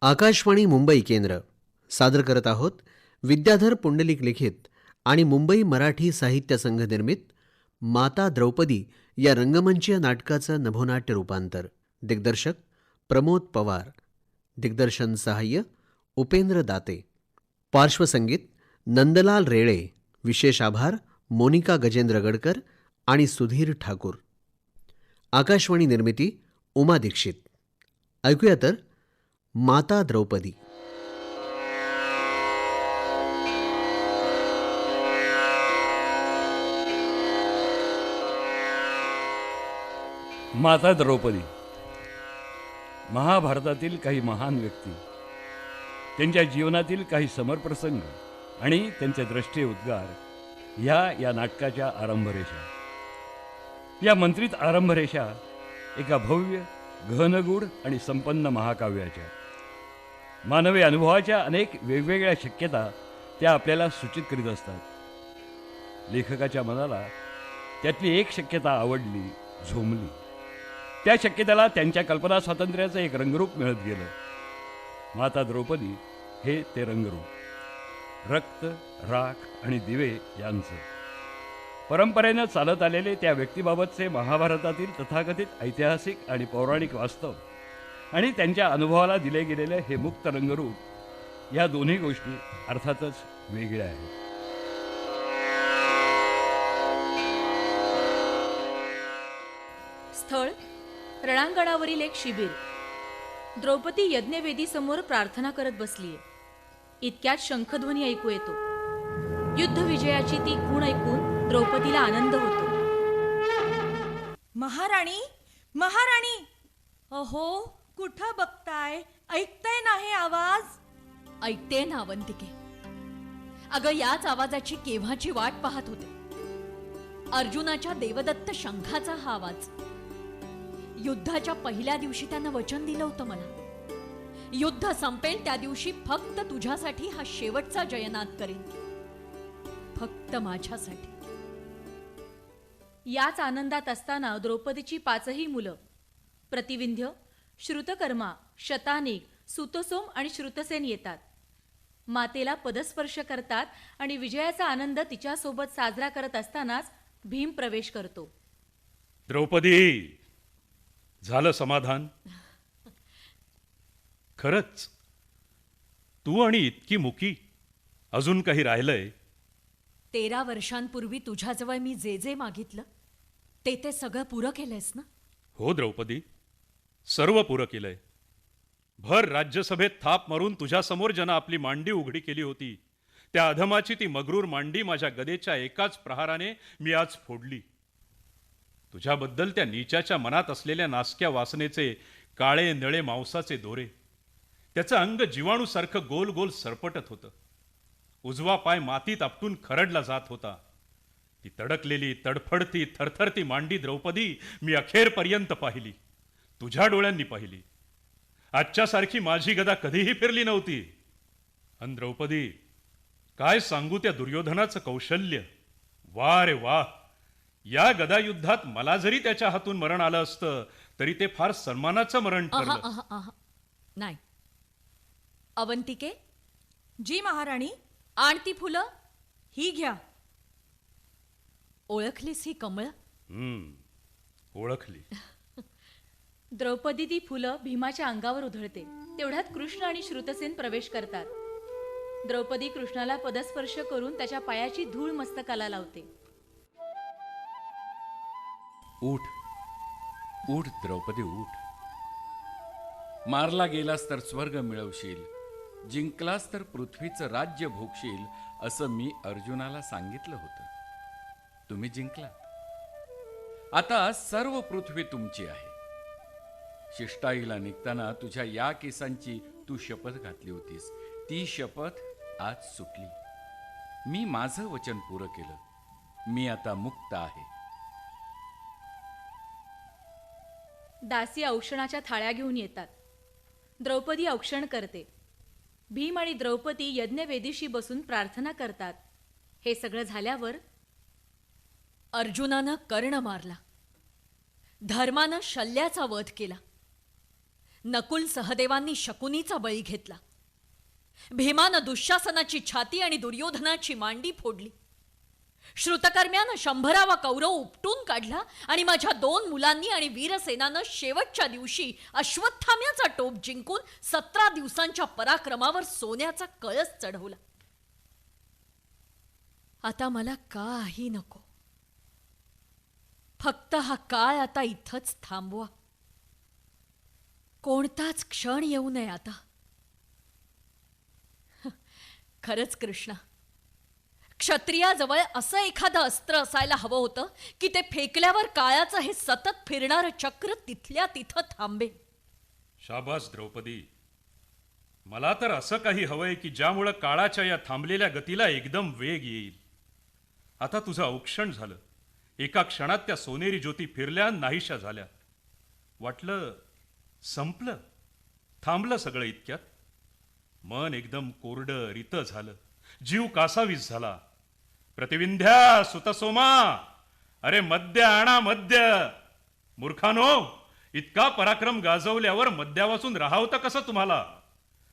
आकाशवाणी मुंबई केंद्र सादर करत आहोत विद्याधर पुंडलिक लिखित आणि मुंबई मराठी साहित्य संघ निर्मित माता द्रौपदी या रंगमंचीय नाटकाचं नभोनाट्य रूपांतर. दिग्दर्शक प्रमोद पवार. दिग्दर्शन सहाय्य उपेंद्र दाते. पार्श्वसंगीत नंदलाल रेळे. विशेष आभार मोनिका गजेंद्र गडकर आणि सुधीर ठाकूर. आकाशवाणी निर्मिती उमा दीक्षित. ऐकूया तर माता द्रौपदी. माता द्रौपदी. महाभारतातील काही महान व्यक्ती, त्यांच्या जीवनातील काही समरप्रसंग आणि त्यांचे द्रष्टे उद्गार या नाटकाच्या आरंभरेषा. या मंत्रित आरंभरेषा एका भव्य, घनगूढ आणि संपन्न महाकाव्याच्या. मानवी अनुभवाच्या अनेक वेगवेगळ्या शक्यता त्या आपल्याला सूचित करीत असतात. लेखकाच्या मनाला त्यातली एक शक्यता आवडली, झोंबली. त्या शक्यतेला त्यांच्या कल्पना स्वातंत्र्याचं एक रंगरूप मिळत गेलं. माता द्रौपदी हे ते रंगरूप. रक्त, राख आणि दिवे यांचं परंपरेनं चालत आलेले त्या व्यक्तीबाबतचे महाभारतातील तथाकथित ऐतिहासिक आणि पौराणिक वास्तव आणि त्यांच्या अनुभवाला दिले गेलेले हे मुक्त रंगरूप, या दोन्ही गोष्टी अर्थातच वेगळ्या आहेत. स्थळ रणांगणावरील एक शिबिर. द्रौपदी यज्ञवेदीसमोर प्रार्थना करत बसलीये. इतक्यात शंखध्वनी ऐकू येतो. युद्ध विजयाची ती खूण ऐकून द्रौपदीला आनंद होतो. महाराणी, महाराणी, अहो कुठं बघताय? ऐकताय ना हे आवाज? ऐकते ना अवंतिके. अगं, याच आवाजाची केव्हाची वाट पाहत होते. अर्जुनाच्या देवदत्त शंखाचा हा आवाज. युद्धाच्या पहिल्या दिवशी त्यानं वचन दिलं होतं मला, युद्ध संपेल त्या दिवशी फक्त तुझ्यासाठी हा शेवटचा जयनाद करेन, फक्त माझ्यासाठी. याच आनंदात असताना द्रौपदीची पाचही मुलं प्रतिविंध्य, श्रुतकर्मा, शतानिक, सुतसोम आणि श्रुतसेन येतात. मातेला पदस्पर्श करतात आणि विजयाचा आनंद तिच्यासोबत साजरा करत असतानाच भीम प्रवेश करतो. द्रौपदी, झालं समाधान? खरंच तू आणि इतकी मुकी, अजून काही राहिलंय? 13 वर्षांपूर्वी तुझ्याजवळ मी जे जे मागितलं ते सगळं पुरं केलंयस ना? हो द्रौपदी, सर्व पुरं केलंय. भर राज्यसभेत थाप मारून तुझ्यासमोर ज्यानं आपली मांडी उघडी केली होती, त्या अधमाची ती मगरूर मांडी माझ्या गदेच्या एकाच प्रहाराने मी आज फोडली. तुझ्याबद्दल त्या नीचाच्या मनात असलेल्या नासक्या वासनेचे काळे नळे मांसाचे दोरे, त्याचं अंग जीवाणूसारखं गोल गोल सरपटत होतं. उजवा पाय मातीत आपटून खरडला जात होता. ती तडकलेली, तडफडती, थरथरती मांडी द्रौपदी मी अखेरपर्यंत पाहिली, तुझ्या डोळ्यांनी पाहिली. आजच्यासारखी माझी गदा कधीही फिरली नव्हती. अन द्रौपदी, काय सांगू त्या दुर्योधनाचं कौशल्य. वा रे वा! या गदायुद्धात मला जरी त्याच्या हातून मरण आलं असतं तरी ते फार सन्मानाचं मरण ठरलं. नाही. अवंतिके. जी महाराणी. आण ती फुलं. ही घ्या. ओळखलीस ही कमळ? ओळखली. द्रौपदी ती फुलं भीमाच्या अंगावर उधळते. तेवढ्यात कृष्ण आणि श्रुतसेन प्रवेश करतात. द्रौपदी कृष्णाला पदस्पर्श करून त्याच्या पायाची धूळ मस्तकाला लावते. उठ, उठ द्रौपदी, उठ. मारला गेलास तर स्वर्ग मिळवशील, जिंकलास तर पृथ्वीचं राज्य भोगशील, असं मी अर्जुनाला सांगितलं होतं. तुम्ही जिंकलात. आता सर्व पृथ्वी तुमची आहे. शिष्टाईला निघताना तुझ्या या केसांची तू शपथ घातली होतीस, ती शपथ आज सुटली. मी माझं वचन पुरं केलं. मी आता मुक्त आहे. दासी औक्षणाच्या थाळ्या घेऊन येतात. द्रौपदी औक्षण करते. भीम आणि द्रौपदी यज्ञवेदीशी बसून प्रार्थना करतात. हे सगळं झाल्यावर अर्जुनानं कर्ण मारला, धर्मानं शल्याचा वध केला, नकुल सहदेवांनी शकुनीचा बळी घेतला. भीमानं दुःशासनाची छाती आणि दुर्योधनाची मांडी फोडली. श्रुतकर्म्यानं 100वा कौरव उपटून काढला आणि माझ्या 2 मुलांनी आणि वीरसेनानं शेवटच्या दिवशी अश्वत्थाम्याचा टोप जिंकून 17 दिवसांच्या पराक्रमावर सोन्याचा कळस चढवला. आता मला काही नको. फक्त हा काळ आता इथंच थांबवा. कोणताच क्षण येऊ नये आता. खरंच कृष्णा, क्षत्रियाजवळ असं एखादं अस्त्र असायला हवं होतं की ते फेकल्यावर काळाचं हे सतत फिरणारं चक्र तिथल्या तिथं थांबे. शाबास द्रौपदी. मला तर असं काही हवंय की ज्यामुळं काळाच्या या थांबलेल्या गतीला एकदम वेग येईल. आता तुझं औक्षण झालं. एका क्षणात त्या सोनेरी ज्योती फिरल्या, नाहीशा झाल्या. वाटलं संपलं, थांबलं सगळं इतक्यात. मन एकदम कोरडं रितं झालं. जीव कासावीस झाला. प्रतिविंध्या सुतसोमा, अरे मद्य आणा मद्य. मूर्खानो, इतका पराक्रम गाजवल्यावर मद्यावाचून राहावतं कसं तुम्हाला?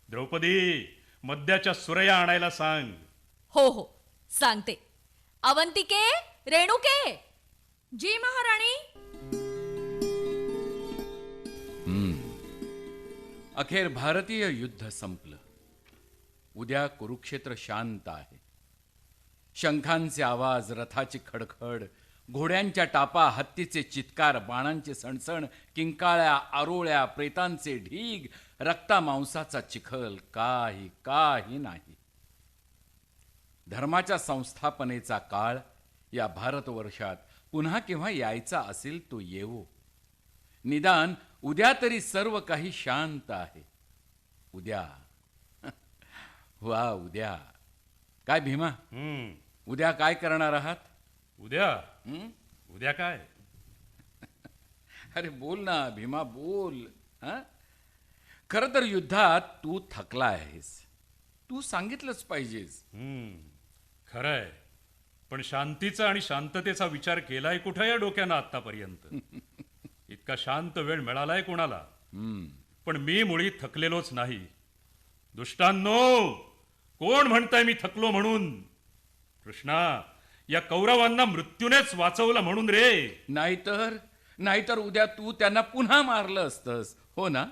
द्रौपदी, मद्याच्या सुरया आणायला सांग. हो हो, सांगते. अवंतिके, रेणुके. जी महाराणी. अखेर भारतीय युद्ध संपलं. उद्या कुरुक्षेत्र शांत आहे. शंखांचे आवाज, रथाची खडखड, घोड्यांच्या टापा, हत्तीचे चित्कार, बाणांचे सणसण, किंकाळ्या, आरोळ्या, प्रेतांचे ढीग, रक्ता मांसाचा चिखल, काही काही नाही. धर्माच्या संस्थापनेचा काळ या भारतवर्षात पुन्हा केव्हा यायचा असेल तो येवो. निदान उद्या तरी सर्व काही शांत आहे. उद्या वा उद्या. काय भीमा, उद्या काय करणार आहात? उद्या उद्या काय? अरे बोल ना भीमा, बोल. खरं तर युद्धात तू थकला आहेस. तू सांगितलंच पाहिजेस. खरंय, पण शांतीचा आणि शांततेचा विचार केलाय कुठं या डोक्यानं आतापर्यंत? इतका शांत वेळ मिळालाय कोणाला? पण मी मुळी थकलेलोच नाही. दुष्टांनो, कोण म्हणताय मी थकलो म्हणून? कृष्णा, या कौरवांना मृत्यूनेच वाचवलं म्हणून रे. नाहीतर उद्या तू त्यांना पुन्हा मारलं असतंस, हो ना?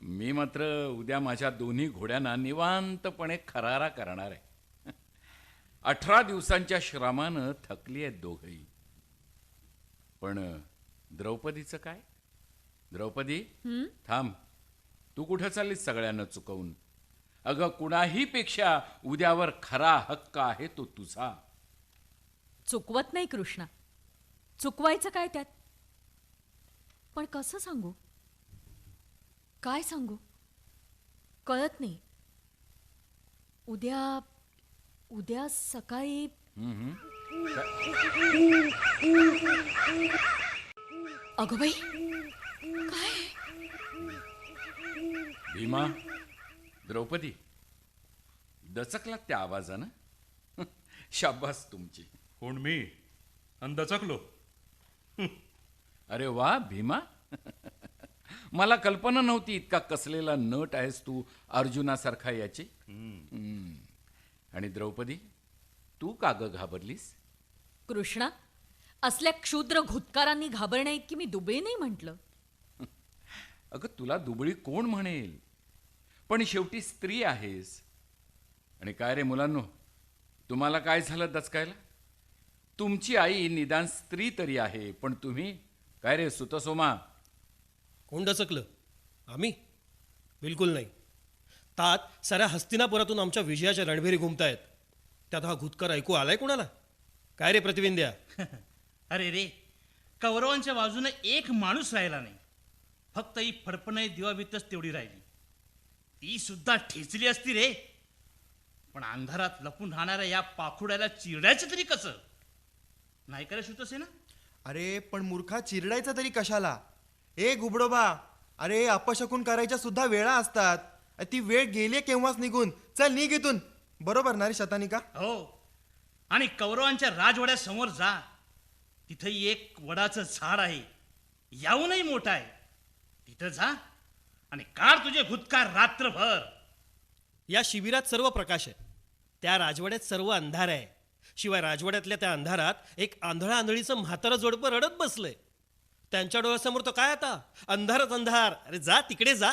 मी मात्र उद्या माझ्या दोन्ही घोड्यांना निवांतपणे खरारा करणार आहे. 18 दिवसांच्या श्रमानं थकली आहेत दोघही. पण द्रौपदीचं काय? द्रौपदी, थांब. तू कुठं चाललीस सगळ्यांना चुकवून? अगं, कुणाही पेक्षा उद्यावर खरा हक्क आहे तो तुझा. चुकवत नाही कृष्णा. चुकवायचं काय त्यात? पण कसं सांगू? काय सांगू? कळत नाही. उद्या सकाळी. अगं बाई, काय? भीमा, द्रौपदी, दचकलात त्या आवाजानं? शाबास तुमची. कोण मी? दचकलो? अरे वा भीमा, मला कल्पना नव्हती इतका कसलेला नट आहेस तू अर्जुनासारखा याची. आणि द्रौपदी, तू का ग घाबरलीस? कृष्णा, असल्या क्षुद्र घुतकारांनी घाबरण्या इतकी मी दुबळी नाही म्हटलं. अगं, तुला दुबळी कोण म्हणेल? पण शेवटी स्त्री आहेस. आणि काय रे मुलांनो, तुम्हाला काय झालं दचकायला? तुमची आई निदान स्त्री तरी आहे, पण तुम्ही काय रे सुतसोमा? कोण डचकलं? आम्ही? बिलकुल नाही. तात साऱ्या हस्तिनापुरातून आमच्या विजयाच्या रणभेरी घुमतायत. त्यात हा घुतकर ऐकू आलाय कोणाला? काय रे प्रतिविंध्या? अरे रे, कौरवांच्या बाजूने एक माणूस राहिला नाही. फक्त ही फडफणाई दिवाभीतच तेवढी राहिली. ती सुद्धा ठेचली असती रे. पण अंधारात लपून राहणाऱ्या या पाखुड्याला चिरडायचं तरी कसं? नाही का रे श्रुतसेना? अरे पण मूर्खा, चिरडायचं तरी कशाला? ए गुबडोबा, अरे अपशकून करायच्या सुद्धा वेळा असतात. ती वेळ गेली केव्हाच निघून. चल निघ इथून. बरोबर ना रे शतानिका? हो. आणि कौरवांच्या राजवाड्यासमोर जा. तिथं एक वडाचं झाड आहे. याहूनही मोठा आहे. तिथं जा आणि काढ तुझे भूतकाळ रात्रभर. या शिबिरात सर्व प्रकाश आहे. त्या राजवाड्यात सर्व अंधार आहे. शिवाय राजवाड्यातल्या त्या अंधारात एक आंधळा आंधळीचं म्हातारं जोडपं रडत बसलंय. त्यांच्या डोळ्यासमोर तो काय आता अंधारच अंधार. अरे जा तिकडे जा.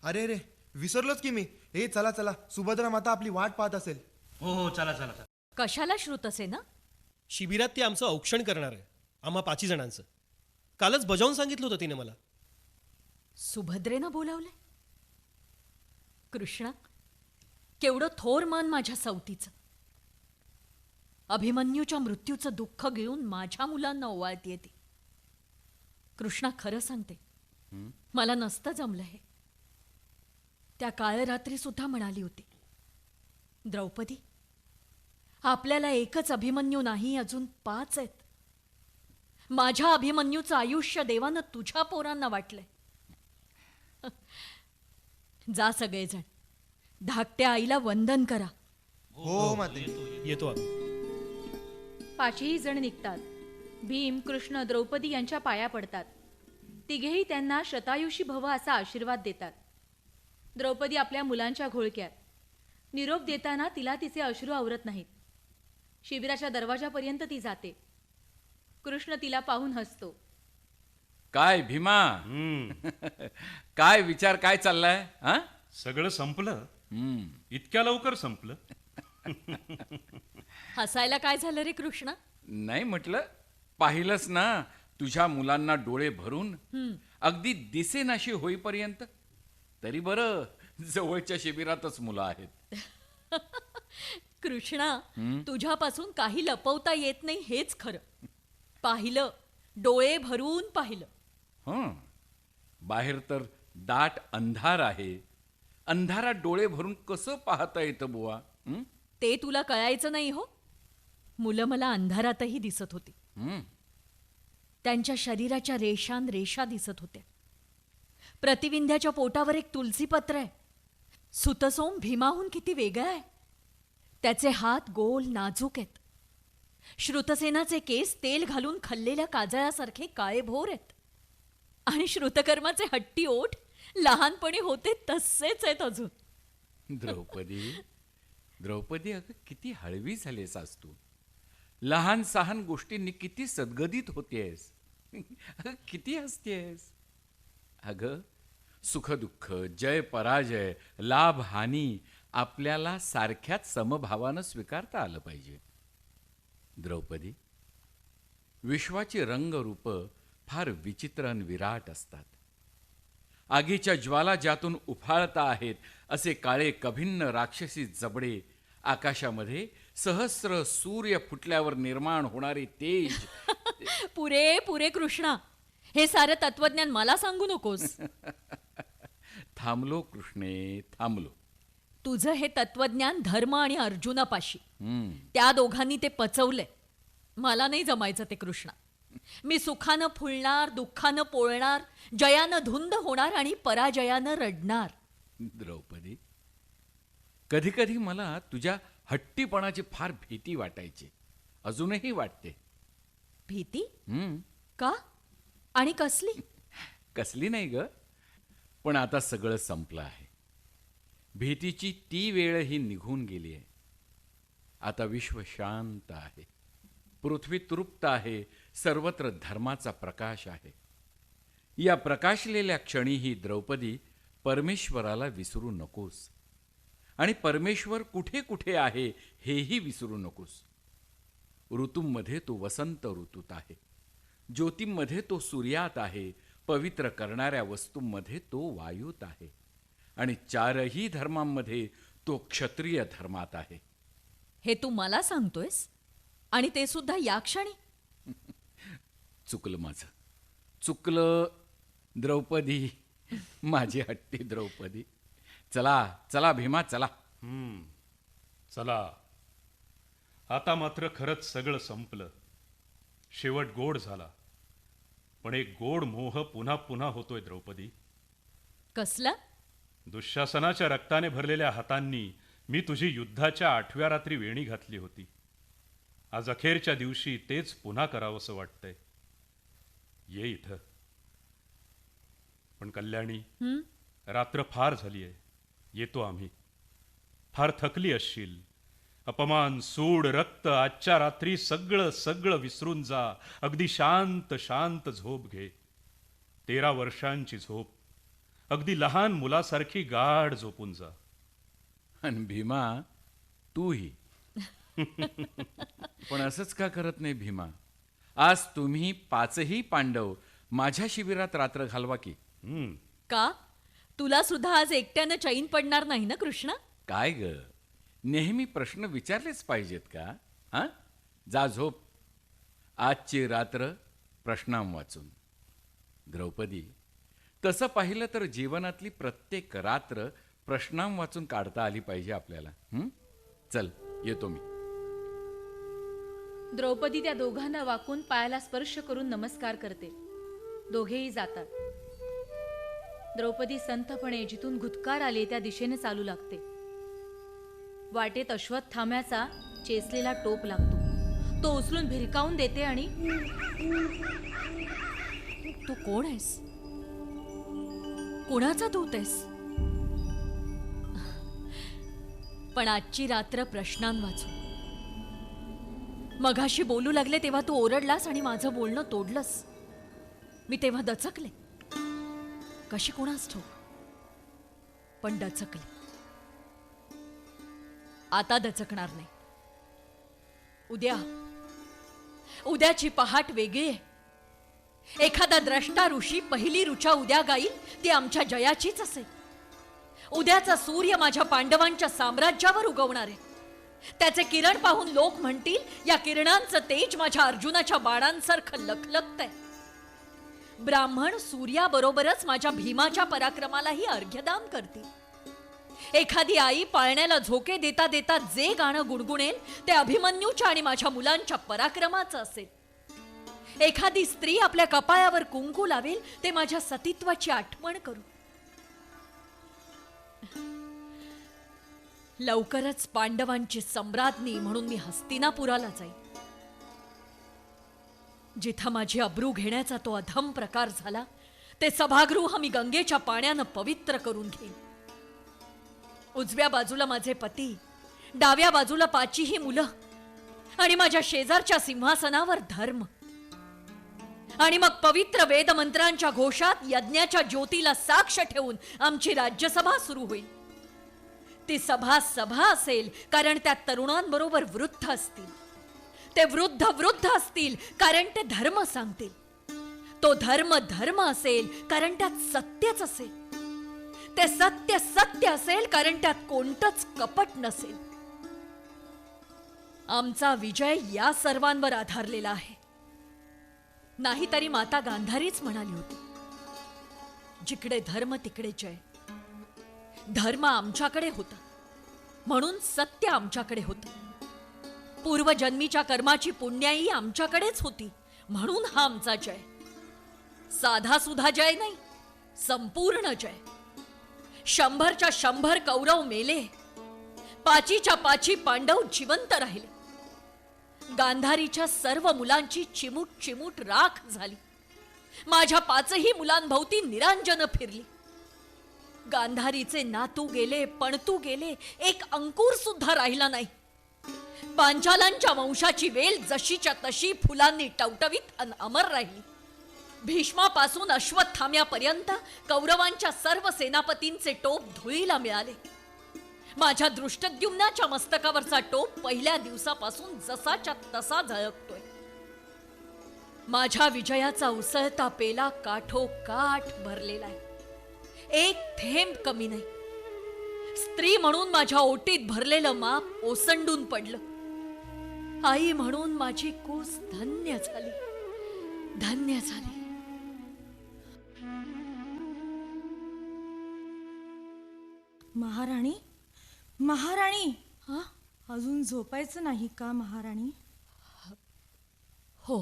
अरे रे विसरलोच की मी. ए चला चला, सुभद्रा माता आपली वाट पाहत असेल. हो हो, चला चला चला. कशाला श्रुतसेना? शिबिरात ती आमचं औक्षण करणार आहे, आम्हा 5 जणांचं. कालच बजावून सांगितलं होतं तिने मला. सुभद्रेनं बोलावले? कृष्णा, केवढं थोर मन माझ्या सवतीचं. अभिमन्यूच्या मृत्यूचं दुःख घेऊन माझ्या मुलांना ओवाळतीये ती. कृष्णा, खरं सांगते, मला नसतं जमलं हे. त्या काळ रात्री सुद्धा म्हणाली होती, द्रौपदी, आपल्याला एकच अभिमन्यू नाही, अजून 5 आहेत. माझ्या अभिमन्यूचं आयुष्य देवानं तुझ्या पोरांना वाटलंय. जा सगळेजण, धाकट्या आईला वंदन करा. हो माते. येतो आम्ही. 5ही जण निघतात. भीम, कृष्ण, द्रौपदी यांच्या पाया पडतात. तिघेही त्यांना शतायुषी भव असा आशीर्वाद देतात. द्रौपदी आपल्या मुलांच्या घोळक्यात. निरोप देताना तिला तिचे अश्रू आवरत नाहीत. शिबिराच्या दरवाजापर्यंत ती जाते. कृष्ण तिला पाहून हसतो. काय भीमा, काय विचार, काय चाललाय? हा, सगळं संपलं. हम्म. इतक्या लवकर संपलं? हसायला काय झालं रे कृष्णा? नाही म्हटलं, पाहिलंस ना तुझ्या मुलांना डोळे भरून, अगदी दिसेनाशी होईपर्यंत. तरी बरं, जवळच्या शिबिरातच मुलं आहेत. कृष्णा, तुझ्यापासून काही लपवता येत नाही हेच खरं. पाहिलं, डोळे भरून पाहिलं. हं, बाहेर तर दाट अंधार आहे. अंधारात डोळे भरून कसं पाहता येतं बुवा? हं? ते तुला कळायचं नाही हो. मुलं मला अंधारातही दिसत होती. हं. त्यांच्या शरीराच्या रेषान रेषा दिसत होत्या. प्रतिविंध्याच्या पोटावर एक तुलसीपत्र आहे. सुतसोम भीमाहून किती वेगळा आहे. त्याचे हात गोल नाजूक आहेत. श्रुतसेनाचे केस तेल घालून खाल्लेल्या काजळासारखे काळेभोर आहेत. आणि श्रुतकर्माचे हट्टी ओठ लहानपणी होते तसेच आहेत अजून. द्रौपदी, द्रौपदी, अगं किती हळवी झालीस आज तू. लहान सहान गोष्टींनी किती सद्गदित होतेस. अगं किती हसतेस. अगं सुखदुःख, जय पराजय, लाभ हानी आपल्याला सारख्याच समभावानं स्वीकारता आलं पाहिजे. द्रौपदी, विश्वाची रंगरूप फार विचित्र आणि विराट असतात. आगीच्या ज्वाला ज्यातून उफाळता आहेत असे काळे कभिन्न राक्षसी जबडे, आकाशामध्ये सहस्र सूर्य फुटल्यावर निर्माण होणारे तेज. पुरे पुरे कृष्णा, हे सारं तत्वज्ञान मला सांगू नकोस. थांबलो कृष्णे, थांबलो. तुझं हे तत्वज्ञान धर्म आणि अर्जुनापाशी. हम्म. त्या दोघांनी ते पचवलंय. मला नाही जमायचं ते कृष्णा. मी सुखानं फुलणार, दुःखानं पोळणार, जयानं धुंद होणार आणि पराजयानं रडणार. द्रौपदी, कधी कधी मला तुझ्या हट्टीपणाची फार भीती वाटायची. अजूनही वाटते. भीती? हम्म. का? आणि कसली? कसली नाही ग, पण आता सगळं संपलं आहे. भीतीची ती वेळही निघून गेली आहे. आता विश्व शांत आहे. पृथ्वी तृप्त आहे. सर्वत्र धर्माचा प्रकाश आहे. या प्रकाशलेल्या क्षणीही द्रौपदी परमेश्वराला विसरू नकोस. आणि परमेश्वर कुठे कुठे आहे हेही विसरू नकोस. ऋतूंमध्ये तो वसंत ऋतूत आहे. ज्योतींमध्ये तो सूर्यात आहे. पवित्र करणाऱ्या वस्तूंमध्ये तो वायूत आहे. आणि 4ही धर्मांमध्ये तो क्षत्रिय धर्मात आहे. हे तू मला सांगतोयस? आणि ते सुद्धा या क्षणी? चुकलं माझं, चुकलं द्रौपदी, माझी हट्टी द्रौपदी. चला चला भीमा, चला. चला, आता मात्र खरंच सगळं संपलं. शेवट गोड झाला. पण एक गोड मोह पुन्हा पुन्हा होतोय द्रौपदी. कसला? दुःशासनाच्या रक्ताने भरलेल्या हातांनी मी तुझी युद्धाच्या 8व्या रात्री वेणी घातली होती. आज अखेरच्या दिवशी तेच पुन्हा करावंसं वाटतंय. ये इथं. पण कल्याणी, हं? रात्र फार झाली आहे. येतो आम्ही. फार थकली असशील. अपमान, सूड, रक्त, आजच्या रात्री सगळं सगळं विसरून जा. अगदी शांत शांत झोप घे. 13 वर्षांची झोप. अगदी लहान मुलासारखी गाढ झोपून जा. आणि भीमा तूही. पण असंच का करत नाही भीमा? आज तुम्ही 5ही पांडव माझ्या शिबिरात रात्र घालवा की. का तुला सुद्धा आज एकट्यानं चैन पडणार नाही ना कृष्णा? काय ग, नेहमी प्रश्न विचारलेच पाहिजेत का? हा, जा झोप. आजची रात्र प्रश्नां वाचून. द्रौपदी, तसं पाहिलं तर जीवनातली प्रत्येक रात्र प्रश्नां वाचून काढता आली पाहिजे आपल्याला. चल, येतो मी. द्रौपदी त्या दोघांना वाकून पायाला स्पर्श करून नमस्कार करते. दोघेही जातात. द्रौपदी संथपणे जिथून घुतकार आले त्या दिशेने चालू लागते. वाटेत अश्वत्थाम्याचा चेसलेला टोप लागतो. तो उचलून भिरकावून देते आणि तू कोण आहेस? कोणाचा दूत आहेस? पण आजची रात्र प्रश्नां वाचून. मघाशी बोलू लागले तेव्हा तू ओरडलास आणि माझं बोलणं तोडलंस. मी तेव्हा दचकले. कशी कोणास ठाऊक, पण दचकले. आता दचकणार नाही. उद्याची पहाट वेगळी आहे. एखादा द्रष्टा ऋषी पहिली ऋचा उद्या गाईल ती आमच्या जयाचीच असेल. उद्याचा सूर्य माझ्या पांडवांच्या साम्राज्यावर उगवणार आहे. त्याचे किरण पाहून लोक म्हणतील, या किरणांचं तेज माझ्या अर्जुनाच्या बाणांसारखं लखलखतंय. ब्राह्मण सूर्याबरोबरच माझ्या भीमाच्या पराक्रमालाही अर्घ्यदान करतील. एखादी आई पाळण्याला झोके देता देता जे गाणं गुणगुणेल ते अभिमन्यूच्या आणि माझ्या मुलांच्या पराक्रमाचं असेल. एखादी स्त्री आपल्या कपाळावर कुंकू लावेल ते माझ्या सतीत्वाची आठवण करू. लवकरच पांडवांची सम्राज्ञी म्हणून मी हस्तिनापुराला जाईन. जिथं माझी अब्रू घेण्याचा तो अधम प्रकार झाला ते सभागृह मी गंगेच्या पाण्यानं पवित्र करून घेईन. उजव्या बाजूला माझे पती, डाव्या बाजूला 5ही मुलं आणि माझ्या शेजारच्या सिंहासनावर धर्म. आणि मग पवित्र वेदमंत्रांच्या घोषात यज्ञाच्या ज्योतीला साक्ष ठेवून आमची राज्यसभा सुरू होईल. ती सभा असेल कारण त्यात तरुणांबरोबर वृद्ध असतील. ते वृद्ध असतील कारण ते धर्म सांगतील. तो धर्म असेल कारण त्यात सत्यच असेल. ते सत्य असेल कारण त्यात कोणतंच कपट नसेल. आमचा विजय या सर्वांवर आधारलेला आहे. नाहीतरी माता गांधारीच म्हणाली होती, जिकडे धर्म तिकडे जय. धर्म आमच्याकडे होता म्हणून सत्य आमच्याकडे होतं. पूर्वजन्मीच्या कर्माची पुण्याई आमच्याकडेच होती म्हणून हा आमचा जय. साधा सुधा जय नाही, संपूर्ण जय. 100च्या 100 कौरव मेले, 5च्या 5 पांडव जिवंत राहिले. गांधारीच्या सर्व मुलांची चिमूट राख झाली. माझ्या 5ही मुलांभोवती निरांजन फिरली. गांधारीचे नातू गेले, पणतू गेले, एक अंकुर सुद्धा राहिला नाही. पांचालांच्या वंशाची वेल जशीच्या तशी फुलांनी टवटवीत अमर राहिली. भीष्मापासून अश्वत्थाम्यापर्यंत कौरवांच्या सर्व सेनापतींचे टोप धुळीला मिळाले. माझ्या दृष्टद्युम्नाच्या मस्तकावरचा टोप पहिल्या दिवसापासून जसाच्या तसा झळकतोय. माझ्या विजयाचा उसळता पेला काठोकाठ भरलेला आहे. एक थेंब कमी नाही. स्त्री म्हणून माझ्या ओटीत भरलेलं माप ओसंडून पडलं. आई म्हणून माझी कूस धन्य झाली. महाराणी, हा, अजून झोपायचं नाही का महाराणी? हो,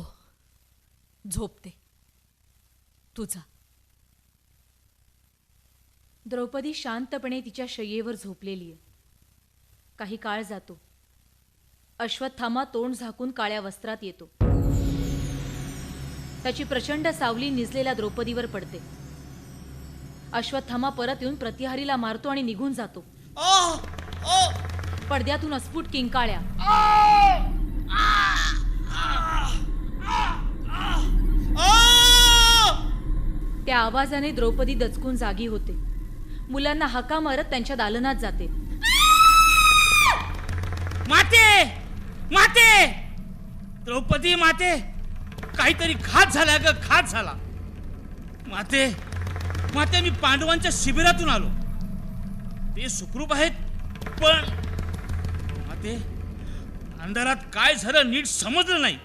झोपते. तुझा. द्रौपदी शांतपणे तिच्या शय्येवर झोपलेली आहे. काही काळ जातो. अश्वत्थामा तोंड झाकून काळ्या वस्त्रात येतो. त्याची प्रचंड सावली निजलेल्या द्रौपदीवर पडते. अश्वत्थामा परत येऊन प्रतिहारीला मारतो आणि निघून जातो. पडद्यातून अस्फुट किंकाळ्या. त्या आवाजाने द्रौपदी दचकून जागी होते. मुलांना हाका मारत त्यांच्या दालनात जाते. माते माते द्रौपदी माते, काहीतरी घात झाला ग, घात झाला. माते माते, मी पांडवांच्या शिबिरातून आलो. ते सुखरूप आहेत, पण माते अंधारात काय झालं नीट समजलं नाही.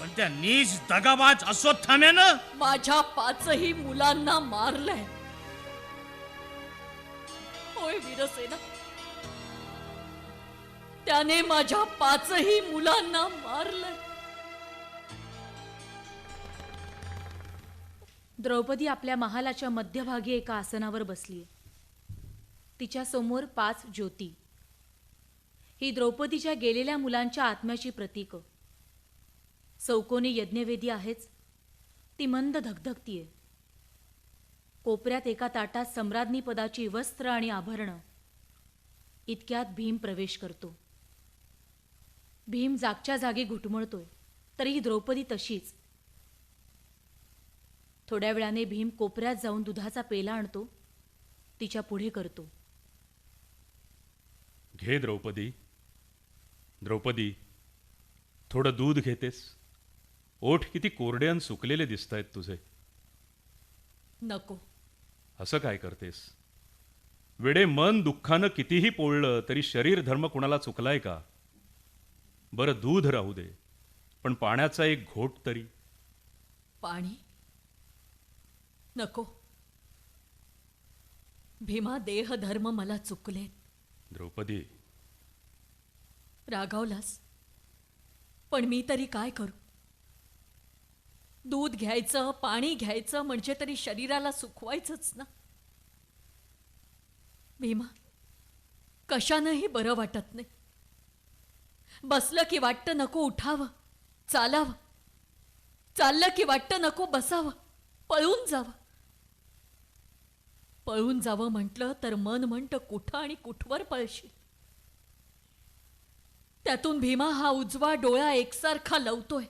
पण त्या नीच दगाबाज अश्वत्थाम्यानं माझ्या 5ही मुलांना मारलंय. होय वीरसेना, त्याने माझ्या 5ही मुलांना मारलंय. द्रौपदी आपल्या महालाच्या मध्यभागी एका आसनावर बसलीये. तिच्या समोर 5 ज्योती. ही द्रौपदीच्या गेलेल्या मुलांच्या आत्म्याची प्रतीक. चौकोनी यज्ञवेदी आहेच, ती मंद धगधगतीये. कोपऱ्यात एका ताटात सम्राज्ञी पदाची वस्त्र आणि आभरणं. इतक्यात भीम प्रवेश करतो. भीम जागच्या जागी घुटमळतोय, तरीही द्रौपदी तशीच. थोड्या वेळाने भीम कोपऱ्यात जाऊन दुधाचा पेला आणतो, तिच्या पुढे करतो. घे द्रौपदी. द्रौपदी, थोडं दूध घेतेस? ओठ किती कोरडे आणि सुकलेले दिसतायत तुझे. नको. असं काय करतेस? वेडे, मन दुःखानं कितीही पोळलं तरी शरीर धर्म कुणाला चुकलाय का? बरं, दूध राहू दे, पण पाण्याचा एक घोट तरी. पाणी नको. भीमा, देह धर्म मला चुकलेत. द्रौपदी, रागावलास, पण मी तरी काय करू? दूध घ्यायचं, पाणी घ्यायचं म्हणजे तरी शरीराला सुखवायचंच ना. भीमा, कशानंही बरं वाटत नाही. बसलं की वाटतं नको उठावं, चालावं. चाललं की वाटतं नको बसावं, पळून जावं. पळून जावं म्हटलं तर मन म्हणतं कुठं आणि कुठवर पळशील. त्यातून भीमा हा उजवा डोळा एकसारखा लवतोय.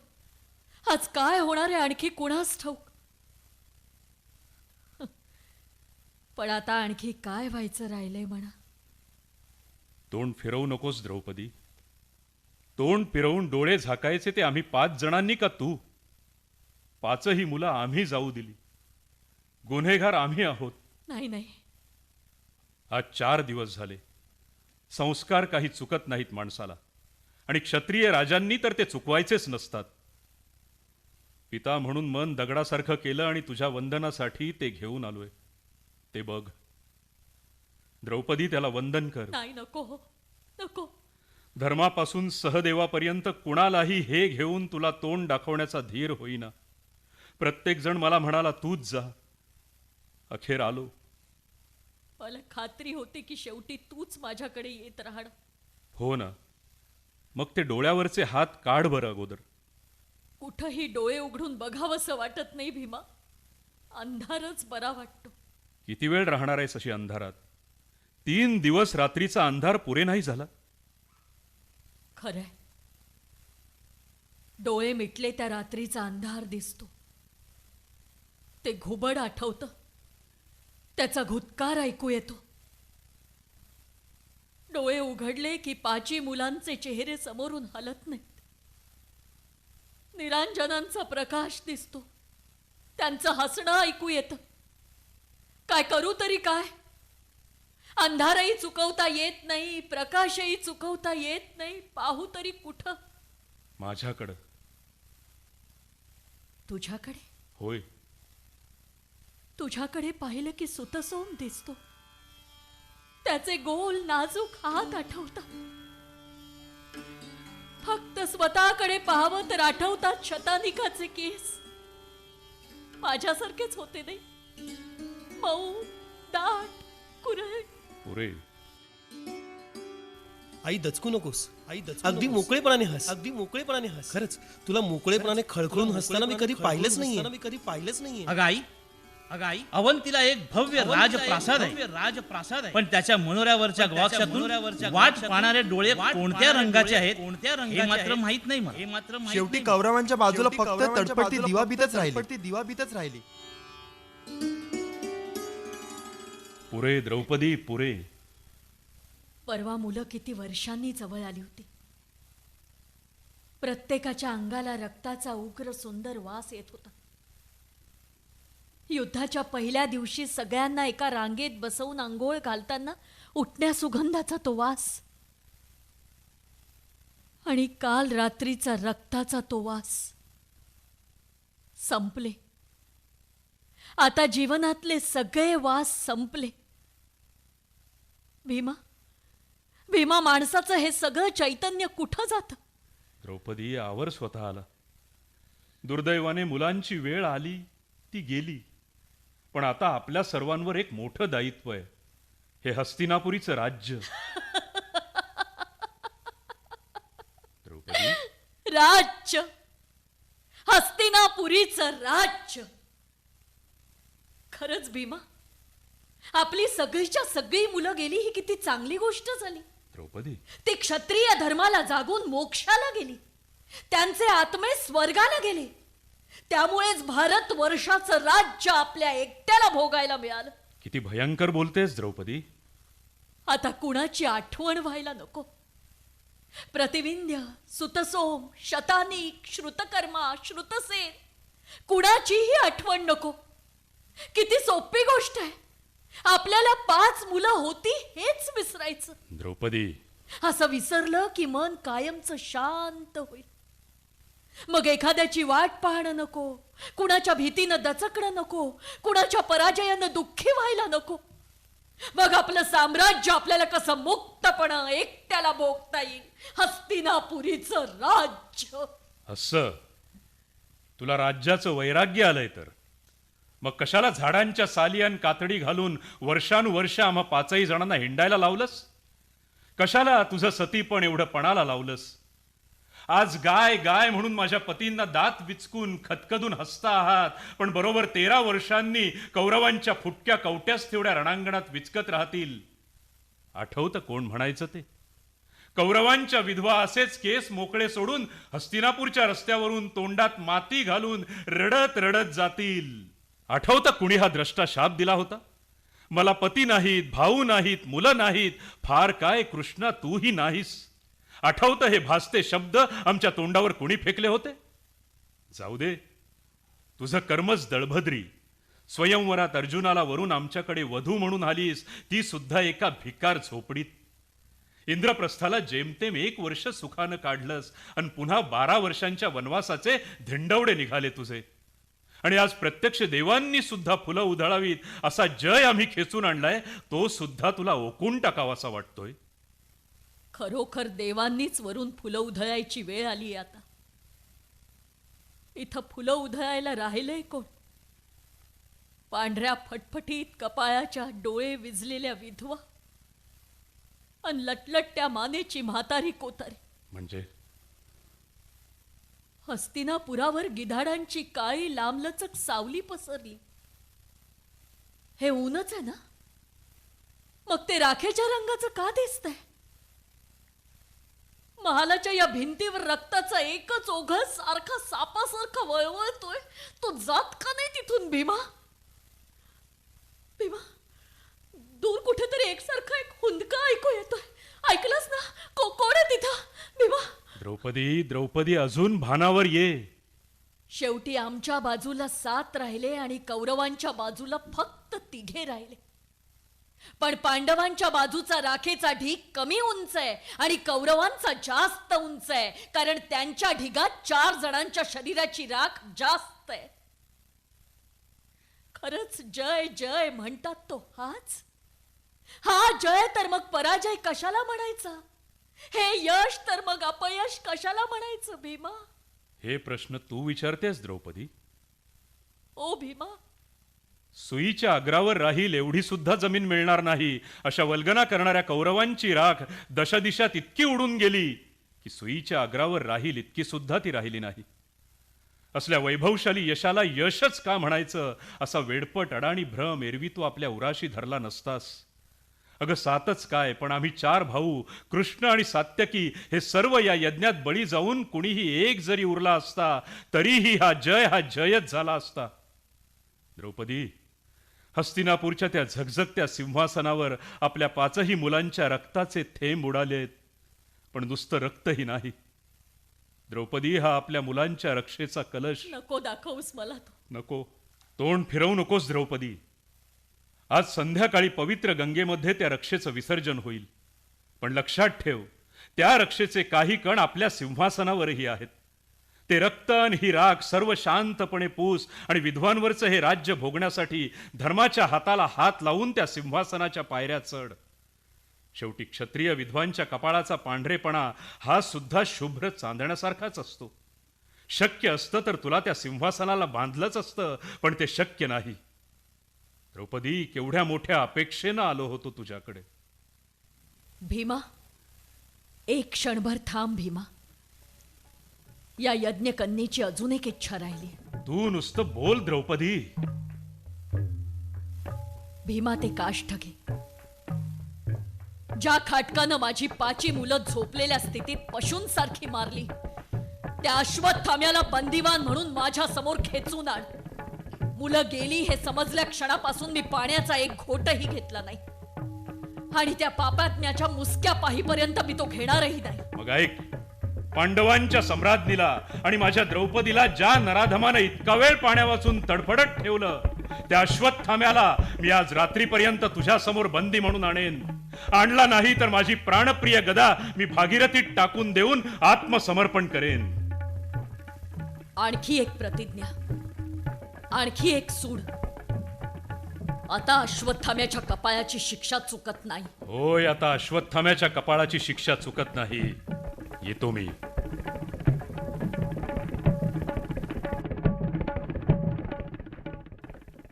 आज काय होणार आहे आणखी कुणास ठाऊक. पण आता आणखी काय व्हायचं राहिलंय म्हणा. तोंड फिरवू नकोस द्रौपदी. तोंड फिरवून डोळे झाकायचे ते आम्ही 5 जणांनी का तू? 5ही मुलं आम्ही जाऊ दिली. गुन्हेगार आम्ही आहोत. नाही नाही. आज 4 दिवस झाले. संस्कार काही चुकत नाहीत माणसाला, आणि क्षत्रिय राजांनी तर ते चुकवायचेच नसतात. पिता म्हणून मन दगडासारखं केलं आणि तुझ्या वंदनासाठी ते घेऊन आलोय. ते बघ द्रौपदी, त्याला वंदन कर. नाही, नको हो, नको. धर्मापासून सहदेवापर्यंत कुणालाही हे घेऊन तुला तोंड दाखवण्याचा धीर होईना. प्रत्येक जण मला म्हणाला तूच जा. अखेर आलो. मला खात्री होती की शेवटी तूच माझ्याकडे येत राहणार. हो ना, मग ते डोळ्यावरचे हात काढ बरं अगोदर. कुठंही डोळे उघडून बघावंसं वाटत नाही भीमा. अंधारच बरा वाटतो. किती वेळ राहणार आहेस अशी अंधारात? 3 दिवस रात्रीचा अंधार पुरे नाही झाला? खरंय, डोळे मिटले त्या रात्रीचा अंधार दिसतो. ते घुबड आठवतं, त्याचा घुतकार ऐकू येतो. डोळे उघडले की 5 मुलांचे चेहरे समोरून हलत नाहीत. निरांजनांचा प्रकाश दिसतो, त्यांचं हसणं ऐकू येतं. काय करू तरी काय? अंधारही चुकवता येत नाही, प्रकाशही चुकवता येत नाही. पाहू तरी कुठं? माझ्याकडं. तुझ्याकडे? होय. तुझ्याकडे पाहिलं की सुतसोम दिसतो. त्याचे गोल नाजूक हात आठवतात. फक्त स्वतःकडे पाहावं तर आठवतात शतानिकाचे केस. माझ्यासारखेच होते नाही, मऊ, दाट, कुरळ. पुरे. आई दचकू नकोस. अगदी मोकळेपणाने हस. अगदी मोकळेपणाने हस. खरंच तुला मोकळेपणाने खळखळून हसताना मी कधी पाहिलंच नाहीये. अगं आई अवंतीला एक भव्य राजप्रासाद आहे पण त्याच्या मनोऱ्यावरच्या गवाक्षातून वाट पाहणारे डोळे कोणत्या रंगाचे आहेत हे मात्र माहित नाही मला. हे मात्र शेवटी कौरवांच्या बाजूला फक्त तडपडती दिवाभीतच राहिली. पुरे द्रौपदी पुरे. परवा मुलं किती वर्षांनी जवळ आली होती. प्रत्येकाच्या अंगाला रक्ताचा उग्र सुंदर वास येत होता. युद्धाच्या पहिल्या दिवशी सगळ्यांना एका रांगेत बसवून आंघोळ घालताना उठण्या सुगंधाचा तो वास, आणि काल रात्रीचा रक्ताचा तो वास संपले. आता जीवनातले सगळे वास संपले. भीमा माणसाचं हे सगळं चैतन्य कुठं जातं? द्रौपदी आवर स्वतःला. दुर्दैवाने मुलांची वेळ आली ती गेली, पण आता आपल्या सर्वांवर एक मोठं दायित्व आहे. हे हस्तिनापुरीचं राज्य. द्रौपदी, राज्य, हस्तिनापुरीचं राज्य. खरंच भीमा, आपली सगळीच्या सगळी मुलं गेली ही किती चांगली गोष्ट झाली. द्रौपदी, ती क्षत्रिय धर्माला जागून मोक्षाला गेली. त्यांचे आत्मे स्वर्गाला गेले. त्यामुळेच भारत वर्षाचं राज्य आपल्या एकट्याला भोगायला मिळालं. किती भयंकर बोलतेस द्रौपदी. आता कुणाची आठवण व्हायला नको. प्रतिविंध्य, सुतसोम, शतानिक, श्रुतकर्मा, श्रुतसेन, कुणाचीही आठवण नको. किती सोपी गोष्ट आहे. आपल्याला 5 मुलं होती हेच विसरायचं. द्रौपदी, असं विसरलं की मन कायमचं शांत होईल. मग एखाद्याची वाट पाहणं नको, कुणाच्या भीतीनं दचकणं नको, कुणाच्या पराजयानं दुःखी व्हायला नको. मग आपलं साम्राज्य आपल्याला कसं मुक्तपणं एकट्याला भोगता येईल. हस्तिनापुरीचं राज्य. असं तुला राज्याचं वैराग्य आलंय तर मग कशाला झाडांच्या साली आणि कातडी घालून वर्षानुवर्ष आम्हा 5ही जणांना हिंडायला लावलंस? कशाला तुझं सतीपण एवढं पणाला लावलंस? आज गाय गाय म्हणून माझ्या पतींना दात विचकून खदखदून हसता आहात, पण बरोबर 13 वर्षांनी कौरवांच्या फुटक्या कवट्याच तेवढ्या रणांगणात विचकत राहतील. आठवतं कोण म्हणायचं ते? कौरवांच्या विधवा असेच केस मोकळे सोडून हस्तिनापूरच्या रस्त्यावरून तोंडात माती घालून रडत रडत जातील. आठवतं कुणी हा द्रष्टा शाप दिला होता? मला पती नाहीत, भाऊ नाहीत, मुलं नाहीत, फार काय कृष्णा तूही नाहीस. आठवतं हे भासते शब्द आमच्या तोंडावर कुणी फेकले होते? जाऊ दे, तुझं कर्मच दळभद्री. स्वयंवरात अर्जुनाला वरून आमच्याकडे वधू म्हणून आलीस, ती सुद्धा एका भिकार झोपडीत. इंद्रप्रस्थाला जेमतेम 1 वर्ष सुखानं काढलंस आणि पुन्हा 12 वर्षांच्या वनवासाचे धिंडवडे निघाले तुझे. आणि आज प्रत्यक्ष देवांनी सुद्धा फुलं उधळावीत असा जय आम्ही खेचून आणलाय, तो सुद्धा तुला ओकून टाकावासा वाटतोय. खरोखर देवांनीच वरून फुलं उधळायची वेळ आली. आता इथं फुलं उधळायला राहिलंय कोण? पांढऱ्या फटफटीत कपाळाच्या डोळे विझलेल्या विधवा आणि लटलटत्या मानेची म्हातारी कोतारी. म्हणजे हस्तिनापुरावर गिधाडांची काळी लांबलचक सावली पसरली. हे ऊनच आहे ना? मग ते राखेच्या रंगाचं का दिसतंय? महालाच्या या भिंतीवर रक्ताचा एकच ओघळ सारखा सापासारखा वळवळतोय. तो जात का नाही तिथून? भीमा, दूर कुठेतरी एकसारखा एक हुंदका ऐकू येतोय. ऐकलंस ना? कोण आहे तिथं? भीमा. द्रौपदी अजून भानावर ये. शेवटी आमच्या बाजूला 7 राहिले आणि कौरवांच्या बाजूला फक्त 3 राहिले. पण पांडवांच्या बाजूचा राखेचा ढीग कमी उंच आहे आणि कौरवांचा जास्त उंच आहे, कारण त्यांच्या ढिगात 4 जणांच्या शरीराची राख जास्त आहे. खरंच जय जय म्हणतात तो हाच? हा जय तर मग पराजय कशाला म्हणायचा? हे यश तर मग अपयश कशाला म्हणायचं? भीमा, हे प्रश्न तू विचारतेस द्रौपदी? ओ भीमा, सुईच्या अग्रावर राहील एवढी सुद्धा जमीन मिळणार नाही अशा वल्गना करणाऱ्या कौरवांची राख दशदिशात इतकी उडून गेली की सुईच्या अग्रावर राहील इतकी सुद्धा ती राहिली नाही. असल्या वैभवशाली यशाला यशच का म्हणायचं असा वेडपट अडाणी भ्रम एरवी तू आपल्या उराशी धरला नसतास. अगं 7च काय, पण आम्ही 4 भाऊ कृष्ण आणि सात्यकी हे सर्व या यज्ञात बळी जाऊन कुणीही एक जरी उरला असता तरीही हा जयच झाला असता. द्रौपदी, हस्तिनापूरच्या त्या झगझगत्या सिंहासनावर आपल्या 5ही मुलांच्या रक्ताचे थेंब उडालेत, पण नुसतं रक्तही नाही. द्रौपदी, हा आपल्या मुलांच्या रक्षेचा कलश. नको दाखवूस मला तू. नको, तोंड फिरवू नकोस द्रौपदी. आज संध्याकाळी पवित्र गंगेमध्ये त्या रक्षेचं विसर्जन होईल, पण लक्षात ठेव, त्या रक्षेचे काही कण आपल्या सिंहासनावरही आहेत. ते रक्त आणि ही राख सर्व शांतपणे पूस आणि विद्वांवरचं हे राज्य भोगण्यासाठी धर्माच्या हाताला हात लावून त्या सिंहासनाच्या पायऱ्या चढ. शेवटी क्षत्रिय विद्वांच्या कपाळाचा पांढरेपणा हा सुद्धा शुभ्र चांदण्यासारखाच असतो. शक्य असतं तर तुला त्या सिंहासनाला बांधलंच असतं, पण ते शक्य नाही. द्रौपदी, केवढ्या मोठ्या अपेक्षेनं आलो होतो तुझ्याकडे. भीमा, एक क्षणभर थांब भीमा. या यज्ञकन्येची अजून एक इच्छा राहिली. तू नुसतं बोल द्रौपदी. भीमा, ते काष्ठ घे. ज्या खाटकानं माझी 5 मुलं झोपलेल्या स्थितीत पशूंसारखी मारली, त्या अश्वत्थाम्याला बंदिवान म्हणून माझ्या समोर खेचून आण. मुलं गेली हे समजल्या क्षणापासून मी पाण्याचा एक घोटही घेतला नाही, आणि त्या पापात्म्याच्या मुसक्या पाहीपर्यंत मी तो घेणारही नाही. मग ऐक, पांडवांच्या सम्राज्ञीला आणि माझ्या द्रौपदीला ज्या नराधमानं इतका वेळ पाण्या वाचून तडफडत ठेवलं, त्या अश्वत्थाम्याला मी आज रात्रीपर्यंत तुझ्या समोर बंदी म्हणून आणेन. आणला नाही तर माझी प्राणप्रिय गदा मी भागीरथीत टाकून देऊन आत्मसमर्पण करेन. आणखी एक प्रतिज्ञा, आणखी एक सूड. आता अश्वत्थाम्याच्या कपाळाची शिक्षा चुकत नाही. होय, आता अश्वत्थाम्याच्या कपाळाची शिक्षा चुकत नाही. येतो मी.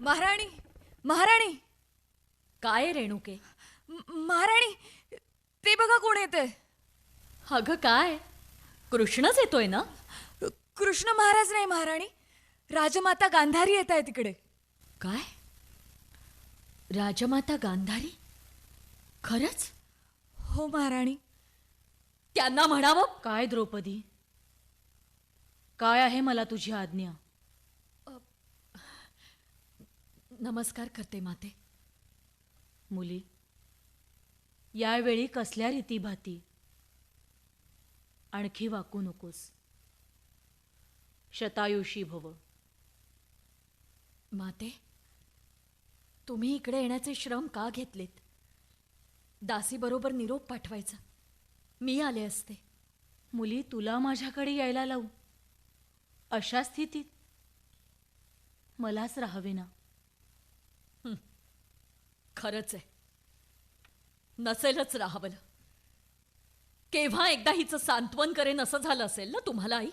महाराणी, महाराणी, काय रेणुके? महाराणी, ते बघा कोण येते. अगं काय, कृष्णच येतोय ना? कृष्ण महाराज नाही महाराणी, राजमाता गांधारी येत आहे तिकडे. काय, राजमाता गांधारी? खरंच? हो महाराणी. त्यांना म्हणावं. काय द्रौपदी, काय आहे मला तुझी आज्ञा? नमस्कार करते माते. मुली, यावेळी कसल्या रीतीभाती आणखी वाकू नकोस. शतायुषी भव. माते, तुम्ही इकडे येण्याचे श्रम का घेतलेत? दासी बरोबर निरोप पाठवायचा, मी आले असते. मुली, तुला माझ्याकडे यायला लावू अशा स्थितीत मलाच राहावे ना. खरंच आहे, नसेलच राहावलं. केव्हा एकदा हिचं सांत्वन करेन असं झालं असेल ना तुम्हाला आई.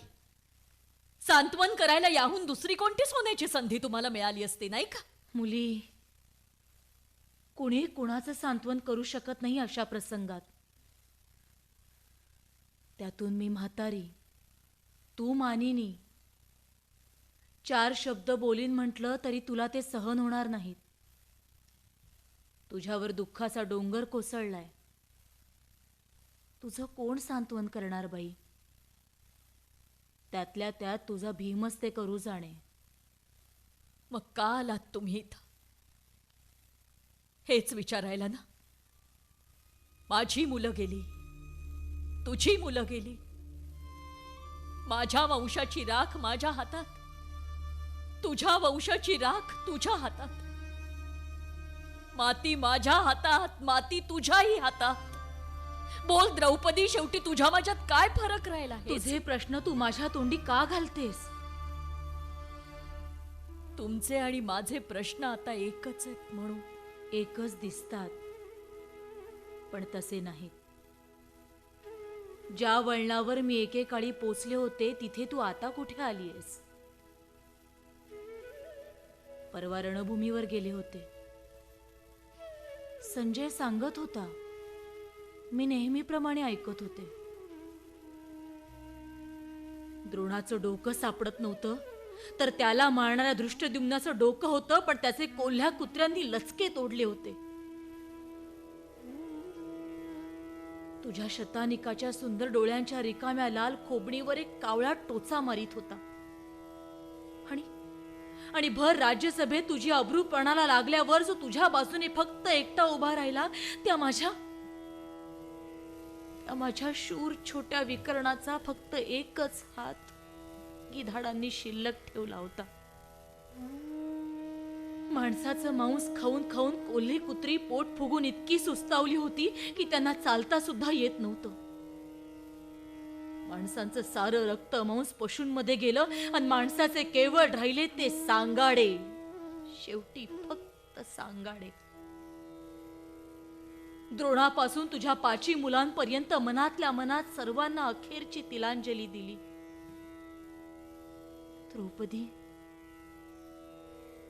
सांत्वन करायला याहून दुसरी कोणती सोन्याची संधी तुम्हाला मिळाली असती, नाही का? मुली, कुणी कुणाचं सांत्वन करू शकत नाही अशा प्रसंगात. त्यातून मी म्हातारी, तू मानिनी. 4 शब्द बोलीन म्हटलं तरी तुला ते सहन होणार नाहीत. तुझ्यावर दुःखाचा डोंगर कोसळलाय. तुझं कोण सांत्वन करणार बाई? त्यातल्या त्यात तुझा भीमच ते करू जाणे. मग का आलात तुम्ही इथं? हेच विचारायला ना. माझी मुलं गेली, तुझी मुलं गेली, माझ्या वंशाची राख माझ्या हातात, तुझ्या वंशाची राख तुझ्या हातात. माती माझ्या हातात, माती तुझ्याही हातात. बोल द्रौपदी, शेवटी तुझ्या माझ्यात काय फरक राहिला? तुझे प्रश्न तू माझ्या तोंडी का घालतेस? तुमचे आणि माझे प्रश्न आता एकच आहेत म्हणून. एकच दिसतात, पण तसे नाहीत. ज्या वळणावर मी एकेकाळी पोचले होते तिथे तू आता कुठे आलीयस? परवा रणभूमीवर गेले होते. संजय सांगत होता, मी नेहमीप्रमाणे ऐकत होते. द्रोणाचं डोकं सापडत नव्हतं, तर त्याला मारणाऱ्या दृष्टद्युम्नाचं डोकं होतं, पण त्याचे कोल्ह्या कुत्र्यांनी लचके तोडले होते. तुझ्या शतानिकाच्या सुंदर डोळ्यांच्या रिकाम्या लाल खोबणीवर एक कावळा टोचा मारित होता. आणि भर राज्यसभेत तुझी अब्रू पणाला लागल्यावर जो तुझ्या बाजूने फक्त एकटा उभा राहिला, त्या माझ्या शूर छोट्या विकर्णाचा फक्त एकच हात गिधाडांनी शिल्लक ठेवला होता. माणसाचं मांस खाऊन खाऊन कोल्ही कुत्री पोट फुगून इतकी सुस्तावली होती की त्यांना चालता सुद्धा येत नव्हतं. माणसांचं सारं रक्त मांस पशूंमध्ये गेलं आणि माणसाचे केवळ राहिले ते सांगाडे, शेवटी फक्त सांगाडे. द्रोणापासून तुझ्या 5 मुलांपर्यंत मनातल्या मनात सर्वांना अखेरची तिलांजली दिली. द्रौपदी,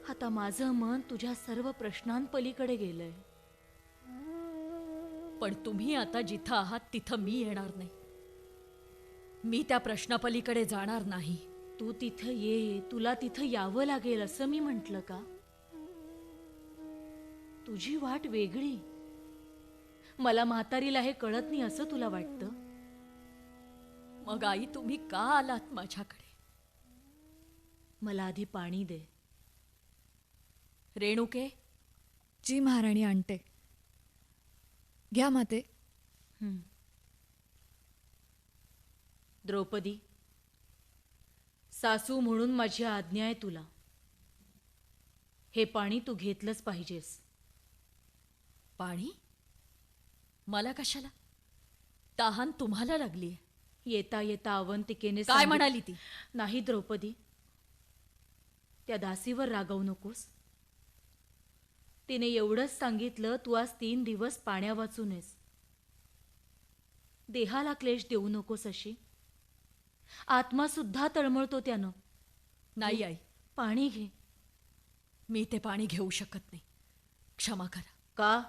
आता माझं मन तुझ्या सर्व प्रश्नांपलीकडे गेलंय. पण तुम्ही आता जिथं आहात तिथं मी येणार नाही. मी त्या प्रश्नापलीकडे जाणार नाही. तू तिथं ये, तुला तिथं यावं लागेल असं मी म्हंटल का? तुझी वाट वेगळी. मला म्हातारीला हे कळत नाही असं तुला वाटतं? मग आई तुम्ही का आलात माझ्याकडे? मला आधी पाणी दे. रेणुके, जी महाराणी आणते. घ्या माते. द्रौपदी, सासू म्हणून माझी आज्ञा आहे तुला. हे पाणी तू घेतलंच पाहिजेस. पाणी? मला कशाला? तहान तुम्हाला लागलीये. येता येता अवंतिकेने काय म्हणाली ती? नाही द्रौपदी, त्या दासीवर रागवू नकोस. तिने एवढंच सांगितलं, तू आज 3 दिवस पाण्या वाचूनस. देहाला क्लेश देऊ नकोस अशी. आत्मा सुद्धा तळमळतो त्यानं. नाही आई, पाणी घे. मी ते पाणी घेऊ शकत नाही. क्षमा करा. का?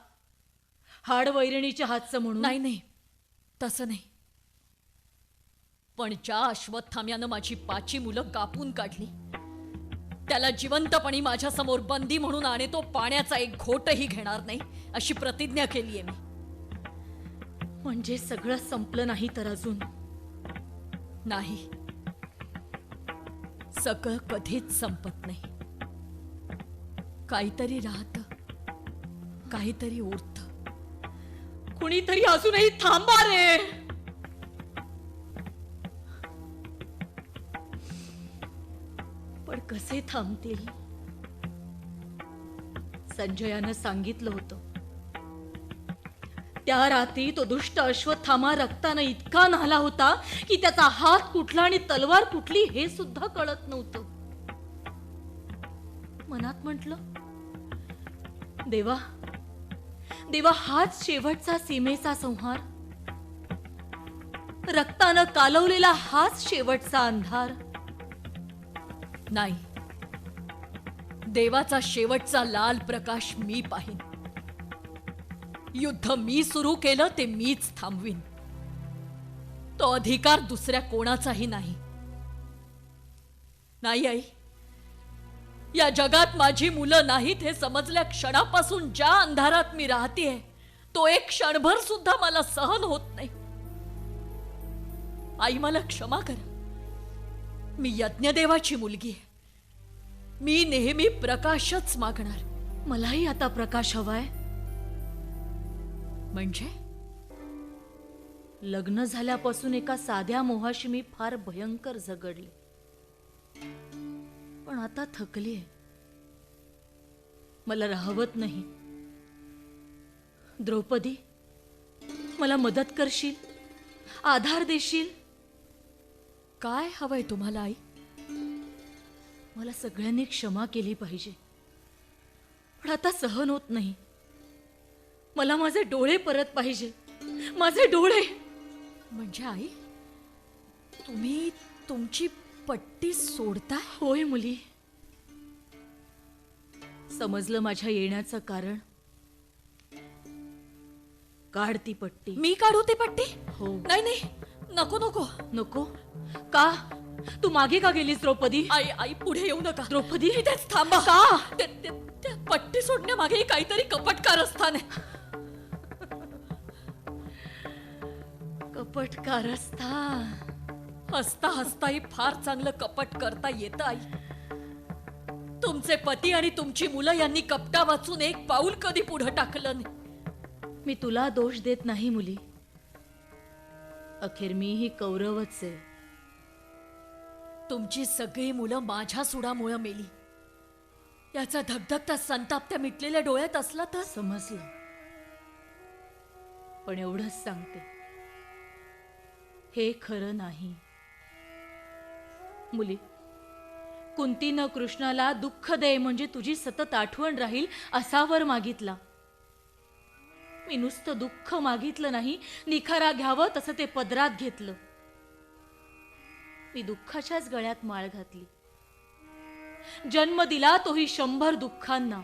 हाड वैरणीच्या हातचं म्हणून? नाही नाही, तसं नाही. पण ज्या अश्वत्थाम्यानं माझी 5 मुलं कापून काढली, त्याला जिवंतपणी माझ्या समोर बंदी म्हणून आणि तो पाण्याचा एक घोटही घेणार नाही अशी प्रतिज्ञा केलीये मी. म्हणजे सगळं संपलं नाही तर अजून? नाही, सगळं कधीच संपत नाही. काहीतरी राहतं, काहीतरी उरतं. कुणीतरी अजूनही थांबा रे. पण कसे थांबतील? संजयानं सांगितलं होतं, त्या रात्री तो दुष्ट अश्वत्थामा रक्तानं इतका न्हाला होता की त्याचा हात कुठला आणि तलवार कुठली हे सुद्धा कळत नव्हतं. मनात म्हटलं, देवा देवा, हाच शेवटचा सीमेचा संहार. रक्तानं कालवलेला हाच शेवटचा अंधार. नाही, देवाचा शेवटचा लाल प्रकाश मी पाहीन. युद्ध मी सुरू केलं ते मीच थांबवीन. तो अधिकार दुसऱ्या कोणाचाही नाही. नाही आई, या जगात माझी मुलं नाहीत हे समजल्या क्षणापासून ज्या अंधारात मी राहतेय, तो एक क्षणभर सुद्धा मला सहन होत नाही. आई, मला क्षमा करा. मी यज्ञदेवाची मुलगी आहे. मी नेहमी प्रकाशच मागणार. मलाही आता प्रकाश हवाय. म्हणजे लग्न झाल्यापासून एका साध्या मोहाशी मी फार भयंकर झगडले, पण आता थकलीये. मला राहवत नाही. द्रौपदी, मला मदत करशील? आधार देशील? काय हवंय तुम्हाला आई? मला सगळ्यांनी क्षमा केली पाहिजे, पण आता सहन होत नाही. मला माझे डोळे परत पाहिजे. माझे डोळे. म्हणजे आई, तुम्ही तुमची पट्टी सोडताय? होय मुली, समजलं माझ्या येण्याचं कारण. काढ ती पट्टी. मी काढू ती पट्टी? हो. नाही नाही, नको नको. नको? का? तू मागे का गेलीस द्रौपदी? आई आई पुढे येऊ नका. द्रौपदी इथेच थांबा. का? त्या पट्टी सोडण्यामागे काहीतरी कपट कारस्थान आहे. कपट कारस्थान. हसता हसताही फार चांगलं कपट करता येतं आई. तुमचे पती आणि तुमची मुलं यांनी कपटा वाचून एक पाऊल कधी पुढे टाकलं नाही. मी तुला दोष देत नाही मुली. अखेर मी ही कौरवच आहे. तुमची सगळी मुलं माझ्या सुडामुळे मेली याचा धगधगता संताप त्या मिटलेल्या डोळ्यात असला तर. समजलं, पण एवढंच सांगते, हे खरं नाही. मुली, कुंतीनं कृष्णाला दुःख दे म्हणजे तुझी सतत आठवण राहील असा वर मागितला. मी नुसतं दुःख मागितलं नाही, निखारा घ्यावं तसं ते पदरात घेतलं. मी दुःखाच्याच गळ्यात माळ घातली. जन्म दिला तोही 100 दुःखांना.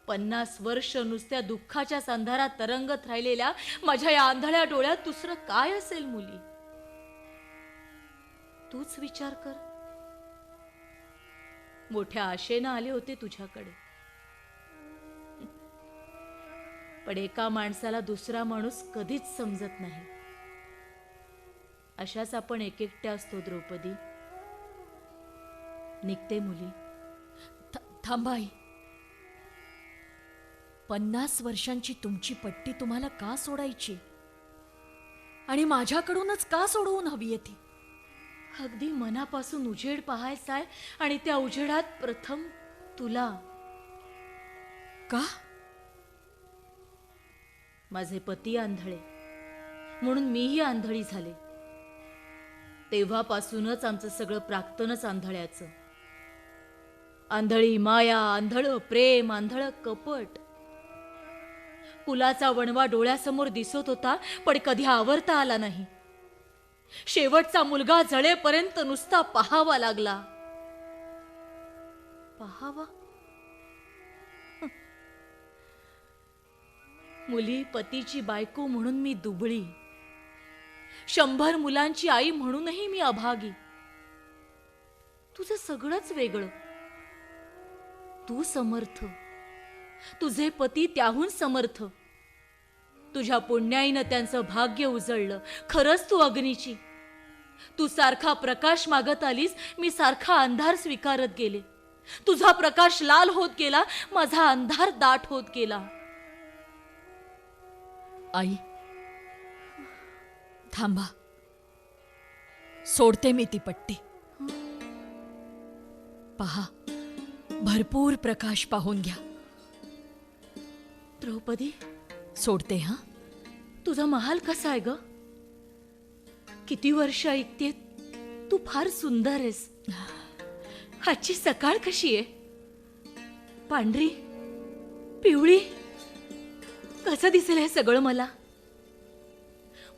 50 वर्ष नुसत्या दुःखाच्याच अंधारात तरंगत राहिलेल्या माझ्या या आंधळ्या डोळ्यात दुसरं काय असेल मुली? तूच विचार कर. मोठ्या आशेनं आले होते तुझ्याकडे, पण एका माणसाला दुसरा माणूस कधीच समजत नाही. अशाच आपण एकट्या असतो द्रौपदी. निघते मुली. थांबा आई. 50 वर्षांची तुमची पट्टी तुम्हाला का सोडायची आणि माझ्याकडूनच का सोडवून हवी येते? अगदी मनापासून उजेड पाहायचाय आणि त्या उजेडात प्रथम तुला. का? माझे पती आंधळे म्हणून मीही आंधळी झाले. तेव्हापासूनच आमचं सगळं प्राक्तनच आंधळ्याचं. आंधळी माया, आंधळ प्रेम, आंधळ कपट. कुलाचा वणवा डोळ्यासमोर दिसत होता, पण कधी आवरता आला नाही. शेवटचा मुलगा जळेपर्यंत नुसता पाहावा लागला. पाहावा? मुली, पतीची बायको म्हणून मी दुबळी. 100 मुलांची आई म्हणूनही मी अभागी. तुझं सगळंच वेगळं. तू समर्थ, तुझे पती त्याहून समर्थ. तुझ्या पुण्याईनं त्यांचं भाग्य उजळलं. खरंच तू अग्नीची. तू सारखा प्रकाश मागत आलीस, मी सारखा अंधार स्वीकारत गेले. तुझा प्रकाश लाल होत गेला, माझा अंधार दाट होत गेला. आई थांबा, सोडते मी ती पट्टी. पहा, भरपूर प्रकाश पाहून घ्या. द्रौपदी, सोडते. हा, तुझा महाल कसा आहे ग? किती वर्ष ऐकते, तू फार सुंदर आहेस. आजची सकाळ कशी आहे? पांढरी, पिवळी, कसं दिसेल हे सगळं मला?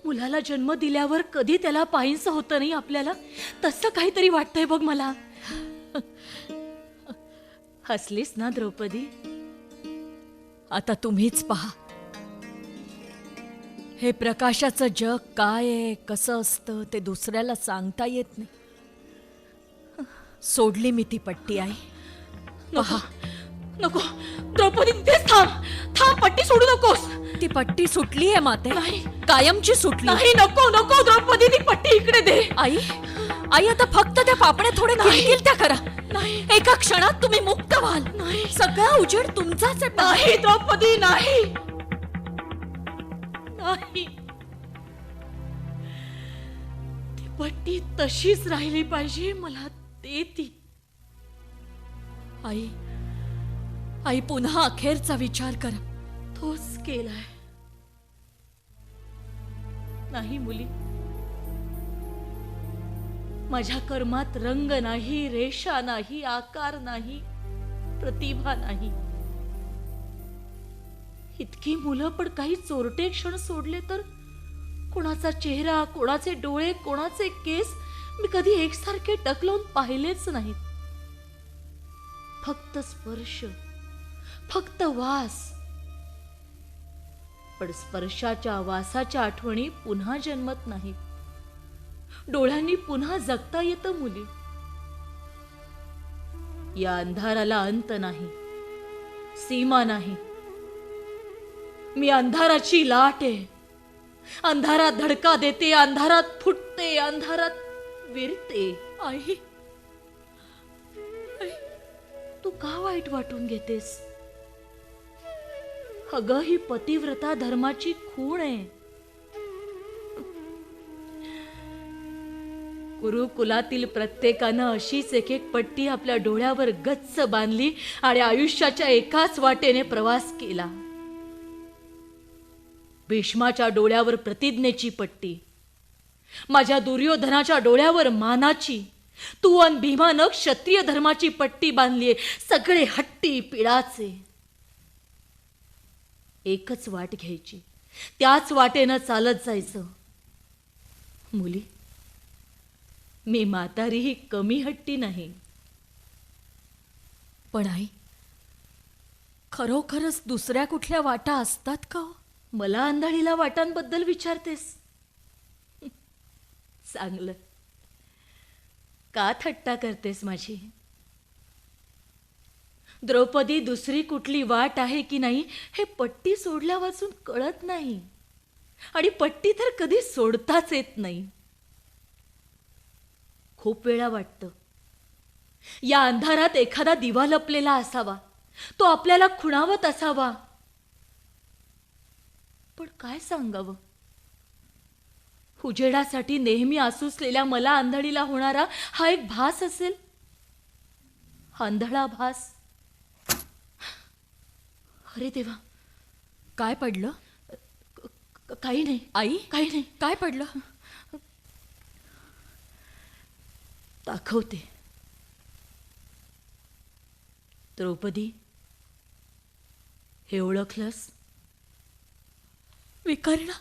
मुलाला जन्म दिल्यावर कधी त्याला पाहिंसं होतं नाही आपल्याला, तसं काहीतरी वाटतंय बघ मला. हसलीस ना द्रौपदी? आता तुम्हीच पहा, हे प्रकाशाचं जग काय आहे, कसं असतं ते दुसऱ्याला सांगता येत नाही. सोडली मी ती पट्टी आई. नको नको द्रौपदी, तेच थांब थांब, पट्टी सोडू नकोस. ती पट्टी सुटली आहे माते, नाही. कायमची सुटली. नाही, नको नको द्रौपदी, ती पट्टी इकडे दे. आई आई, आता फक्त त्या पापण्या थोड्या किलकिल त्या करा. नाही. एका क्षणात तुम्ही मुक्त व्हाल. नाही. सगळा उजेड तुमचाच आहे. नाही द्रौपदी, नाही नाही. ती पट्टी तशीच राहिली पाहिजे. मला दे ती. आई आई, पुन्हा अखेरचा विचार करा. तोच केलाय. नाही मुली, माझ्या कर्मात रंग नाही, रेषा नाही, आकार नाही, प्रतिभा नाही. इतकी मुलं, पण काही चोरटे क्षण सोडले तर कोणाचा चेहरा, कोणाचे डोळे, कोणाचे केस मी कधी एकसारखे टकलावून पाहिलेच नाहीत. फक्त स्पर्श, फक्त वास. पण स्पर्शाच्या वासाच्या आठवणी पुन्हा जन्मत नाहीत. डोळ्यांनी पुन्हा जगता येतं मुली. या अंधाराला अंत नाही, सीमा नाही. मी अंधाराची लाट आहे. अंधारात धडका देते, अंधारात फुटते, अंधारात विरते. आई, तू का वाईट वाटून घेतेस? अगं, ही पतिव्रता धर्माची खूण आहे. गुरुकुलातील प्रत्येकानं अशीच एक एक पट्टी आपल्या डोळ्यावर गच्च बांधली आणि आयुष्याच्या एकाच वाटेने प्रवास केला. भीष्माच्या डोळ्यावर प्रतिज्ञेची पट्टी, माझ्या दुर्योधनाच्या डोळ्यावर मानाची, तू अन भीमानं क्षत्रिय धर्माची पट्टी बांधलीये. सगळे हट्टी पिळाचे. एकच वाट घ्यायची, त्याच वाटेनं चालत जायचं. मुली, मी म्हातारीही कमी हट्टी नाही. पण आई, खरोखरच दुसऱ्या कुठल्या वाटा असतात का? मला आंधळीला वाटांबद्दल विचारतेस? चांगलं. का थट्टा करतेस माझी? द्रौपदी, दुसरी कुठली वाट आहे की नाही हे पट्टी सोडल्या वाचून कळत नाही. आणि पट्टी तर कधी सोडताच येत नाही. खूप वेळा वाटतं या अंधारात एखादा दिवा लपलेला असावा, तो आपल्याला खुणावत असावा. पण काय सांगावं? उजेडासाठी नेहमी आसुसलेल्या मला आंधळीला होणारा हा एक भास असेल. आंधळा भास. अरे देवा, काय पडलं? काही नाही आई, काही नाही. काय पडलं? दाखवते. द्रौपदी, हे ओळखलंस? विकर्णा.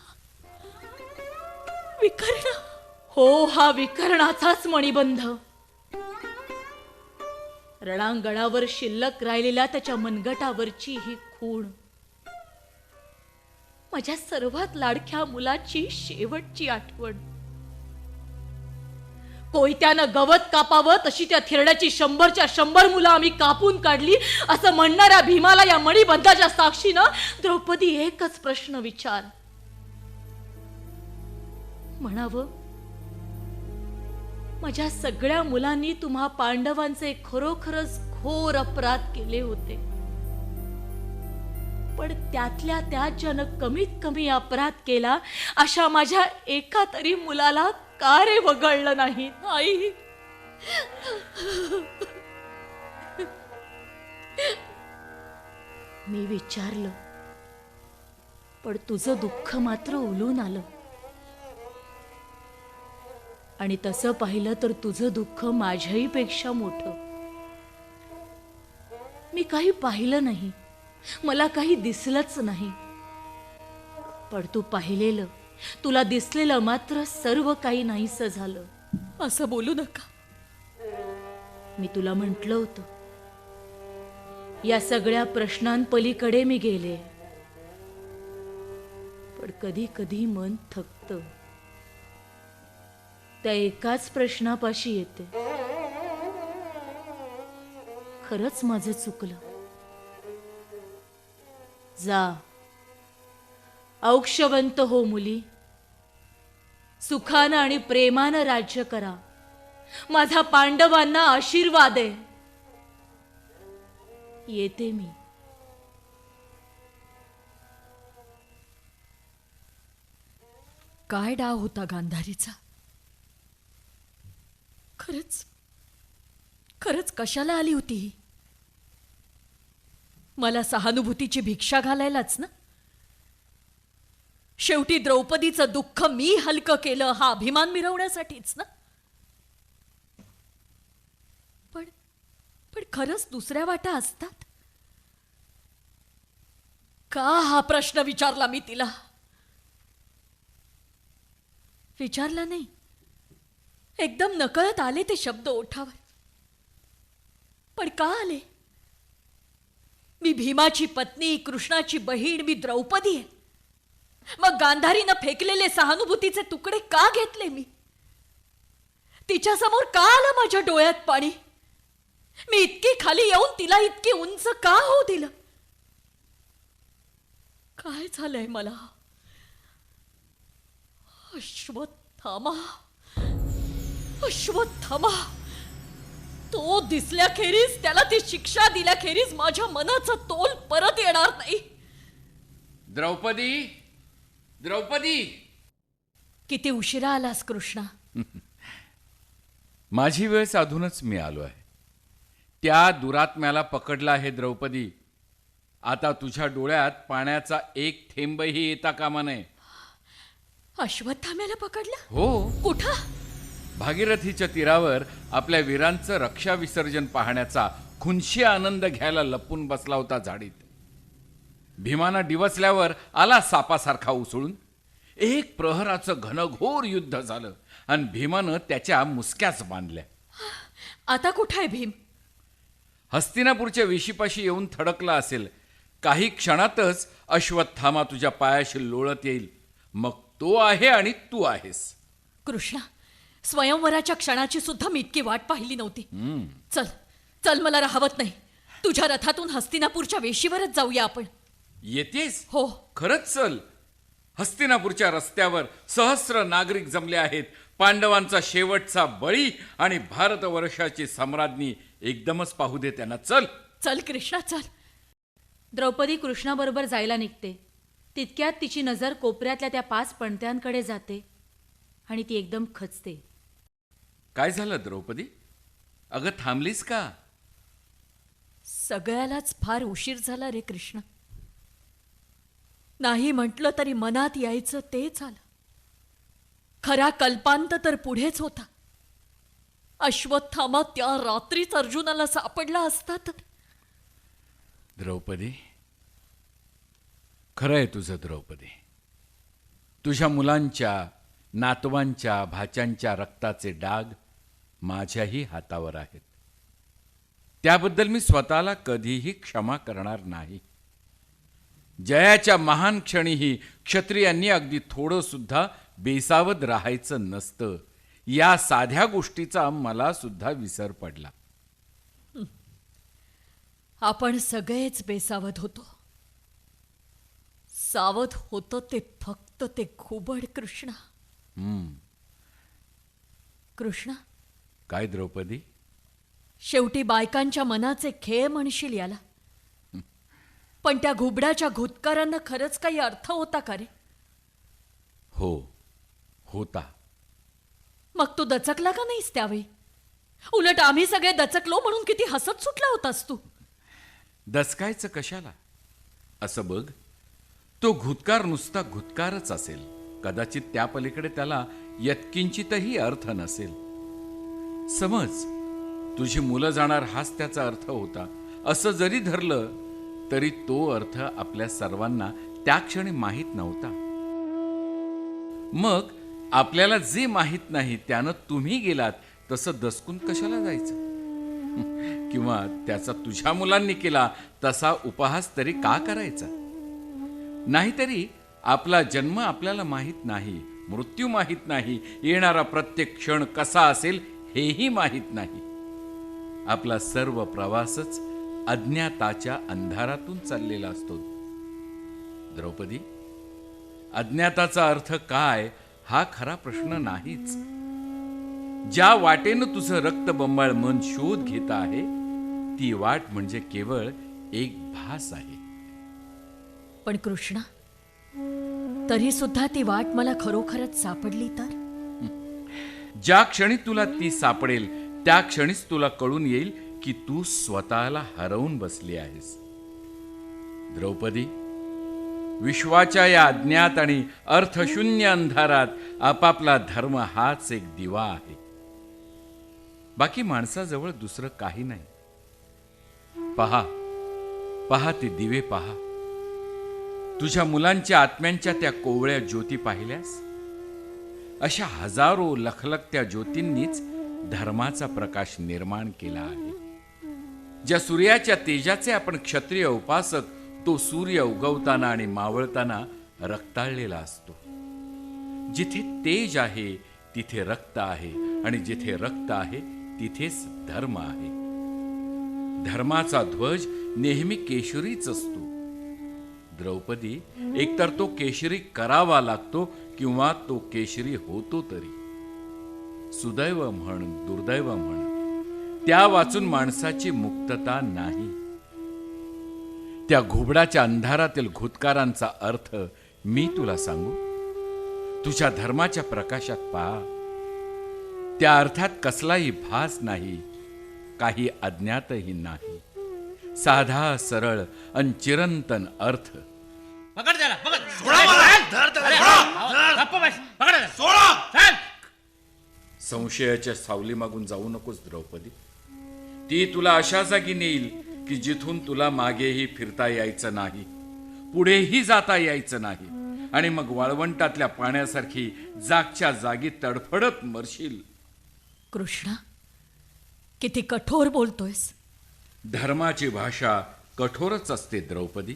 विकर्णा. हो, हा विकर्णाचाच मणिबंध. रणांगणावर शिल्लक राहिलेल्या त्याच्या मनगटावरची ही खूण. माझ्या सर्वात लाडक्या मुलाची शेवटची आठवण. कोयत्यानं गवत कापावं तशी त्या थिरड्याची 100च्या 100 मुलं आम्ही कापून काढली असं म्हणणाऱ्या भीमाला या मणिबंधाच्या साक्षीनं द्रौपदी एकच प्रश्न विचार. म्हणावं, माझ्या सगळ्या मुलांनी तुम्हा पांडवांचे खरोखरच घोर अपराध केले होते. पण त्यातल्या त्यात ज्यानं कमीत कमी अपराध केला अशा माझ्या एका तरी मुलाला का रे वगळलं नाही? आई, मी विचारलं, पण तुझं दुःख मात्र उलून आलं. आणि तसं पाहिलं तर तुझं दुःख माझ्याही पेक्षा मोठं. मी काही पाहिलं नाही, मला काही दिसलंच नाही. पण तू पाहिलेलं, तुला दिसलेलं मात्र सर्व काही नाहीसं झालं. असं बोलू नका. मी तुला म्हटलं होतं, या सगळ्या प्रश्नांपलीकडे मी गेले. पण कधी कधी मन थकतं. त्या एकाच प्रश्नापाशी येते, खरंच माझं चुकलं. जा, औक्षवंत हो मुली. सुखानं आणि प्रेमानं राज्य करा. माझा पांडवांना आशीर्वाद आहे. येते मी. काय डाव होता गांधारीचा? खरंच खरंच कशाला आली होती ही? मला सहानुभूतीची भिक्षा घालायलाच ना? शेवटी द्रौपदीचं दुःख मी हलकं केलं हा अभिमान मिरवण्यासाठीच ना? पण पण खरंच दुसऱ्या वाटा असतात का हा प्रश्न विचारला मी तिला. विचारला नाही, एकदम नकळत आले ते शब्द ओठावर. पण का आले मी भीमाची पत्नी, कृष्णाची बहीण, मी द्रौपदी आहे. मग गांधारीनं फेकलेले सहानुभूतीचे तुकडे का घेतले मी? तिच्या समोर का आलं माझ्या डोळ्यात पाणी? मी इतकी खाली येऊन तिला इतकी उंच का होऊ दिलं? काय झालंय मला? अश्वत्थामा, अश्वत्थामा, तो दिसल्याखेरीज, त्याला ती शिक्षा दिल्याखेरीज माझ्या मनाचा तोल परत येणार नाही. द्रौपदी, द्रौपदी, किती उशिरा आलास कृष्णा. माझी वेळ साधूनच मी आलो आहे. त्या दुरात्म्याला पकडला आहे द्रौपदी. आता तुझ्या डोळ्यात पाण्याचा एक थेंबही येता कामा नये. अश्वत्थाम्याला पकडलं? हो, कुठं? भागीरथीच्या तीरावर आपल्या वीरांचं रक्षा विसर्जन पाहण्याचा खुनशी आनंद घ्यायला लपून बसला होता झाडीत. भीमाना डिवचल्यावर आला सापासारखा उसळून. एक प्रहराचं घनघोर युद्ध झालं आणि भीमानं त्याच्या मुसक्याच बांधल्या. आता कुठं आहे भीम? हस्तिनापूरच्या वेशीपाशी येऊन थडकला असेल. काही क्षणातच अश्वत्थामा तुझ्या पायाशी लोळत येईल. मग तो आहे आणि तू आहेस. कृष्णा, स्वयंवराच्या क्षणाची सुद्धा मी इतकी वाट पाहिली नव्हती. चल चल, मला राहवत नाही. तुझ्या रथातून हस्तिनापूरच्या वेशीवरच जाऊया आपण. येतेस? हो. खरंच चल. हस्तिनापूरच्या रस्त्यावर सहस्र नागरिक जमले आहेत. पांडवांचा शेवटचा बळी आणि भारतवर्षाची सम्राज्ञी एकदमच पाहू दे त्यांना. चल चल कृष्णा, चल. द्रौपदी कृष्णाबरोबर जायला निघते. तितक्यात तिची नजर कोपऱ्यातल्या त्या 5 पणत्यांकडे जाते आणि ती एकदम खचते. काय झालं द्रौपदी? अगं थांबलीस का? सगळ्यालाच फार उशीर झाला रे कृष्ण. नाही म्हटलं तरी मनात यायचं ते झालं. खरा कल्पांत तर पुढेच होता. अश्वत्थामा त्या रात्रीच अर्जुनाला सापडला असता तर. द्रौपदी, खरं आहे तुझं द्रौपदी. तुझ्या मुलांच्या, नातवांच्या, भाच्यांच्या रक्ताचे डाग माझ्याही हातावर आहेत. त्याबद्दल मी स्वतःला कधीही क्षमा करणार नाही. जयाच्या महान क्षणीही क्षत्रियांनी अगदी थोडं सुद्धा बेसावध राहायचं नसतं. या साध्या गोष्टीचा मला सुद्धा विसर पडला. आपण सगळेच बेसावध होतो. सावध होतं ते फक्त ते घुबड कृष्णा. कृष्णा, काय द्रौपदी? शेवटी बायकांच्या मनाचे खेळ म्हणशील याला. पण त्या घुबडाच्या घुतकारांना खरंच काही अर्थ होता का रे? हो, होता. मग तू दचकला का नाहीस त्यावेळी? उलट आम्ही सगळे दचकलो म्हणून किती हसत सुटला होतास तू. दचकायचं कशाला? असं बघ, तो घुतकार नुसता घुतकारच असेल. कदाचित त्या पलीकडे त्याला यत्किंचितही अर्थ नसेल. समज तुझी मुलं जाणार हाच त्याचा अर्थ होता असं जरी धरलं तरी तो अर्थ आपल्या सर्वांना त्या क्षणी माहीत नव्हता. मग आपल्याला जे माहीत नाही त्यानं तुम्ही गेलात तसं दसकून कशाला जायचं? किंवा त्याचा तुझ्या मुलांनी केला तसा उपहास तरी का करायचा? नाहीतरी आपला जन्म आपल्याला माहीत नाही, मृत्यू माहीत नाही, येणारा प्रत्येक क्षण कसा असेल हेही माहीत नाही. आपला सर्व प्रवासच अज्ञाताच्या अंधारातून चाललेला असतो. द्रौपदी, अज्ञाताचा अर्थ काय हा खरा प्रश्न नाहीच. ज्या वाटेनं तुझं रक्तबंबाळ मन शोध घेत आहे ती वाट म्हणजे केवळ एक भास आहे. पण कृष्णा, तरी सुद्धा ती वाट मला खरोखरच सापडली तर? ज्या क्षणी तुला ती सापडेल त्या क्षणीच तुला कळून येईल की तू स्वतःला हरवून बसली आहेस. द्रौपदी, विश्वाच्या या अज्ञात आणि अर्थशून्य अंधारात आपापला धर्म हाच एक दिवा आहे. बाकी माणसाजवळ दुसरं काही नाही. पहा पहा ते दिवे पहा. तुझ्या मुलांच्या आत्म्यांच्या त्या कोवळ्या ज्योती पाहिल्यास? अशा हजारो लखलखत्या ज्योतींनीच धर्माचा प्रकाश निर्माण केला आहे. ज्या सूर्याच्या तेजाचे आपण क्षत्रिय उपासक, तो सूर्य उगवताना आणि मावळताना रक्ताळलेला असतो. जिथे तेज आहे तिथे रक्त आहे, आणि जिथे रक्त आहे तिथेच धर्म आहे. धर्माचा ध्वज नेहमी केशरीच असतो. द्रौपदी, एकतर तो केशरी करावा लागतो किंवा तो केशरी होतो तरी. सुदैव म्हण, दुर्दैव म्हण, त्या वाचून माणसाची मुक्तता नाही. त्या घुबडाच्या अंधारातील घुतकारांचा अर्थ मी तुला सांगू? तुझ्या धर्माच्या प्रकाशात पहा. त्या अर्थात कसलाही भास नाही, काही अज्ञातही नाही. साधा सरळ अन चिरंतन अर्थ. पकड त्याला, पकड. अरे, गप्प बस. पकड त्याला. चल. संशयाच्या सावली मागून जाऊ नकोस द्रौपदी. ती तुला अशा जागी नेईल की जिथून तुला मागेही फिरता यायचं नाही, पुढेही जाता यायचं नाही, आणि मग वाळवंटातल्या पाण्यासारखी जागच्या जागी तडफडत मरशील. कृष्णा, किती कठोर बोलतोयस. धर्माची भाषा कठोरच असते द्रौपदी.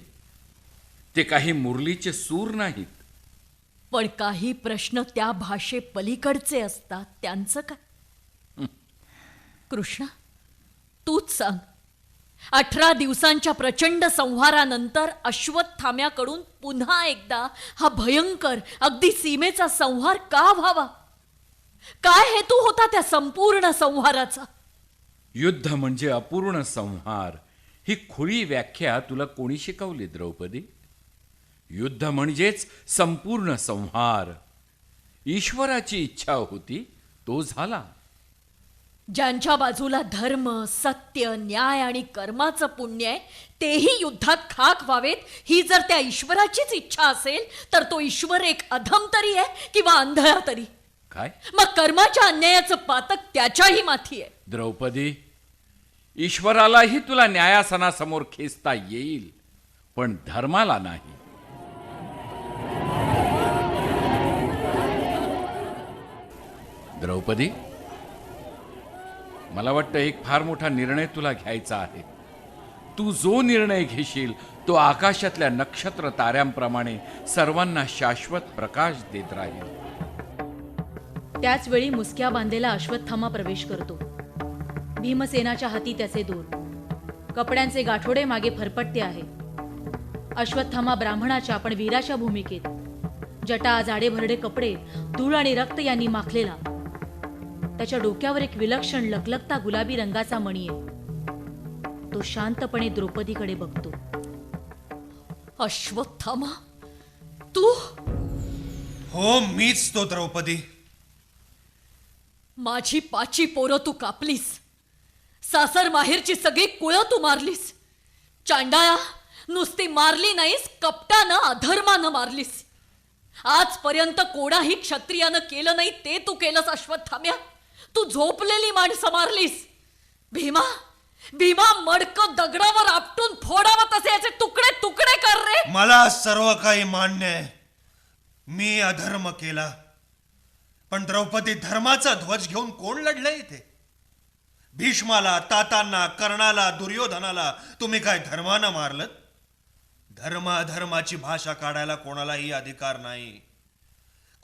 ते काही मुरलीचे सूर नाहीत. पण काही प्रश्न त्या भाषे पलीकडचे असतात, त्यांचं काय? कृष्णा, तूच सांग. 18 दिवसांच्या प्रचंड संहारानंतर अश्वत्थाम्याकडून पुन्हा एकदा हा भयंकर, अगदी सीमेचा संहार का व्हावा? काय हेतू होता त्या संपूर्ण संहाराचा? युद्ध म्हणजे अपूर्ण संहार, ही खुळी व्याख्या तुला कोणी शिकवली द्रौपदी? युद्ध म्हणजेच संपूर्ण संहार. ईश्वराची इच्छा होती, तो झाला. ज्यांच्या बाजूला धर्म, सत्य, न्याय आणि कर्माचं पुण्य आहे, तेही युद्धात खाक व्हावेत, ही जर त्या ईश्वराचीच इच्छा असेल, तर तो ईश्वर एक अधम तरी आहे किंवा अंधळा तरी. काय? मग कर्माच्या अन्यायाचं पातक त्याच्याही माथी आहे. द्रौपदी, ईश्वरालाही तुला न्यायासनासमोर खेचता येईल, पण धर्माला नाही. द्रौपदी, मला वाटतं एक फार मोठा निर्णय तुला घ्यायचा आहे. तू जो निर्णय घेशील तो आकाशातल्या नक्षत्र ताऱ्यांप्रमाणे सर्वांना शाश्वत प्रकाश देत राहील. त्याच वेळी मुसक्या बांधलेला अश्वत्थामा प्रवेश करतो. भीमसेनाच्या हाती त्याचे दोर, कपड्यांचे गाठोडे मागे फरफटते आहे. अश्वत्थामा ब्राह्मणाच्या पण वीराच्या भूमिकेत. जटा, जाडे भरडे कपडे, धूळ आणि रक्त यांनी माखलेला. त्याच्या डोक्यावर एक विलक्षण लखलखता गुलाबी रंगाचा मणी आहे. तो शांतपणे द्रौपदीकडे बघतो. अश्वत्थामा, तू? हो, मीच तो द्रौपदी. माझी 5 पोरं तू कापलीस. सासर माहेरची सगळी कुळं तू मारलीस. चांडाळा, नुसती मारली नाहीस, कपटानं, अधर्मानं मारलीस. आजपर्यंत कोणाही क्षत्रियानं केलं नाही ते तू केलंस अश्वत्थाम्या. तू झोपलेली माणसं मारलीस. भीमा, भीमा, मडकं दगडावर आपटून फोडावं तसे याचे तुकडे तुकडे कर रे. मला सर्व काही मान्य आहे. मी अधर्म केला, पण द्रौपदी, धर्माचा ध्वज घेऊन कोण लढलंय इथे? भीष्माला, तातांना, कर्णाला, दुर्योधनाला तुम्ही काय धर्मानं मारलं? धर्म अधर्माची भाषा काढायला कोणालाही अधिकार नाही.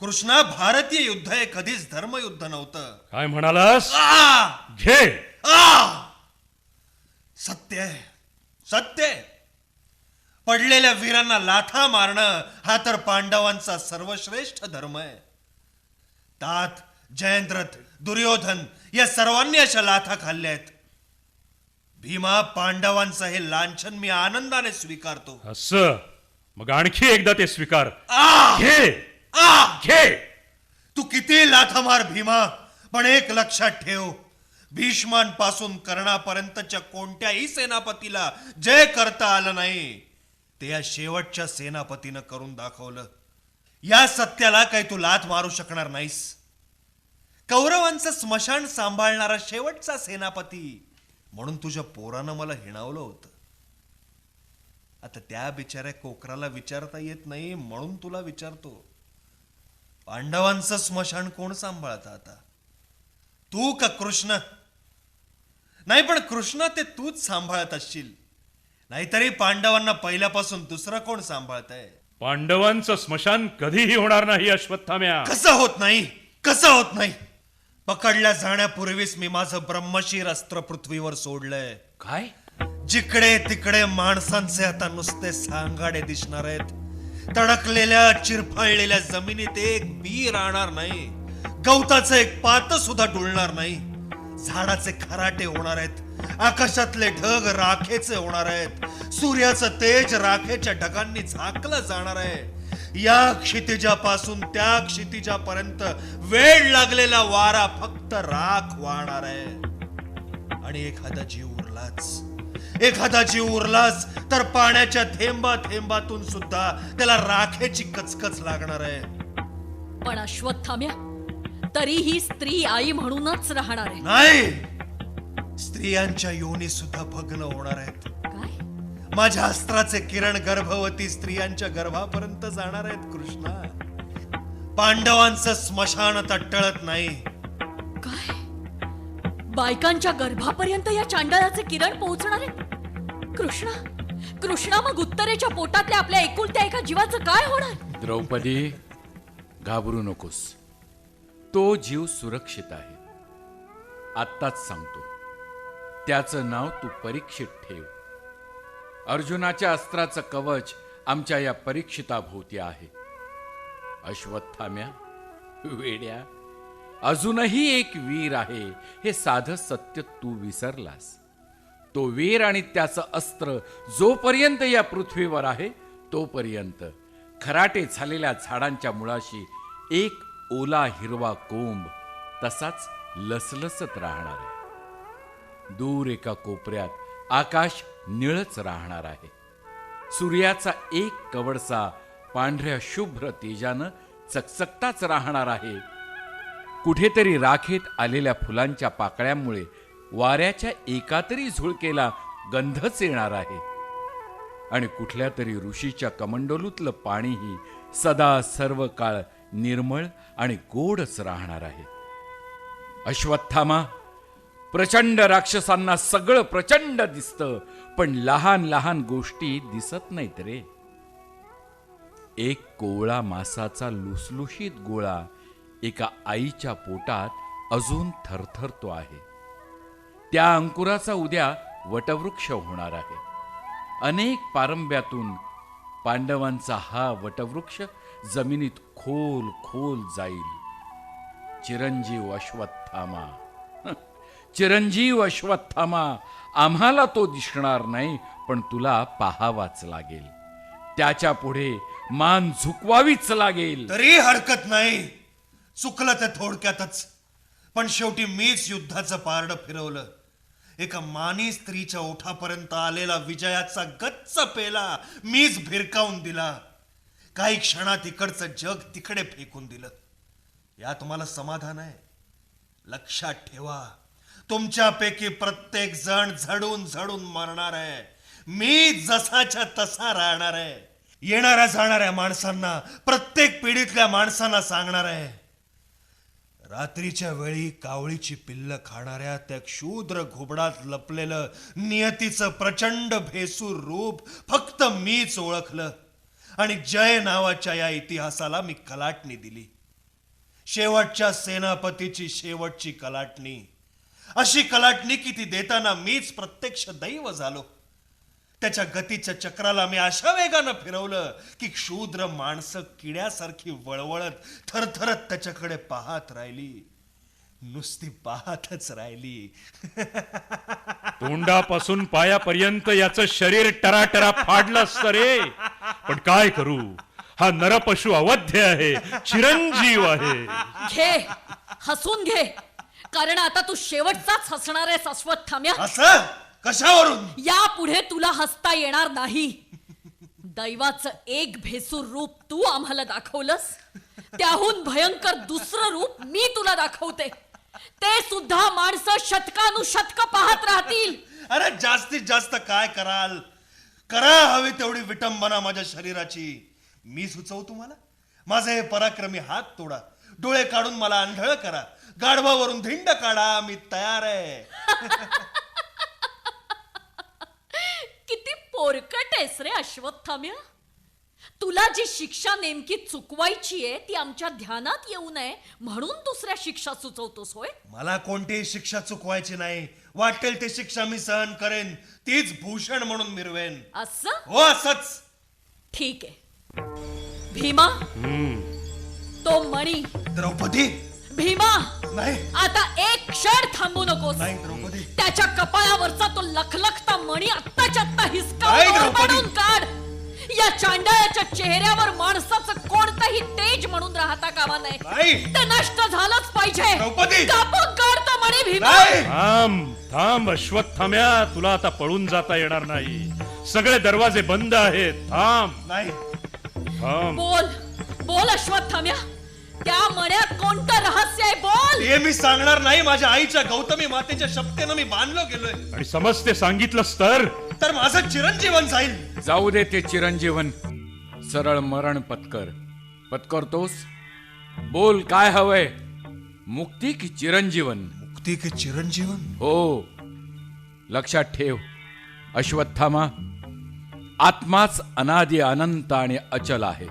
कृष्णा, भारतीय युद्ध हे कधीच धर्मयुद्ध नव्हतं. काय म्हणालास? घे. सत्य आहे, सत्य आहे. पडलेल्या वीरांना लाथा मारणं हा तर पांडवांचा सर्वश्रेष्ठ धर्म आहे. तात, जयद्रथ, दुर्योधन या सर्वांनी अशा लाथा खाल्ल्या आहेत. भीमा, पांडवांचं हे लांछन मी आनंदाने स्वीकारतो. असं? मग आणखी एकदा ते स्वीकार. घे. घे. तू किती लाथा मार भीमा, पण एक लक्षात ठेव, भीष्मांपासून कर्णापर्यंतच्या कोणत्याही सेनापतीला जय करता आलं नाही, ते या शेवटच्या सेनापतीनं करून दाखवलं. या सत्याला काही तू लाथ मारू शकणार नाहीस. कौरवांचं स्मशान सांभाळणारा शेवटचा सेनापती म्हणून तुझ्या पोरानं मला हिणावलं होतं. आता त्या बिचाऱ्या कोकराला विचारता येत नाही म्हणून तुला विचारतो, पांडवांचं स्मशान कोण सांभाळतं आता, तू का कृष्ण? नाही पण कृष्ण ते तूच सांभाळत असशील, नाहीतरी पांडवांना पहिल्यापासून दुसरं कोण सांभाळतंय? पांडवांचं स्मशान कधीही होणार नाही अश्वत्थाम्या. कसं होत नाही, कसं होत नाही? पकडल्या जाण्यापूर्वीच मी माझं ब्रह्मशीर अस्त्र पृथ्वीवर सोडलंय. काय? जिकडे तिकडे माणसांचे आता नुसते सांगाडे दिसणार आहेत. तडकलेल्या चिरफळलेल्या जमिनीत एक बी राहणार नाही, गवताचं एक पात सुद्धा डुलणार नाही. झाडाचे खराटे होणार आहेत, आकाशातले ढग राखेचे होणार आहेत, सूर्याचं तेज राखेच्या ढगांनी झाकलं जाणार आहे. या क्षितिजापासून त्या क्षितिजापर्यंत वेळ लागलेला वारा फक्त राख वाहणार आहे. आणि एखादा जीव उरलाच तर पाण्याच्या थेंबा थेंबातून सुद्धा त्याला राखेची कचकच लागणार आहे. पण अश्वत्थाम्या, तरीही स्त्री आई म्हणूनच राहणार आहे. नाही, स्त्रियांच्या योनी सुद्धा भग्न होणार आहेत. काय? माझ्या अस्त्राचे किरण गर्भवती स्त्रियांच्या गर्भापर्यंत जाणार आहेत. कृष्णा, पांडवांचं स्मशान आता टळत नाही. काय? बायकांच्या गर्भापर्यंत या चांडळाचे किरण पोहोचणार आहे? कृष्णा, मग उत्तरेच्या पोटातल्या आपल्या एकुलत्या एका जीवाचं काय होणार? द्रौपदी, घाबरू नकोस. तो जीव सुरक्षित आहे. आत्ताच सांगतो, त्याचं नाव तू परीक्षित ठेव. अर्जुनाच्या अस्त्राचं कवच आमच्या या परीक्षिताभोवती आहे. अश्वत्थाम्या, वेड्या, अजूनही एक वीर आहे हे साधं सत्य तू विसरलास. तो वीर आणि त्याचं अस्त्र जोपर्यंत या पृथ्वीवर आहे तोपर्यंत खराटे झालेल्या झाडांच्या मुळाशी एक ओला हिरवा कोंब तसाच लसलसत राहणार आहे. दूर एका कोपऱ्यात आकाश निळच राहणार आहे. सूर्याचा एक कवडसा पांढऱ्या शुभ्र तेजानं चकचकताच राहणार आहे. कुठेतरी राखेत आलेल्या फुलांच्या पाकळ्यांमुळे वाऱ्याच्या एका तरी झुळकेला गंधच येणार आहे. आणि कुठल्या तरी ऋषीच्या कमंडलूतलं पाणीही सदा सर्व काळ निर्मळ आणि गोडच राहणार आहे. अश्वत्थामा, प्रचंड राक्षसांना सगळं प्रचंड दिसतं, पण लहान लहान गोष्टी दिसत नाहीत रे. एक कोवळा मासाचा लुसलुशीत गोळा एका आईच्या पोटात अजून थरथरतो आहे. त्या अंकुराचा उद्या वटवृक्ष होणार आहे. अनेक पारंब्यातून पांडवांचा हा वटवृक्ष जमिनीत खोल खोल जाईल. चिरंजीव अश्वत्थामा, चिरंजीव अश्वत्थामा, आम्हाला तो दिसणार नाही, पण तुला पाहावाच लागेल. त्याच्या पुढे मान झुकवावीच लागेल. तरी हरकत नाही. चुकलं तर थोडक्यातच, पण शेवटी मीच युद्धाचं पारडं फिरवलं. एका मानी स्त्रीच्या ओठापर्यंत आलेला विजयाचा गच्च पेला मीच भिरकावून दिला. काही क्षणात इकडचं जग तिकडे फेकून दिलं. यात मला समाधान आहे. लक्षात ठेवा, तुमच्यापैकी प्रत्येक जण झडून झडून मरणार आहे. मी जसाच्या तसा राहणार आहे. येणाऱ्या जाणाऱ्या माणसांना, प्रत्येक पिढीतल्या माणसांना सांगणार आहे, रात्रीच्या वेळी कावळीची पिल्ल खाणाऱ्या त्या क्षुद्र घुबडात लपलेलं नियतीचं प्रचंड भेसूर रूप फक्त मीच ओळखलं. आणि जय नावाच्या या इतिहासाला मी कलाटणी दिली. शेवटच्या सेनापतीची शेवटची कलाटणी. अशी कलाटणी की ती देताना मीच प्रत्यक्ष दैव झालो. त्याच्या गतीच्या चक्राला मी अशा वेगानं फिरवलं की क्षुद्र माणसं किड्यासारखी वळवळत थरथरत त्याच्याकडे पाहत राहिली. नुसती पाहतच राहिली. तोंडापासून पायापर्यंत याचं शरीर टराटरा फाडलं असतं रे. पण काय करू, हा नरपशु अवध्य आहे, चिरंजीव आहे. घे, हसून घे, कारण आता तू शेवटचाच हसणार आहेस अश्वत्थाम्या. असं कशावरून? यापुढे तुला हसता येणार नाही. दैवाचं एक भेसूर रूप तू आम्हाला दाखवलंस, त्याहून भयंकर दुसरं रूप मी तुला दाखवते. ते सुद्धा माणसं शतकानुशतक पाहत राहतील. अरे जास्तीत जास्त काय कराल? करा हवी तेवढी विटंबना माझ्या शरीराची. मी सुचवू तुम्हाला? माझे हे पराक्रमी हात तोडा, डोळे काढून मला आंधळ करा, गाढवावरून धिंड काढा, मी तयार आहे. पोरकटेस रे अश्वत्थाम्या. तुला जी शिक्षा नेमकी चुकवायची आहे ती आमच्या ध्यानात येऊ नये म्हणून दुसऱ्या शिक्षा सुचवतोस होय. मला कोणतीही शिक्षा चुकवायची नाही. वाटेल ते शिक्षा मी सहन करेन. तीच भूषण म्हणून मिरवेन. असं हो असंच. ठीक आहे. भीमा, तो मणी. द्रौपदी भीमा, नाही आता एक क्षण थांबू नकोस. नाही द्रौपदी. त्याच्या कपाळावरचा तो लखलखता मणी आत्ताच्या आत्ता नाही, हिसकावून द्रौपदी. काढून काढ. या चांडाळ्याच्या चेहऱ्यावर माणसाचं कोणतंही तेज म्हणून राहता कामा नये. नाही. ते नष्ट झालंच पाहिजे. द्रौपदी. कापून काढ तो मणी भीमा. नाही. थांब थांब अश्वत्थाम्या, तुला आता पळून जाता येणार नाही. सगळे दरवाजे बंद आहेत. थांब नाही. थांब. बोल बोल अश्वत्थाम्या, त्या मण्यात कोणतं रहस्य आहे बोल. हे मी सांगणार नाही. माझ्या आईच्या गौतमी मातेच्या शपथेनं मी बांधलो गेलोय. आणि समजते सांगितलंस तर माझं चिरंजीवन जाईल. जाऊ दे ते चिरंजीवन. सरळ मरण पत्करतोस. बोल काय हवंय, मुक्ती की चिरंजीवन. मुक्ती की चिरंजीवन. हो, लक्षात ठेव अश्वत्थामा, आत्माच अनादि अनंत आणि अचल आहे.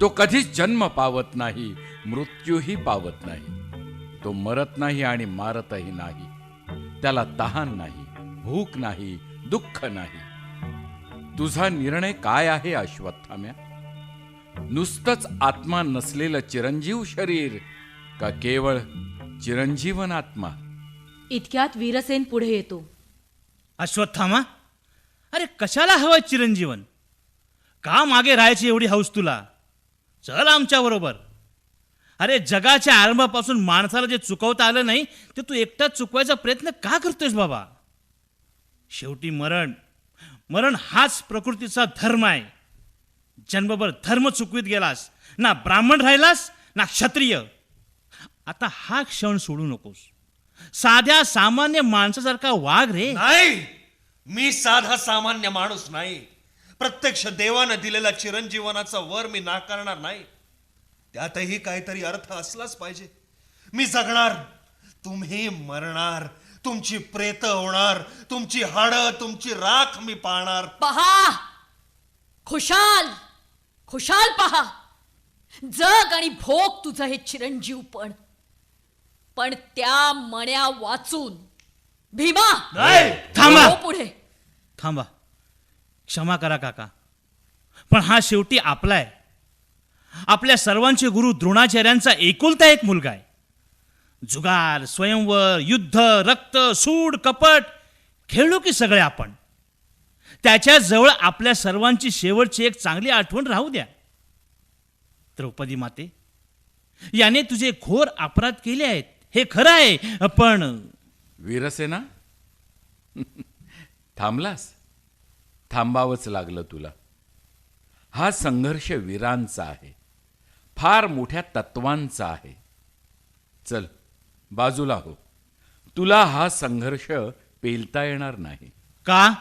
तो कधीच जन्म पावत नाही, मृत्यूही पावत नाही. तो मरत नाही आणि मारतही नाही. त्याला तहान नाही, भूक नाही, दुःख नाही. तुझा निर्णय काय आहे अश्वत्थाम्या? नुसतंच आत्मा नसलेलं चिरंजीव शरीर का केवळ चिरंजीवन आत्मा? इतक्यात वीरसेन पुढे येतो. अश्वत्थामा, अरे कशाला हवं चिरंजीवन? का मागे राहायची एवढी हौस तुला? चल आमच्या बरोबर. अरे जगाच्या आरंभापासून माणसाला जे चुकवता आलं नाही ते तू एकटाच चुकवायचा प्रयत्न का करतोयस बाबा? शेवटी मरण हाच प्रकृतीचा धर्म आहे. जन्मभर धर्म चुकवीत गेलास, ना ब्राह्मण राहिलास ना क्षत्रिय. आता हा क्षण सोडू नकोस. साध्या सामान्य माणसासारखा वाघ रे. नाही, मी साधा सामान्य माणूस नाही. प्रत्यक्ष देवानं दिलेला चिरंजीवनाचा वर मी नाकारणार नाही. त्यातही काहीतरी अर्थ असलाच पाहिजे. मी जगणार, तुम्ही मरणार. तुमची प्रेत होणार, तुमची हाडं, तुमची राख मी पाहणार. पहा, खुशाल खुशाल पहा. जग आणि भोग तुझं हे चिरंजीव पण त्या मण्या वाचून. भीमा, नाही. थांबा हो पुढे. थांबा. क्षमा करा काका, पण हा शेवटी आपला आहे. आपल्या सर्वांचे गुरु द्रोणाचार्यांचा एकुलता एक मुलगा आहे. जुगार, स्वयंवर, युद्ध, रक्त, सूड, कपट खेळलो की सगळे आपण. त्याच्या जवळ आपल्या सर्वांची शेवटची एक चांगली आठवण राहू द्या. द्रौपदी माते, याने तुझे घोर अपराध केले आहेत हे खरं आहे, पण वीरसेना, थांबलास? थांबावंच लागलं तुला. हा संघर्ष वीरांचा आहे, फार मोठ्या तत्वांचा आहे. चल बाजूला हो. तुला हा संघर्ष पेलता येणार नाही. का?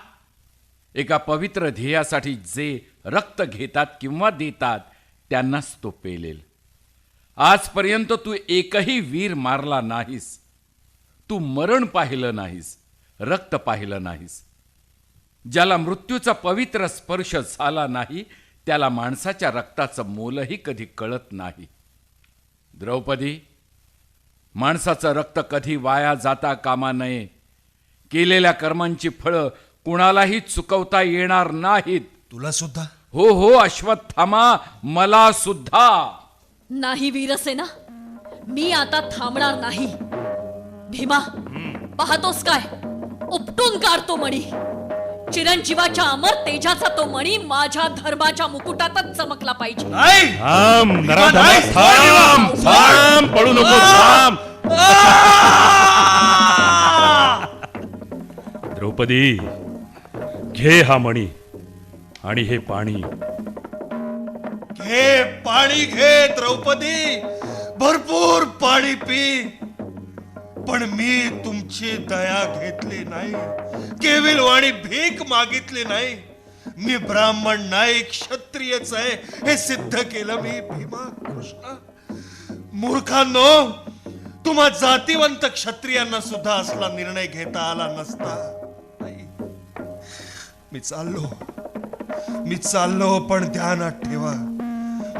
एका पवित्र ध्येयासाठी जे रक्त घेतात किंवा देतात त्यांनाच तो पेलेल. आजपर्यंत तू एकही वीर मारला नाहीस. तू मरण पाहिलं नाहीस, रक्त पाहिलं नाहीस. ज्याला मृत्यूचा पवित्र स्पर्श झाला नाही त्याला माणसाच्या रक्ताचं मोलही कधी कळत नाही. द्रौपदी, माणसाचं रक्त कधी वाया जाता कामा नये. केलेल्या कर्मांची फळं कुणालाही चुकवता येणार नाहीत. तुला सुद्धा? हो हो अश्वत्थामा, मला सुद्धा. नाही वीरसेना, मी आता थांबणार नाही. भीमा, पाहतोस काय? उपटून काढतो मणी. चिरंजीवाच्या अमर तेजाचा तो मणी माझ्या धर्माच्या मुकुटातच चमकला पाहिजे. नाही. थांब नराधमा, थांब थांब, पळू नको, थांब. द्रौपदी, घे हा मणी आणि हे पाणी. घे पाणी, घे द्रौपदी, भरपूर पाणी पी. पण मी तुमची दया घेतली नाही, केविलवाणी भीक मागितली नाही. मी ब्राह्मण नाही, क्षत्रियच आहे हे सिद्ध केलं मी. भीमा, कृष्णा, मूर्खांनो, तुम्हा जातीवंत क्षत्रियांना सुद्धा असला निर्णय घेता आला नसता. नाही, मी चाललो. मी चाललो, पण ध्यानात ठेवा,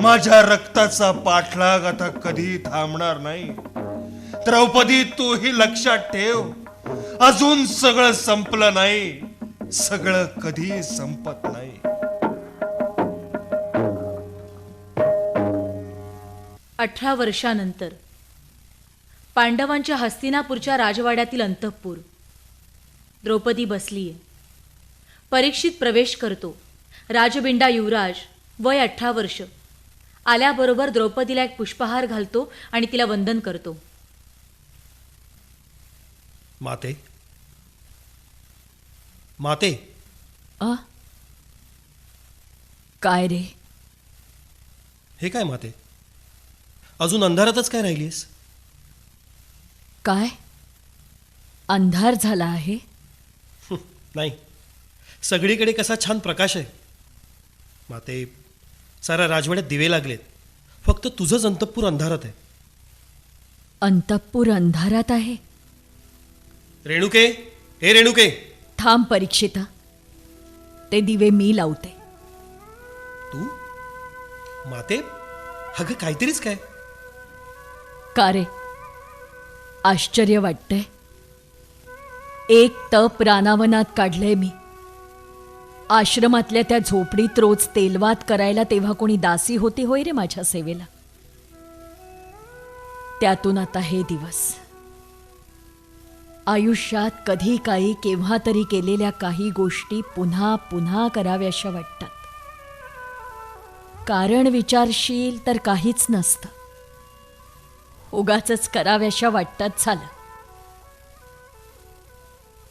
माझ्या रक्ताचा पाठलाग आता कधी थांबणार नाही. द्रौपदी, तूही लक्षात ठेव, अजून सगळं संपलं नाही, सगळं कधी संपत नाही. 18 वर्षानंतर पांडवांच्या हस्तिनापूरच्या राजवाड्यातील अंतःपूर. द्रौपदी बसलीये. परीक्षित प्रवेश करतो. राजबिंडा युवराज, वय 18 वर्ष, आल्याबरोबर द्रौपदीला एक पुष्पहार घालतो आणि तिला वंदन करतो. माते, माते. काय रे? हे काय माते, अजून अंधारातच काय राहिलीस? काय अंधार झाला आहे? नाही, सगळीकडे कसा छान प्रकाश आहे. माते, सारा राजवाड्यात दिवे लागलेत, फक्त तुझंच अंतःपूर अंधारात आहे. अंतःपूर अंधारात आहे? रेणुके, हे रेणुके. थांब परीक्षिता, ते दिवे मी लावते. तू? माते, अगं काहीतरीच काय. का रे, आश्चर्य वाटतंय? एक तप रानावनात काढलंय मी. आश्रमातल्या त्या झोपडीत रोज तेलवात करायला तेव्हा कोणी दासी होती होय रे माझ्या सेवेला? त्यातून आता हे दिवस. आयुष्यात कधी काही केव्हा तरी केलेल्या काही गोष्टी पुन्हा पुन्हा कराव्याशा वाटतात. कारण विचारशील तर काहीच नसतं, उगाचच कराव्याशा वाटतात झालं.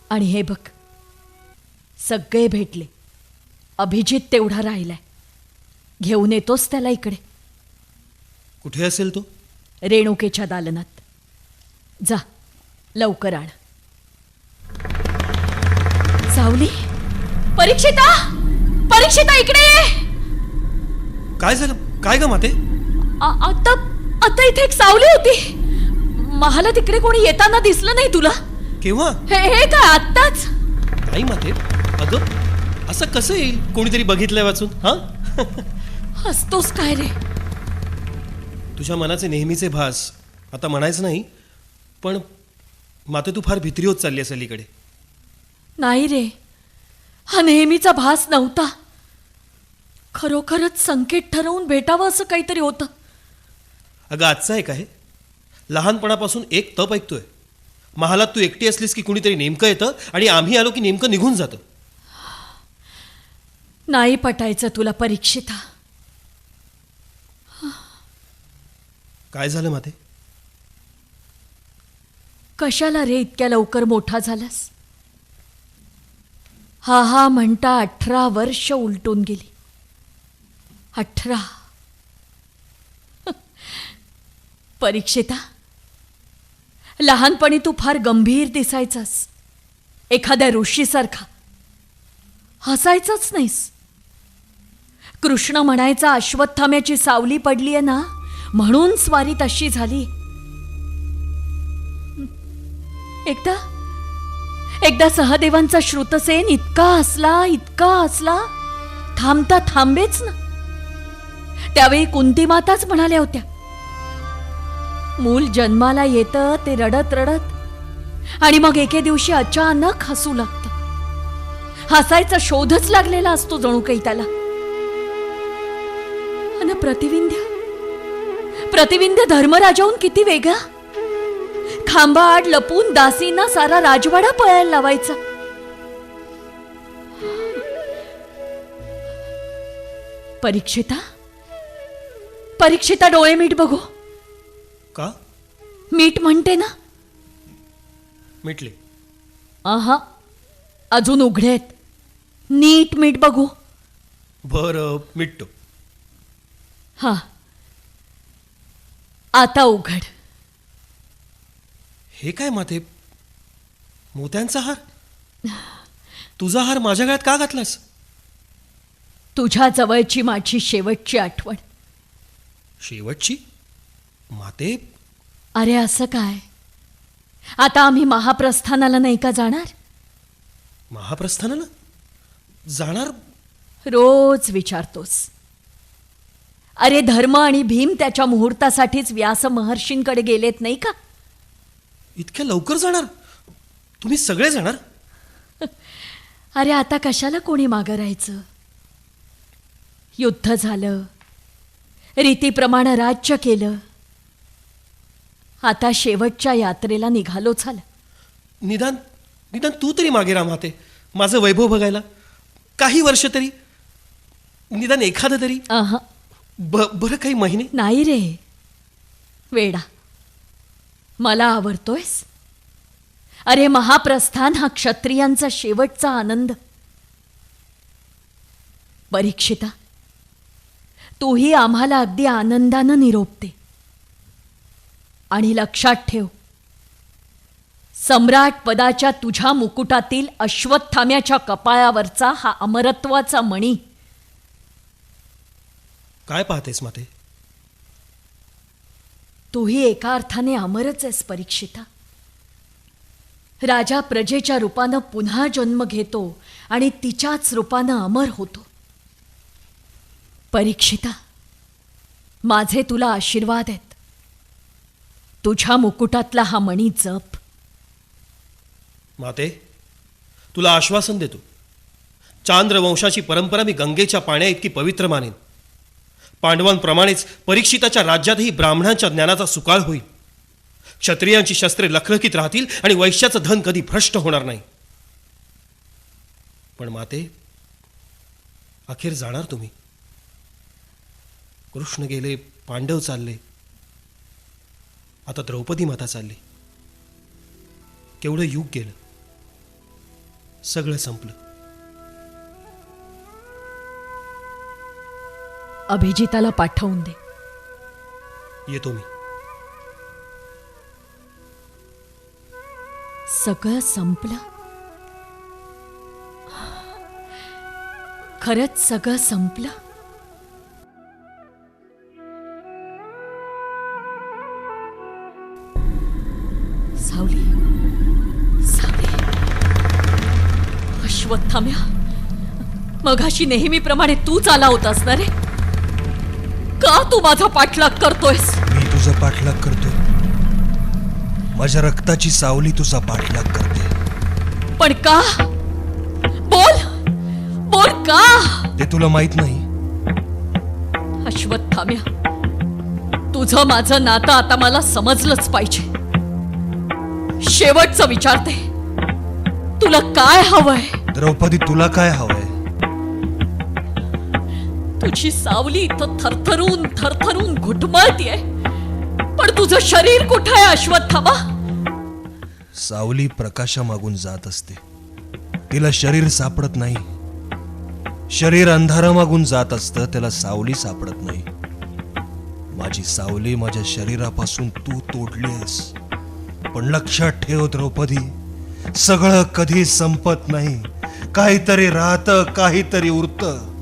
आणि हे बघ, सगळे भेटले, अभिजित तेवढा राहिलाय. घेऊन येतोस त्याला इकडे? कुठे असेल तो? रेणुकेच्या दालनात. जा, लवकर आण. सावली, परीक्षिता, परीक्षिता इकडे ये. काय झालं? काय ग माते? आता आता इथे एक सावली होती. मला तिकडे कोणी येताना दिसलं नाही तुला? केव्हा? हे काय आत्ताच? नाही माते, अगं असं कसं येईल कोणीतरी बघितलंय वाचून? हा हसतोस काय रे? तुझ्या मनाचे नेहमीचे भास आता म्हणायचं नाही, पण माते तू फार भित्री होत चालली असेल इकडे. नाही रे, हा नेहमीचा भास नव्हता. खरोखरच संकेत ठरवून भेटावं असं काहीतरी होतं. अगं आजचं आहे काय? लहानपणापासून एक तप ऐकतोय. महालात तू एकटी असलीस की कुणीतरी नेमकं येतं आणि आम्ही आलो की नेमकं निघून जातं. नाही पटायचं तुला परीक्षिता. काय झालं माते? कशाला रे इतक्या लवकर मोठा झालास? हा हा म्हणता 18 वर्ष उलटून गेली. 18. परीक्षिता, लहानपणी तू फार गंभीर दिसायचास, एखाद्या ऋषीसारखा. हसायचंच नाहीस. कृष्ण म्हणायचा अश्वत्थाम्याची सावली पडलीये ना म्हणून स्वारी तशी झाली. एकदा सहदेवांचा श्रुतसेन इतका हसला, थांबता थांबेच ना. त्यावेळी कुंती माताच म्हणाल्या होत्या, मूल जन्माला येतं ते रडत रडत आणि मग एके दिवशी अचानक हसू लागतं. हसायचा शोधच लागलेला असतो जणू काही त्याला. आणि प्रतिविंध्य धर्मराजाहून किती वेगळा. खांबाआड लपून दासींना सारा राजवाडा पळायला लावायचा. परीक्षिता डोळे मीट बघू. का? मीट म्हणते ना. मिटले? आहा, अजून उघडे आहेत. नीट मीट बघू. बरं, मिटतो. हा, आता उघड. हे काय माते, मोत्यांचा हार? तुझा हार माझ्या गळ्यात का घातलास? तुझ्या जवळची माझी शेवटची आठवण. शेवटची? माते, अरे असं काय, आता आम्ही महाप्रस्थानाला नाही का जाणार? महाप्रस्थानाला जाणार? रोज विचारतोस. अरे धर्म आणि भीम त्याच्या मुहूर्तासाठीच व्यास महर्षींकडे गेलेत नाही का? इतक्या लवकर जाणार? तुम्ही सगळे जाणार? अरे आता कशाला कोणी मागं राहायचं? युद्ध झालं, रीतीप्रमाणे राज्य केलं, आता शेवटच्या यात्रेला निघालो झालं. निदान निदान तू तरी मागे राहा माते, माझं वैभव बघायला. काही वर्ष तरी, निदान एखादं तरी. अहं, बरं काही महिने. नाही रे वेडा, मला आवडतोयस. अरे महाप्रस्थान हा क्षत्रियांचा शेवटचा आनंद. परीक्षिता, तूही आम्हाला अगदी आनंदानं निरोप दे. आणि लक्षात ठेव, सम्राट पदाच्या तुझ्या मुकुटातील अश्वत्थाम्याच्या कपाळावरचा हा अमरत्वाचा मणी. काय पाहतेस माते? तूही एका अर्थाने अमरच आहेस परीक्षिता. राजा प्रजेच्या रूपानं पुन्हा जन्म घेतो आणि तिच्याच रूपानं अमर होतो. परीक्षिता, माझे तुला आशीर्वाद आहेत. तुझ्या मुकुटातला हा मणी जप. माते, तुला आश्वासन देतो, चांद्रवंशाची परंपरा मी गंगेच्या पाण्या इतकी पवित्र मानेन. पांडवांप्रमाणेच परीक्षिताच्या राज्यातही ब्राह्मणांच्या ज्ञानाचा सुकाळ होईल. क्षत्रियांची शस्त्रे लखलखीत राहतील आणि वैश्याचं धन कधी भ्रष्ट होणार नाही. पण माते, अखेर जाणार तुम्ही. कृष्ण गेले, पांडव चालले, आता द्रौपदी माता चालली. केवढं युग गेलं, सगळं संपलं. अभिजिताला पाठवून दे. येतो मी. सगळं संपलं? खरंच सगळं संपलं? सावली, सावली, अश्वत्थाम्या, मगाशी नेहमीप्रमाणे तूच आला होतास ना रे? का तू माझा पाठलाग करतोयस? मी तुझा पाठलाग करतोय. माझ्या रक्ताची सावली तुझा पाठलाग करते. पण का? बोल, बोल का? ते तुला माहित नाही. अश्वत्थाम्या, तुझं माझं नातं आता मला समजलंच पाहिजे. शेवटचं विचारते, तुला काय हवंय? द्रौपदी, तुला काय हवंय? तुझी सावली इथं थरथरून थरथरून घुटमळतीये, पण तुझं शरीर कुठं आहे अश्वत्थामा? सावली प्रकाशामागून जात असते, तिला शरीर सापडत नाही. शरीर अंधारामागून जात असतं, त्याला सावली सापडत नाही. माझी सावली माझ्या शरीरापासून तू तोडलीस. पण लक्षात ठेव द्रौपदी, सगळं कधी संपत नाही. काहीतरी राहतं, काहीतरी उरतं.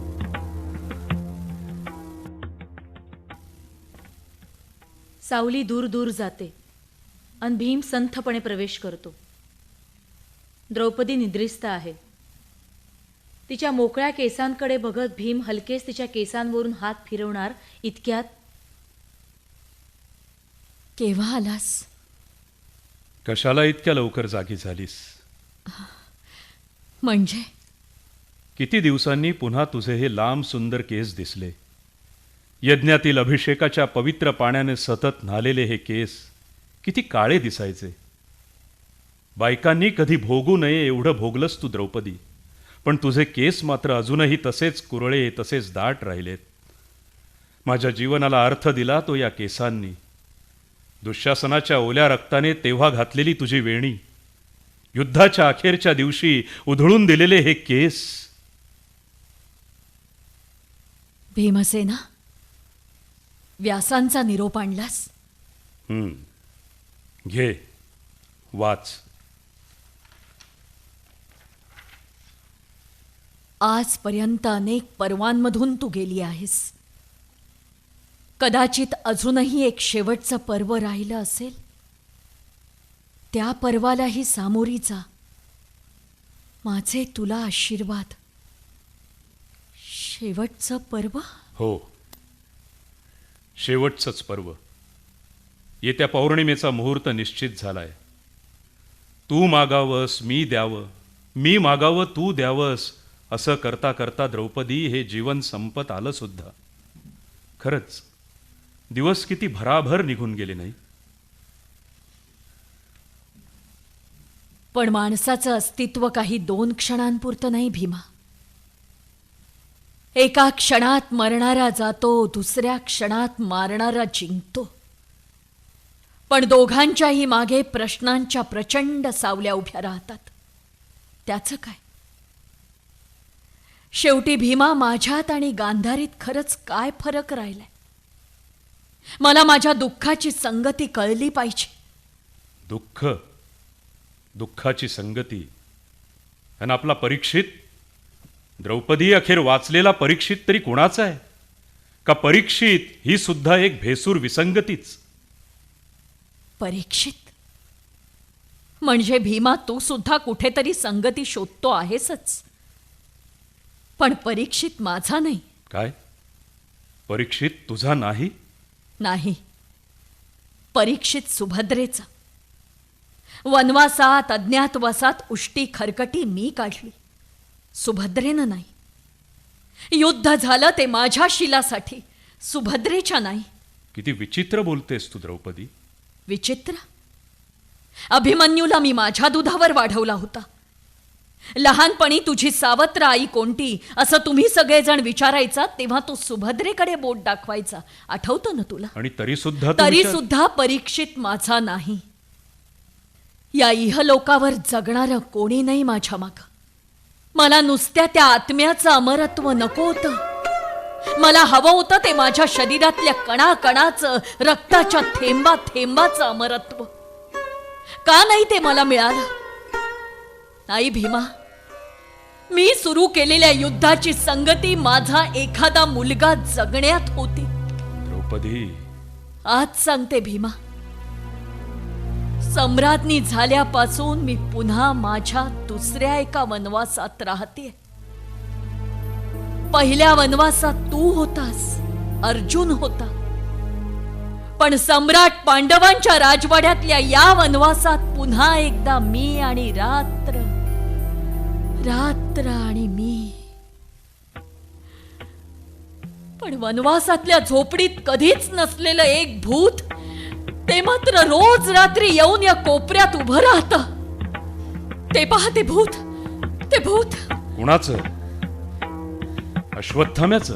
सावली दूर दूर जाते अन भीम संथपणे प्रवेश करतो. द्रौपदी निद्रिस्त आहे. तिच्या मोकळ्या केसांकडे बघत भीम हलकेच तिच्या केसांवरून हात फिरवणार इतक्यात, केव्हा आलास? कशाला इतक्या लवकर जागी झालीस? म्हणजे किती दिवसांनी पुन्हा तुझे हे लांब सुंदर केस दिसले. यज्ञातील अभिषेकाच्या पवित्र पाण्याने सतत न्हालेले हे केस किती काळे दिसायचे. बायकांनी कधी भोगू नये एवढं भोगलंस तू द्रौपदी, पण तुझे केस मात्र अजूनही तसेच कुरळे, तसेच दाट राहिलेत. माझ्या जीवनाला अर्थ दिला तो या केसांनी. दुःशासनाच्या ओल्या रक्ताने तेव्हा घातलेली तुझी वेणी, युद्धाच्या अखेरच्या दिवशी उधळून दिलेले हे केस. भीमसेना, व्यासांचा निरोप आणलास? घे, वाच. आजपर्यंत अनेक पर्वांमधून तू गेली आहेस. कदाचित अजूनही एक शेवटचं पर्व राहिलं असेल. त्या पर्वालाही सामोरी जा. माझे तुला आशीर्वाद. शेवटचं पर्व. हो, शेवटचंच पर्व. येत्या पौर्णिमेचा मुहूर्त निश्चित झालाय. तू मागावंस मी द्यावं, मी मागावं तू द्यावंस, असं करता करता द्रौपदी हे जीवन संपत आलं सुद्धा. खरंच दिवस किती भराभर निघून गेले नाही. पण माणसाचं अस्तित्व काही 2 क्षणांपुरतं नाही भीमा. एका क्षणात मरणारा जातो, दुसऱ्या क्षणात मारणारा जिंकतो. पण दोघांच्याही मागे प्रश्नांच्या प्रचंड सावल्या उभ्या राहतात. त्याचं काय? शेवटी भीमा, माझ्यात आणि गांधारीत खरंच काय फरक राहिलाय? मला माझ्या दुःखाची संगती कळली पाहिजे. दुःख, दुःखाची संगती. आणि आपला परीक्षित, द्रौपदी अखेर वाचलेला परीक्षित तरी कोणाचा आहे? का परीक्षित ही सुद्धा एक भेसूर विसंगतीच? परीक्षित म्हणजे भीमा, तू सुद्धा कुठेतरी संगती शोधतो आहेसच. पण परीक्षित माझा नाही. काय? परीक्षित तुझा नाही? नाही, परीक्षित सुभद्रेचा. वनवासात, अज्ञातवासात उष्टी खरकटी मी काढली, सुभद्रेनं नाही. युद्ध झालं ते माझ्या शिलासाठी, सुभद्रेच्या नाही. किती विचित्र बोलतेस तू द्रौपदी. विचित्र? अभिमन्यूला मी माझ्या दुधावर वाढवला होता. लहानपणी तुझी सावत्र आई कोणती असं तुम्ही सगळेजण विचारायचा, तेव्हा तो सुभद्रेकडे बोट दाखवायचा. आठवतं ना तुला? आणि तरी सुद्धा तरी सुद्धा परीक्षित माझा नाही. या इहलोकावर जगणारं कोणी नाही माझ्या माग. मला नुसत्या त्या आत्म्याचं अमरत्व नको होतं. मला हवं होतं ते माझ्या शरीरातल्या कणाकणाचं, रक्ताच्या थेंबा थेंबाचं अमरत्व. का नाही ते मला मिळालं? नाही भीमा, मी सुरू केलेल्या युद्धाची संगती माझा एखादा मुलगा जगण्यात होती. द्रौपदी, आज सांगते भीमा, सम्राज्ञी झाल्यापासून मी पुन्हा माझ्या दुसऱ्या एका वनवासात राहते. पहिल्या वनवासात तू होतास, अर्जुन होता. पण सम्राट पांडवांच्या राजवाड्यातल्या या वनवासात पुन्हा एकदा मी आणि रात्र, रात्र आणि मी. पण वनवासातल्या झोपडीत कधीच नसलेलं एक भूत, ते मात्र रोज रात्री येऊन या कोपऱ्यात उभं राहतं. ते पहा, ते भूत, ते भूत. कुणाचं? अश्वत्थाम्याचं?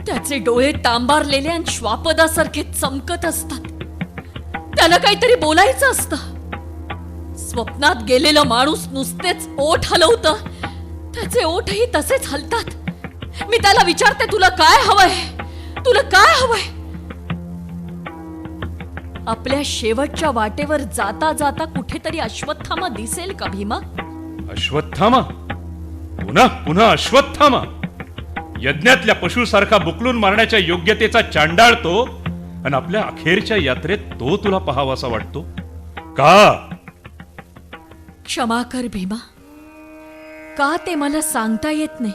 त्याचे डोळे तांबारलेले आणि श्वापदासारखे चमकत असतात. त्याला काहीतरी बोलायचं असतं. स्वप्नात गेलेला माणूस नुसतेच ओठ हलवतं, त्याचे ओठही तसेच हलतात. मी त्याला विचारते, तुला काय हवंय? तुला काय हवंय? आपल्या शेवटच्या वाटेवर जाता जाता कुठेतरी अश्वत्थामा दिसेल का भीमा? अश्वत्थामा? पुन्हा पुन्हा अश्वत्थामा? यज्ञातल्या पशुसारखा बुकलून मारण्याच्या योग्यतेचा चांडाळ तो, आणि आपल्या अखेरच्या यात्रेत तो तुला पाहावासा वाटतो का? क्षमा कर भीमा, का ते मला सांगता येत नाही.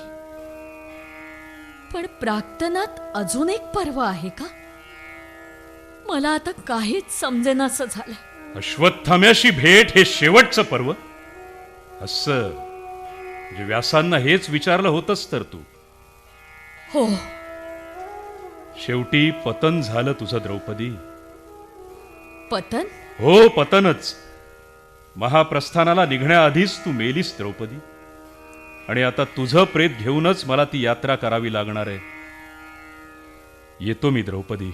पण प्राक्तनात अजून एक पर्व आहे का? मला आता काहीच समजेनासं झालंय. अश्वत्थाम्याशी भेट हे शेवटचं पर्व? असं जे व्यासांना हेच विचारलं होतंस तर तू. हो, शेवटी पतन झालं तुझं द्रौपदी. पतन? हो, पतनच. महाप्रस्थानाला निघण्याआधीच तू मेलीस द्रौपदी. आणि आता तुझं प्रेत घेऊनच मला ती यात्रा करावी लागणार आहे. येतो मी द्रौपदी.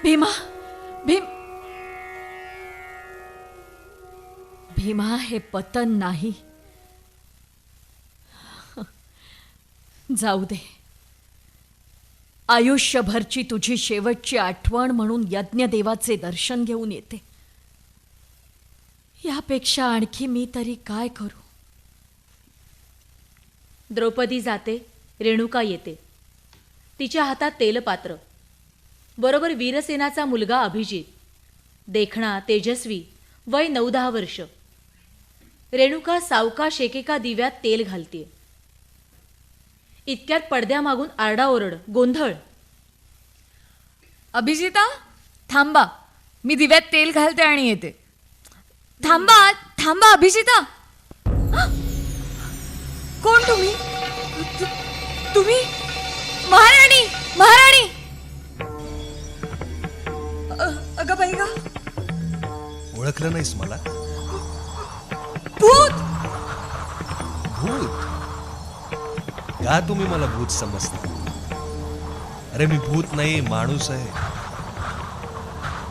भीमा, भीमा, हे पतन नाही. जाऊ दे. आयुष्यभरची तुझी शेवटची आठवण म्हणून यज्ञदेवाचे दर्शन घेऊन येते. यापेक्षा आणखी मी तरी काय करू? द्रौपदी जाते, रेणुका येते. तिच्या हातात तेलपात्र. बरोबर वीरसेनाचा मुलगा अभिजित, देखणा, तेजस्वी, वय 9-10 वर्ष. रेणुका सावकाश एकेका दिव्यात तेल घालतीये. इतक्यात पडद्यामागून आरडाओरड, गोंधळ. अभिजिता थांबा, मी दिव्यात तेल घालते आणि येते. थांबा थांबा अभिजिता. कोण तुम्ही? तुम्ही महाराणी महाराणी. अगं बाई गा, ओळखलं नाहीस मला? भूत. भूत? का तुम्ही मला भूत समजता? अरे मी भूत नाही, माणूस आहे.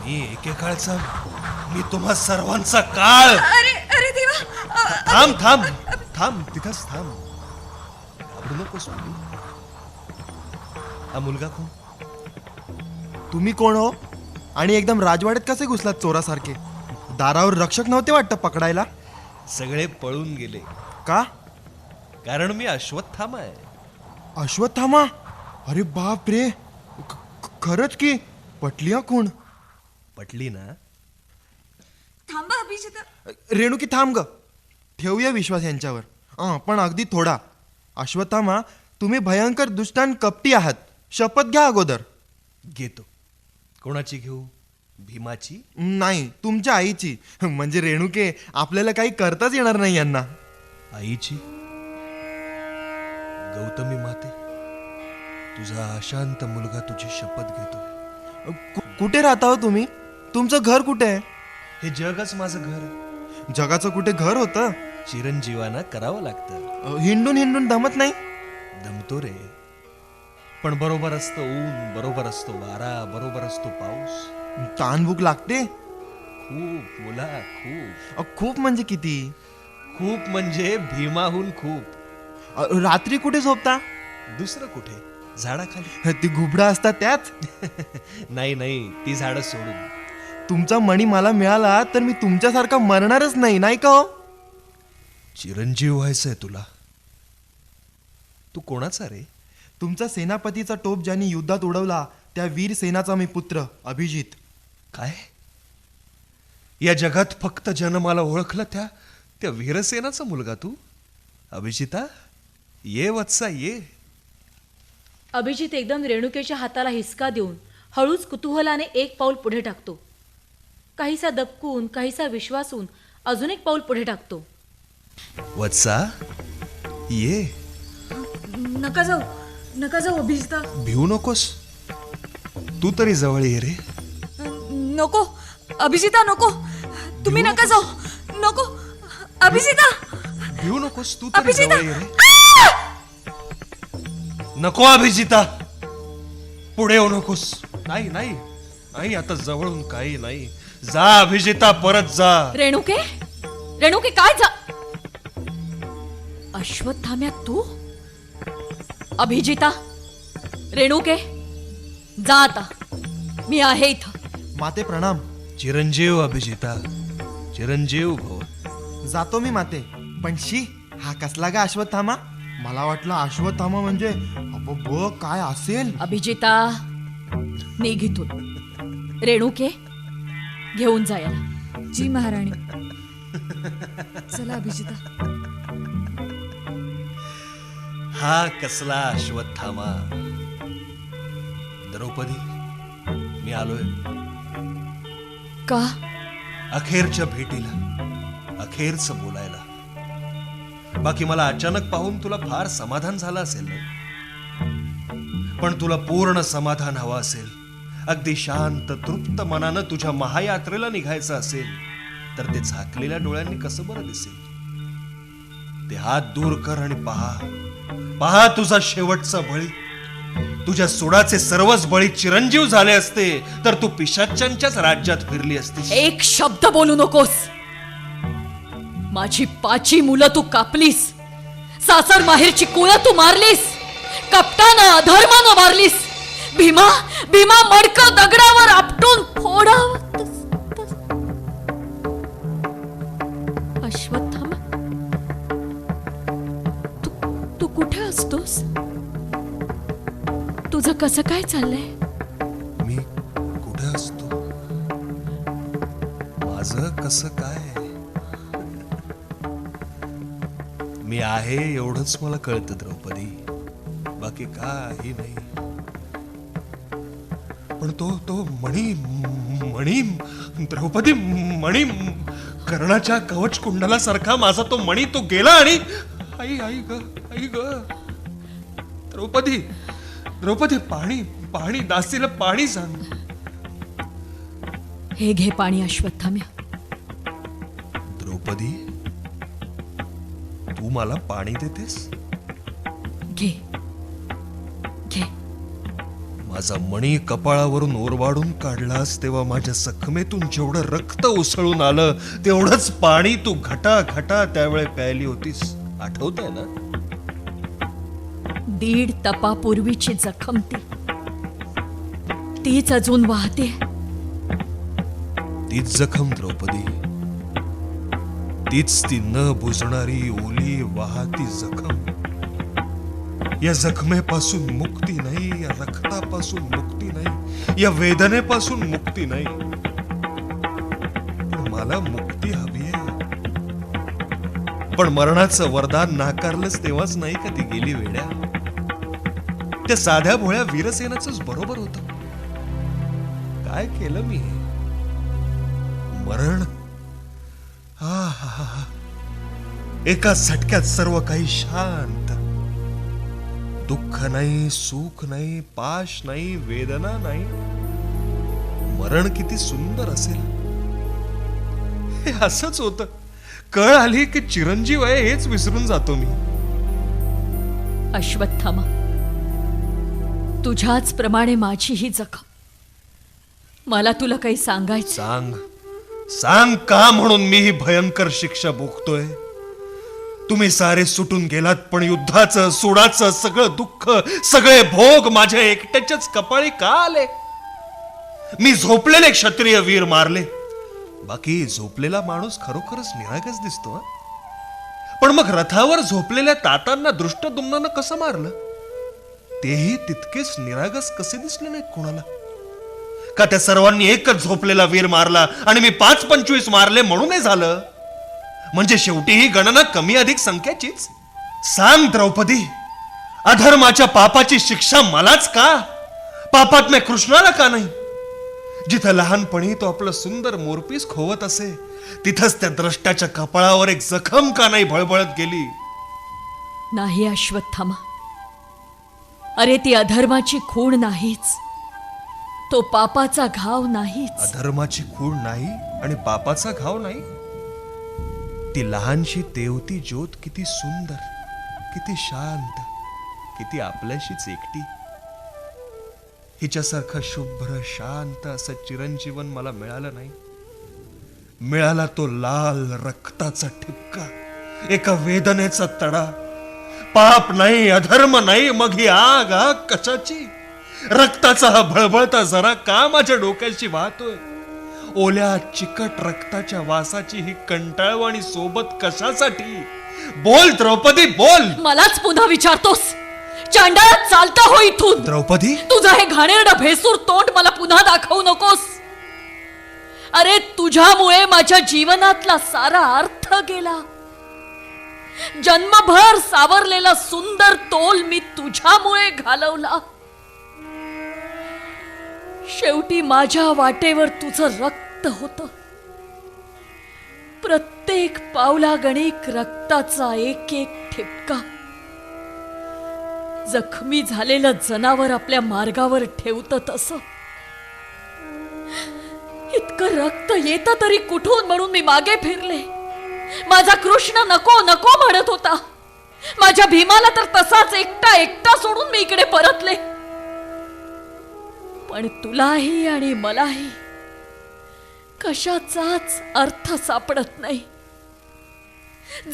मी एकेकाळचा, मी तुम्हा सर्वांचा काळ. अरे अरे देवा. थांब थांब थांब, तिथंच थांब. घाबरू नकोस मुली. हा मुलगा कोण? तुम्ही कोण हो? आणि एकदम राजवाड्यात कसे घुसलात चोरासारखे? दारावर रक्षक नव्हते वाटतं पकडायला? सगळे पळून गेले. का? कारण मी अश्वत्थामा आहे. अश्वत्थामा? अरे बाप रे, खरंच की. पटली हा खूण. पटली ना? थांबा अभिजिता. रेणुकी थांब ग. ठेवूया विश्वास यांच्यावर, पण अगदी थोडा. अश्वत्थामा, तुम्ही भयंकर दुष्ट आणि कपटी आहात. शपथ घ्या अगोदर. घेतो. कोणाची घेऊ? भीमाची? नाही, तुमच्या आईची. म्हणजे रेणुके, आपल्याला काही करताच येणार नाही यांना. आईची? गौतमी माते, तुझा अशांत मुलगा तुझी शपथ घेतो. कुठे राहता हो तुम्ही? तुमचं घर कुठे आहे? हे जगच माझं घर आहे. जगाचं कुठे घर होतं? चिरंजीवाना करावं लागतं. हिंडून हिंडून दमत नाही? दमतो रे, पण बरोबर असतो ऊन, बरोबर असतो वारा, बरोबर असतो पाऊस. ताण भूक लागते? खूप मुला, खूप. खूप म्हणजे किती? खूप म्हणजे भीमाहून खूप. रात्री कुठे झोपता? दुसरं कुठे? झाडाखाली. ती घुबडा असतात त्याच? नाही नाही, ती झाडं सोडून. तुमचा मणी मला मिळाला तर मी तुमच्यासारखा मरणारच नाही, नाही का हो? चिरंजीव व्हायचंय तुला? तू कोणाचा रे? तुमचा सेनापतीचा टोप ज्यांनी युद्धात उडवला त्या वीर सेनाचा मी पुत्र अभिजित. काय? या जगात फक्त जन्माला ओळखलं त्या वीरसेनाचा मुलगा तू? अभिजिता, ये वत्सा ये. अभिजित एकदम रेणुकेच्या हाताला हिसका देऊन हळूच कुतूहलाने एक पाऊल पुढे टाकतो. काहीसा दबकून, काहीसा विश्वासून अजून एक पाऊल पुढे टाकतो. वत्सा ये. नका जाऊ अभिजिता. भिवू नकोस. तू तरी जवळ ये रे. नको अभिजिता, नको. तुम्ही नका जाऊ. नको अभिजिता. भिवू नकोस. तू तरी अभिजिता. जवळ ये रे. नको अभिजिता, पुढे येऊ नकोस. नाही नाही नाही, आता जवळून काही नाही. जा अभिजिता, परत जा. रेणुके, रेणुके काय जा. अश्वत्थाम्या तू? अभिजिता, रेणुके, जा आता. मी आहे इथं. माते प्रणाम. चिरंजीव अभिजिता, चिरंजीव भव. जातो मी माते. पण शी, हा कसला गा अश्वत्थामा? मला वाटलं अश्वत्थामा म्हणजे काय असेल. अभिजिता, निघ इथून. रेणुके, घेऊन जा याला. जी महाराणी. चला अभिजिता. हा कसला अश्वत्थामा? द्रौपदी, मी आलोय. का? अखेरच्या भेटीला, अखेरचं बोलायला. बाकी मला अचानक पाहून तुला फार समाधान झालं असेल ना? पण तुला पूर्ण समाधान हवं असेल, अगदी शांत तृप्त मनानं तुझ्या महायात्रेला निघायचं असेल, तर ते झाकलेल्या डोळ्यांनी कसं बरं दिसेल? ते हात दूर कर आणि पहा तुझा शेवटचा बळी. तुझ्या सोडाचे सर्वच बळी चिरंजीव झाले असते तर तू पिशाच्यांच्याच राज्यात फिरली असतीस. एक शब्द बोलू नकोस. माझी 5 मुलं तू कापलीस. सासर माहेरची कुळं तू मारलीस. कपटानं, अधर्मानं मारलीस. भीमा मडकं दगडावर आपटून फोडावं. अश्वत्थामा, तू कुठे असतोस? तुझं कसं काय चाललंय? मी कुठे असतो? माझं कसं काय? मी आहे एवढंच मला कळतं द्रौपदी. बाकी काही नाही. पण तो मणी मणी द्रौपदी मणी कर्णाच्या कवच कुंडलासारखा माझा तो मणी तो गेला आणि आई आई ग द्रौपदी द्रौपदी पाणी पाणी दासीला पाणी सांग. हे घे पाणी अश्वत्थाम्या. द्रौपदी तू मला पाणी देतेस? घे घे. माझा मणी कपाळावरून ओरबाडून काढलास तेव्हा माझ्या जखमेतून जेवढं रक्त उसळून आलं तेवढंच पाणी तू घटा घटा त्यावेळे प्यायली होतीस. आठवतंय ना? 1.5 तपापूर्वीची जखम तीच अजून वाहते. तीच जखम द्रौपदी, तीच ती न बुजणारी ओली वाहती जखम. या जखमेपासून मुक्ती नाही, या रक्तापासून मुक्ती नाही, या वेदनेपासून मुक्ती नाही. पण मला मुक्ती हवी आहे. पण मरणाचं वरदान नाकारलंच तेव्हाच नाही का ती गेली वेड्या. त्या साध्या भोळ्या वीरसेनाच बरोबर होतं. काय केलं मी? मरण एका झटक्यात सर्व काही शांत. दुःख नाही, सुख नाही, पाश नाही, वेदना नाही. मरण किती सुंदर असेल. हे असंच होतं. कळ आली की चिरंजीव आहे हेच विसरून जातो मी. अश्वत्थामा, तुझ्याच प्रमाणे माझी ही जखम. मला तुला काही सांगायचं? सांग सांग का म्हणून मी ही भयंकर शिक्षा भोगतोय. तुम्ही सारे सुटून गेलात पण युद्धाचं सुडाचं सगळं दुःख सगळे भोग माझ्या एकट्याच्याच कपाळी का आले? मी झोपलेले क्षत्रिय वीर मारले. बाकी झोपलेला माणूस खरोखरच निरागस दिसतो. पण मग रथावर झोपलेल्या तातांना दृष्टद्युम्नानं कसं मारलं? तेही तितकेच निरागस कसे दिसले नाहीत कोणाला? का त्या सर्वांनी एकच झोपलेला वीर मारला आणि मी 5-25 मारले म्हणून झालं? म्हणजे शेवटी ही गणना कमी अधिक संख्याचीच. सांग द्रौपदी, अधर्माच्या पापाची शिक्षा मलाच का? पापात्म्या कृष्णाला का नाही? जिथं लहानपणी तो आपलं सुंदर मोरपीस खोवत असे तिथंच त्या द्रष्टाच्या कपाळावर एक जखम का नाही भळबळत गेली? नाही अश्वत्थामा, अरे ती अधर्माची खूण नाहीच, तो पापाचा घाव नाहीच. अधर्माची खूण नाही आणि पापाचा घाव नाही. ती लहानशी तेवती ज्योत किती सुंदर, किती शांत, किती आपल्याशीच एकटी. हिच्यासारखं शुभ्र शांत असं चिरंजीवन मला मिळालं नाही. मिळाला तो लाल रक्ताचा ठिपका, एका वेदनेचा तडा. पाप नाही, अधर्म नाही, मग ही आग आग कशाची? रक्ताचा हा भळभळता जरा का माझ्या डोक्याशी वाहतोय? ओल्या चिकट रक्ताच्या वासाची ही कंटाळवाणी सोबत कशासाठी? बोल द्रौपदी बोल. मलाच पुन्हा विचारतोस? चांडाळात चालता हो इथून. द्रौपदी, तुझं हे घाणेरडं भेसूर तोंड मला पुन्हा दाखवू नकोस. अरे तुझ्यामुळे माझ्या जीवनातला सारा अर्थ गेला. जन्मभर सावरलेला सुंदर तोल मी तुझ्यामुळे घालवला. शेवटी माझ्या वाटेवर तुझं रक्त होतं. प्रत्येक पावलागणिक रक्ताचा एक एक ठिपका. जखमी झालेलं जनावर आपल्या मार्गावर ठेवतं तसं. इतकं रक्त येतं तरी कुठून म्हणून मी मागे फिरले. माझा कृष्ण नको नको म्हणत होता. माझ्या भीमाला तर तसाच एकटा एकटा सोडून मी इकडे परतले. पण तुलाही आणि मलाही कशाचाच अर्थ सापडत नाही.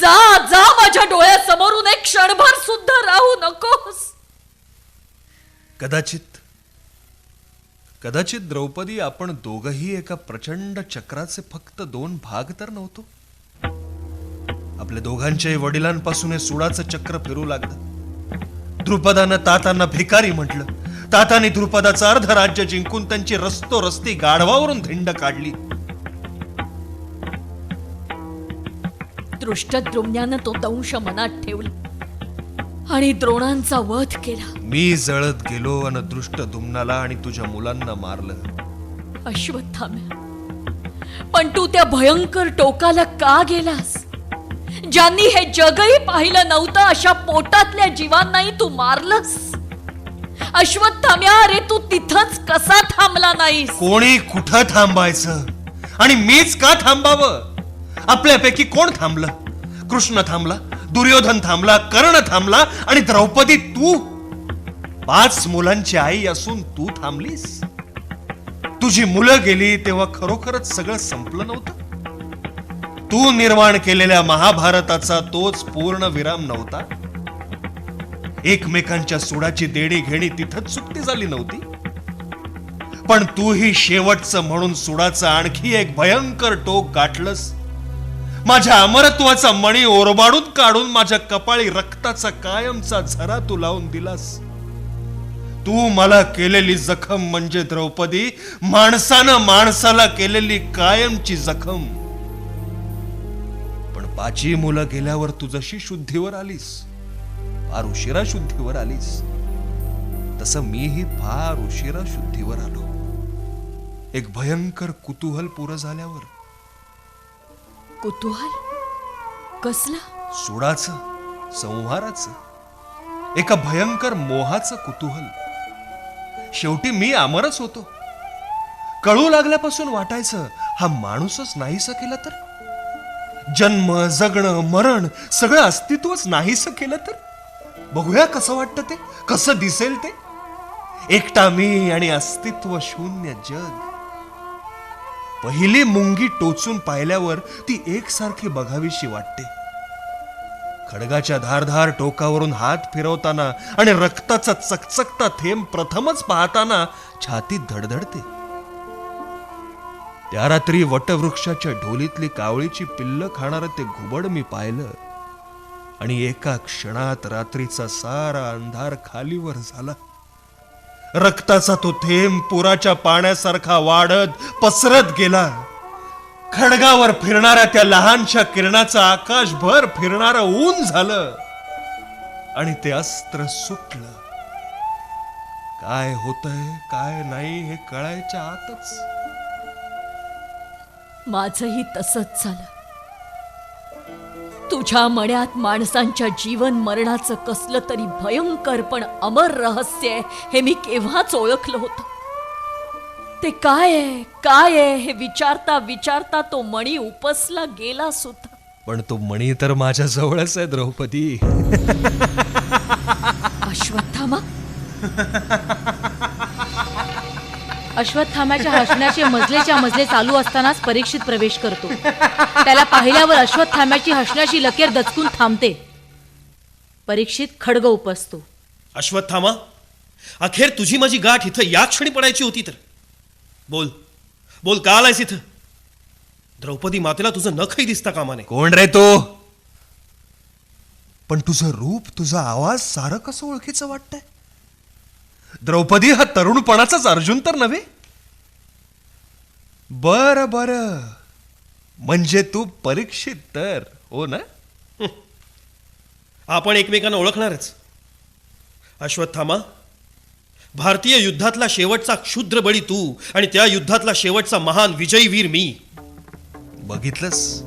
जा जा, माझ्या डोळ्यासमोरून एक क्षणभर सुद्धा राहू नकोस. कदाचित कदाचित द्रौपदी, आपण दोघही एका प्रचंड चक्राचे फक्त 2 भाग तर नव्हतो. आपल्या दोघांच्याही वडिलांपासून हे सुडाचं चक्र फिरू लागलं. द्रुपदानं तातांना भिकारी म्हटलं. तातांनी द्रुपदाचं अर्ध राज्य जिंकून त्यांची रस्तोरस्ती गाढवावरून धिंड काढली. दृष्टद्युम्नानं तो दंश मनात ठेवला. आणि द्रोणांचा वध केला. मी जळत गेलो आणि दृष्ट दुम्नाला आणि तुझ्या मुलांना मारलं. अश्वत्थाम्या, पण तू त्या भयंकर टोकाला का गेलास? ज्यांनी हे जगही पाहिलं नव्हतं अशा पोटातल्या जीवांनाही तू मारलंस. अश्वत्थाम्या, अरे तू तिथंच कसा थांबला नाहीस? कोणी कुठं थांबायचं आणि मीच का थांबावं? आपल्यापैकी कोण थांबलं? कृष्ण थांबला, दुर्योधन थांबला, कर्ण थांबला आणि द्रौपदी तू? 5 मुलांची आई असून तू थांबलीस? तुझी मुलं गेली तेव्हा खरोखरच सगळं संपलं नव्हतं? तू निर्माण केलेल्या महाभारताचा तोच पूर्ण विराम नव्हता? एकमेकांच्या सुडाची देणी घेणी तिथंच सुट्टी झाली नव्हती? पण तू ही शेवटचं म्हणून सुडाचं आणखी एक भयंकर टोक गाठलंस. माझ्या अमरत्वाचा मणी ओरबाडून काढून माझ्या कपाळी रक्ताचा कायमचा झरा तू लावून दिलास. तू मला केलेली जखम म्हणजे द्रौपदी, माणसानं माणसाला केलेली कायमची जखम. पण 5 मुलं गेल्यावर तू जशी शुद्धीवर आलीस, फार उशिरा शुद्धीवर आलीस, तसं मीही फार उशिरा शुद्धीवर आलो. एक भयंकर कुतूहल पुरं झाल्यावर. कुतूहल? कसला? सुडाचं, संहाराचं, एका भयंकर मोहाचं कुतूहल. शेवटी मी अमरच होतो. कळू लागल्यापासून वाटायचं हा माणूसच नाहीसा केला तर, जन्म जगणं मरण सगळं अस्तित्वच नाहीसं केलं तर, बघूया कसं वाटतं ते, कसं दिसेल ते. एकटा मी आणि अस्तित्व शून्य जग. पहिली मुंगी टोचून पाहिल्यावर ती एकसारखी बघावीशी वाटते. खडगाच्या धारधार टोकावरून हात फिरवताना आणि रक्ताचा चकचकता थेंब प्रथमच पाहताना छातीत धडधडते. त्या रात्री वटवृक्षाच्या ढोलीतली कावळीची पिल्ल खाणारं ते घुबड मी पाहिलं आणि एका क्षणात रात्रीचा सारा अंधार खालीवर झाला. रक्ताचा तो थेंब पुराच्या पाण्यासारखा वाढत पसरत गेला. खडगावर फिरणाऱ्या त्या लहानशा किरणाचं आकाशभर फिरणारं ऊन झालं आणि ते अस्त्र सुटलं. काय होतंय काय नाही हे कळायच्या आतच. माझंही तसंच झालं. तुझ्या मण्यात माणसांच्या जीवन मरणाचं कसलं तरी भयंकर पण अमर रहस्य आहे हे मी केव्हाच ओळखलं होतं. ते काय आहे हे विचारता विचारता तो मणी उपसला गेला सुद्धा. पण तो मणी तर माझ्या जवळच आहे द्रौपदी. अश्वत्थामा, अश्वत्थाम्याच्या हसण्याचे मजलेच्या मजले चालू असतानाच परीक्षित प्रवेश करतो. त्याला पाहिल्यावर अश्वत्थाम्याची हसण्याची लकीर दचकून थांबते. परीक्षित खड्ग उपसतो. अश्वत्थामा, अखेर तुझी माझी गाठ इथं या क्षणी पडायची होती तर बोल बोल, का आलायस इथं? द्रौपदी मातेला तुझं नखही दिसता कामा नये. कोण रे तो? पण तुझं रूप, तुझा आवाज सारं कसं ओळखीचं वाटतंय. द्रौपदी, हा तरुणपणाचाच अर्जुन तर नव्हे? बर बर, म्हणजे तू परीक्षित तर हो ना? आपण एकमेकांना ओळखणारच. अश्वत्थामा, भारतीय युद्धातला शेवटचा क्षुद्र बळी तू आणि त्या युद्धातला शेवटचा महान विजयी वीर मी. बघितलंस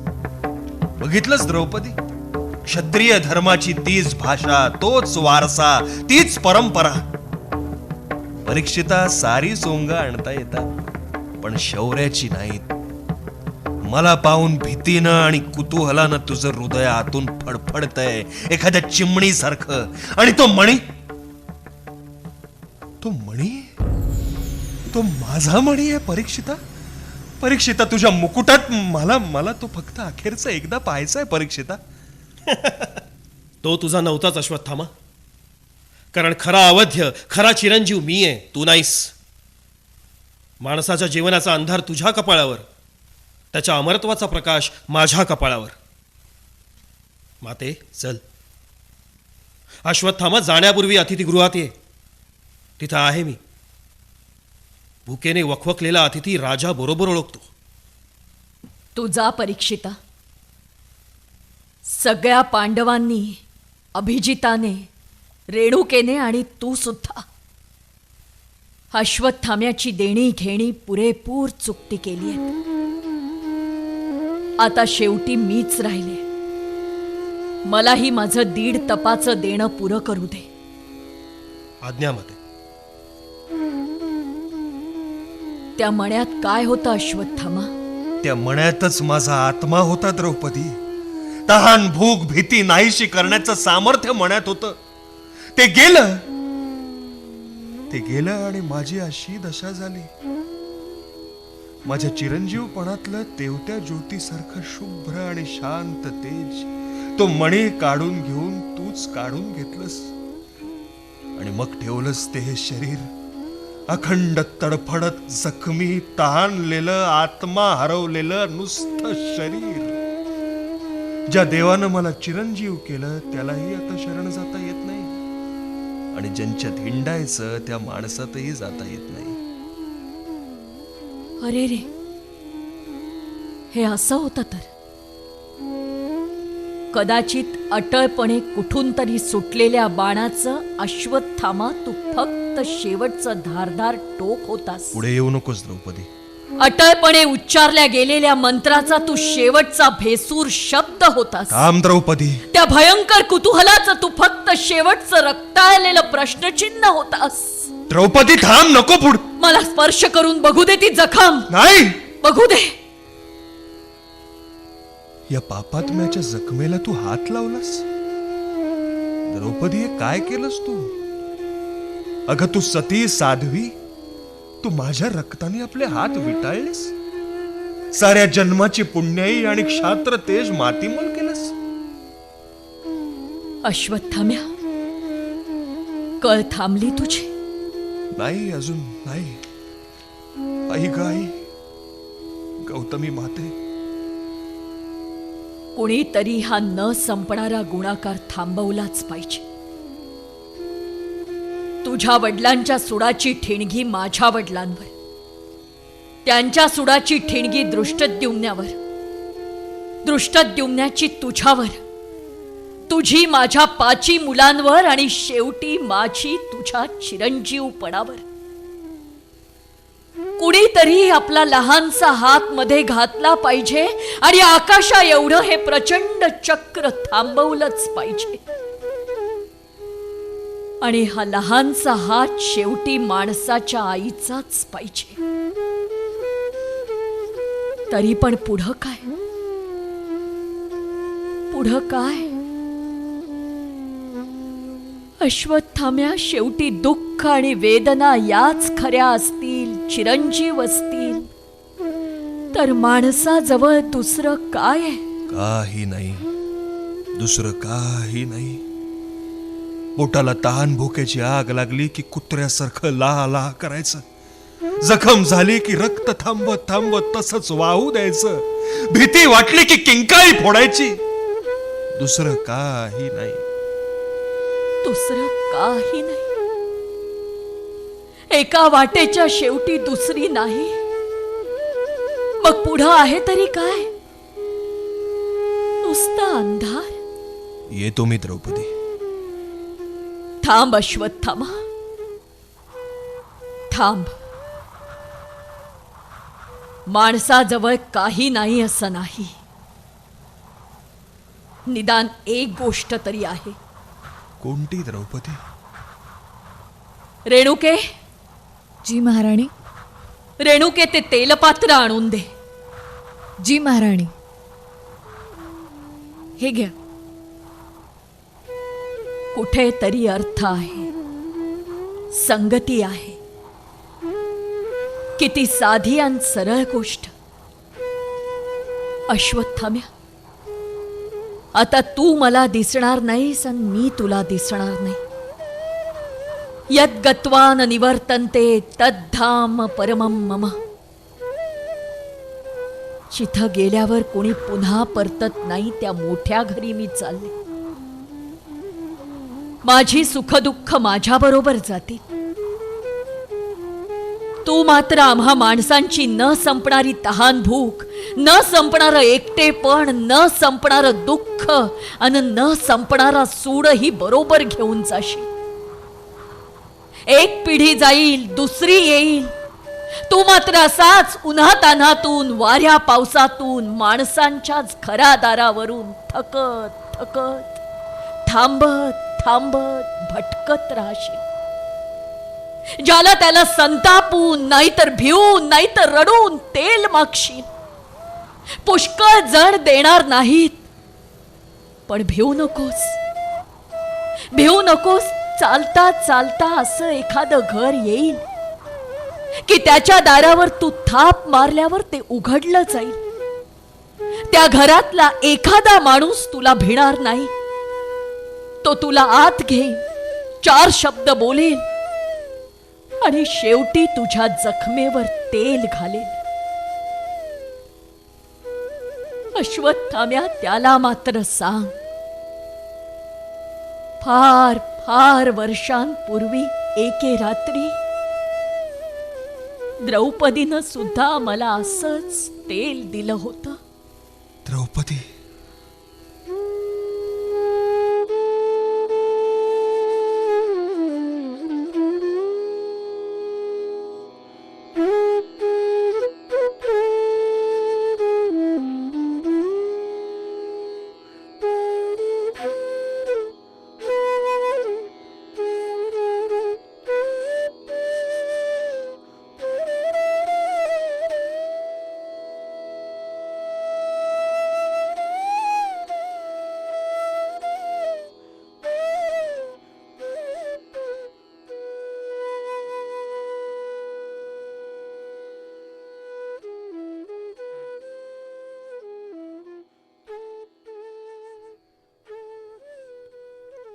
द्रौपदी, क्षत्रिय धर्माची तीच भाषा, तोच वारसा, तीच परंपरा. परीक्षिता, सारी सोंग आणता येतात पण शौर्याची नाहीत. मला पाहून भीतीनं आणि कुतूहलानं तुझं हृदय आतून फडफडतंय एखाद्या चिमणीसारखं. आणि तो मणी, तो माझा मणी आहे परीक्षिता. परीक्षिता, तुझ्या मुकुटात मला तो फक्त अखेरचा एकदा पाहायचा आहे परीक्षिता. तो तुझा नव्हताच अश्वत्थामा, कारण खरा अवध्य, खरा चिरंजीव मी आहे, तू नाहीस. माणसाच्या जीवनाचा अंधार तुझ्या कपाळावर, त्याच्या अमरत्वाचा प्रकाश माझ्या कपाळावर. माते, चल. अश्वत्थामा, जाण्यापूर्वी अतिथीगृहात ये. तिथं आहे मी. भुकेने वखवकलेला अतिथी राजा बरोबर ओळखतो. तू जा परीक्षिता. सगळ्या पांडवांनी, अभिजिताने, रेणुकेने आणि तू सुद्धा अश्वत्थाम्याची देणी घेणी पुरेपूर चुकती केली आहे. आता शेवटी मीच राहिले. मलाही माझं 1.5 तपाचं देणं पुरं करू दे. आज्ञामाते. त्या मण्यात काय होतं अश्वत्थामा? त्या मण्यातच माझा आत्मा होता द्रौपदी. तहान भूक भीती नाहीशी करण्याचं सामर्थ्य मण्यात होतं. ते गेलं आणि माझी अशी दशा झाली. माझ्या चिरंजीवपणातलं तेवत्या ज्योतीसारखं शुभ्र आणि शांत तेज तो मणी काढून घेऊन तूच काढून घेतलंस आणि मग ठेवलंस ते हे शरीर, अखंड तडफडत जखमी तहानलेलं आत्मा हरवलेलं नुसतं शरीर. ज्या देवानं मला चिरंजीव केलं त्यालाही आता शरण जाता येत नाही आणि ज्यांच्यात हिंडायचं त्या माणसातही जाता येत नाही. अरे रे, हे असं होतं तर कदाचित अटळपणे कुठून तरी सुटलेल्या बाणाचं अश्वत्थामा तू फक्त शेवटचं धारदार टोक होतास. पुढे येऊ नकोस द्रौपदी. अटळपणे उच्चारल्या गेलेल्या मंत्राचा तू शेवटचा भेसूर शब्द होतास. थांब द्रौपदी. त्या भयंकर कुतूहलाचं तू फक्त शेवटचं रक्ताळलेलं प्रश्नचिन्ह होतास. द्रौपदी थांब, नको पुढ. मला स्पर्श करून बघू दे ती जखम. नाही, बघू दे. या पापात्म्याच्या जखमेला तू हात लावलास. द्रौपदी, हे काय केलंस तू? अगं तू सती साध्वी, तू माझ्या रक्ताने आपले हात विटाळलेस. साऱ्या जन्माची पुण्याई आणि क्षात्र तेज मातीमोल केलंस. अश्वत्थाम्या, कळ थांबली तुझी? नाही, अजून नाही. आई ग आई, गौतमी माते, कुणीतरी हा न संपणारा गुणाकार थांबवलाच पाहिजे. तुझ्या वडिलांच्या सुडाची ठिणगी माझ्या वडिलांवर, त्यांच्या सुडाची ठिणगी दृष्टद्युम्नावर, दृष्टद्युम्नाची तुझ्यावर, तुझी माझ्या 5 मुलांवर आणि शेवटी माझी तुझ्या चिरंजीवपणावर. कुणीतरी आपला लहानसा हात मध्ये घातला पाहिजे आणि आकाशा एवढं हे प्रचंड चक्र थांबवलंच पाहिजे. आणि हा लहानसा हात शेवटी माणसाच्या आईचाच पाहिजे. तरी पण पुढं काय? पुढं काय? अश्वत्थाम्या, शेवटी दुःख आणि वेदना याच खऱ्या असतील, चिरंजीव असतील, तर माणसाजवळ दुसरं काय आहे? काही नाही, दुसरं काही नाही. पोटाला तहान भुकेची आग लागली की कुत्र्यासारखं लाहा लाहा करायचं. जखम झाली की रक्त थांबवत थांबवत तसंच वाहू द्यायचं. भीती वाटली की किंकाळी फोडायची. दुसरं काही नाही. दुसरं काही नाही. एका वाटेच्या शेवटी दुसरी नाही. मग पुढं आहे तरी काय? नुसता अंधार. येतो मी द्रौपदी. थांब अश्वत्थामा, थांब. माणसाजवळ काही नाही असं नाही. निदान एक गोष्ट तरी आहे. कोणती द्रौपदी? रेणुके. जी महाराणी. रेणुके, ते तेलपात्र आणून दे. जी महाराणी. हे घ्या. कुठेतरी अर्थ आहे, संगती आहे. किती साधी आणि सरळ गोष्ट. अश्वत्थाम्या, आता तू मला दिसणार नाहीस आणि मी तुला दिसणार नाही. यद् गत्वा न निवर्तन्ते तद्धाम परमं मम. जिथं गेल्यावर कोणी पुन्हा परतत नाही त्या मोठ्या घरी मी चालले. माझी सुखदुःख माझ्याबरोबर जातील. तू मात्र आम्हा माणसांची न संपणारी तहान भूक, न संपणारं एकटेपण, न संपणारं दुःख आणि न संपणारा सूडही बरोबर घेऊन जाशील. एक पिढी जाईल, दुसरी येईल. तू मात्र असाच उन्हातान्हातून, वाऱ्या पावसातून, माणसांच्याच घरादारावरून थकत थकत, थांबत थांबत भटकत राहशील. ज्याला त्याला संतापून, नाहीतर भिवून, नाहीतर रडून तेल मागशील. पुष्कळ जण देणार नाहीत, पण भिवू नकोस, भिवू नकोस. चालता चालता असं एखादं घर येईल की त्याच्या दारावर तू थाप मारल्यावर ते उघडलं जाईल. त्या घरातला एखादा माणूस तुला भिणार नाही. तो तुला आत घेईल, 4 शब्द बोलेल आणि शेवटी तुझ्या जखमेवर तेल घालेल. अश्वत्थाम्या, त्याला मात्र सांग, फार फार वर्षांपूर्वी एके रात्री द्रौपदीनं सुद्धा मला असंच तेल दिलं होतं. द्रौपदी,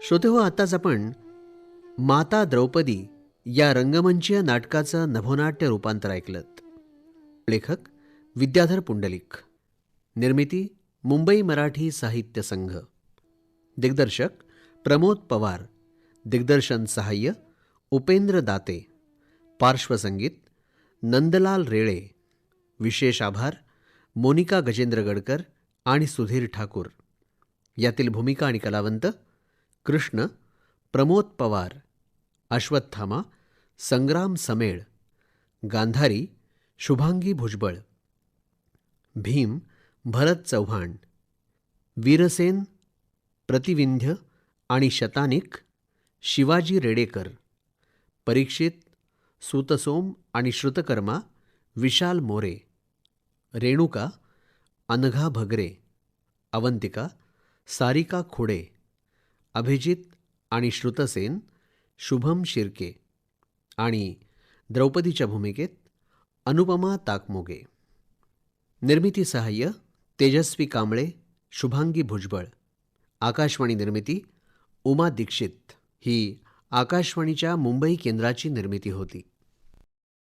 श्रोते हो, आताच आपण माता द्रौपदी या रंगमंचीय नाटकाचं नभोनाट्य रूपांतर ऐकलं. लेखक विद्याधर पुंडलिक, निर्मिती मुंबई मराठी साहित्य संघ, दिग्दर्शक प्रमोद पवार, दिग्दर्शन सहाय्य उपेंद्र दाते, पार्श्वसंगीत नंदलाल रेळे, विशेष आभार मोनिका गजेंद्र गडकर आणि सुधीर ठाकूर. यातील भूमिका आणि कलावंत: कृष्ण प्रमोद पवार, अश्वत्थामा संग्राम समेळ, गांधारी शुभांगी भुजबळ, भीम भरत चव्हाण, वीरसेन प्रतिविंध्य आणि शतानिक शिवाजी रेडेकर, परीक्षित सूतसोम आणि श्रुतकर्मा विशाल मोरे, रेणुका अनघा भगरे, अवंतिका सारिका खोडे, अभिजित आणि श्रुतसेन शुभम शिर्के आणि द्रौपदीच्या भूमिकेत अनुपमा ताकमोगे. निर्मिती सहाय्य तेजस्वी कांबळे, शुभांगी भुजबळ. आकाशवाणी निर्मिती उमा दीक्षित. ही आकाशवाणीच्या मुंबई केंद्राची निर्मिती होती.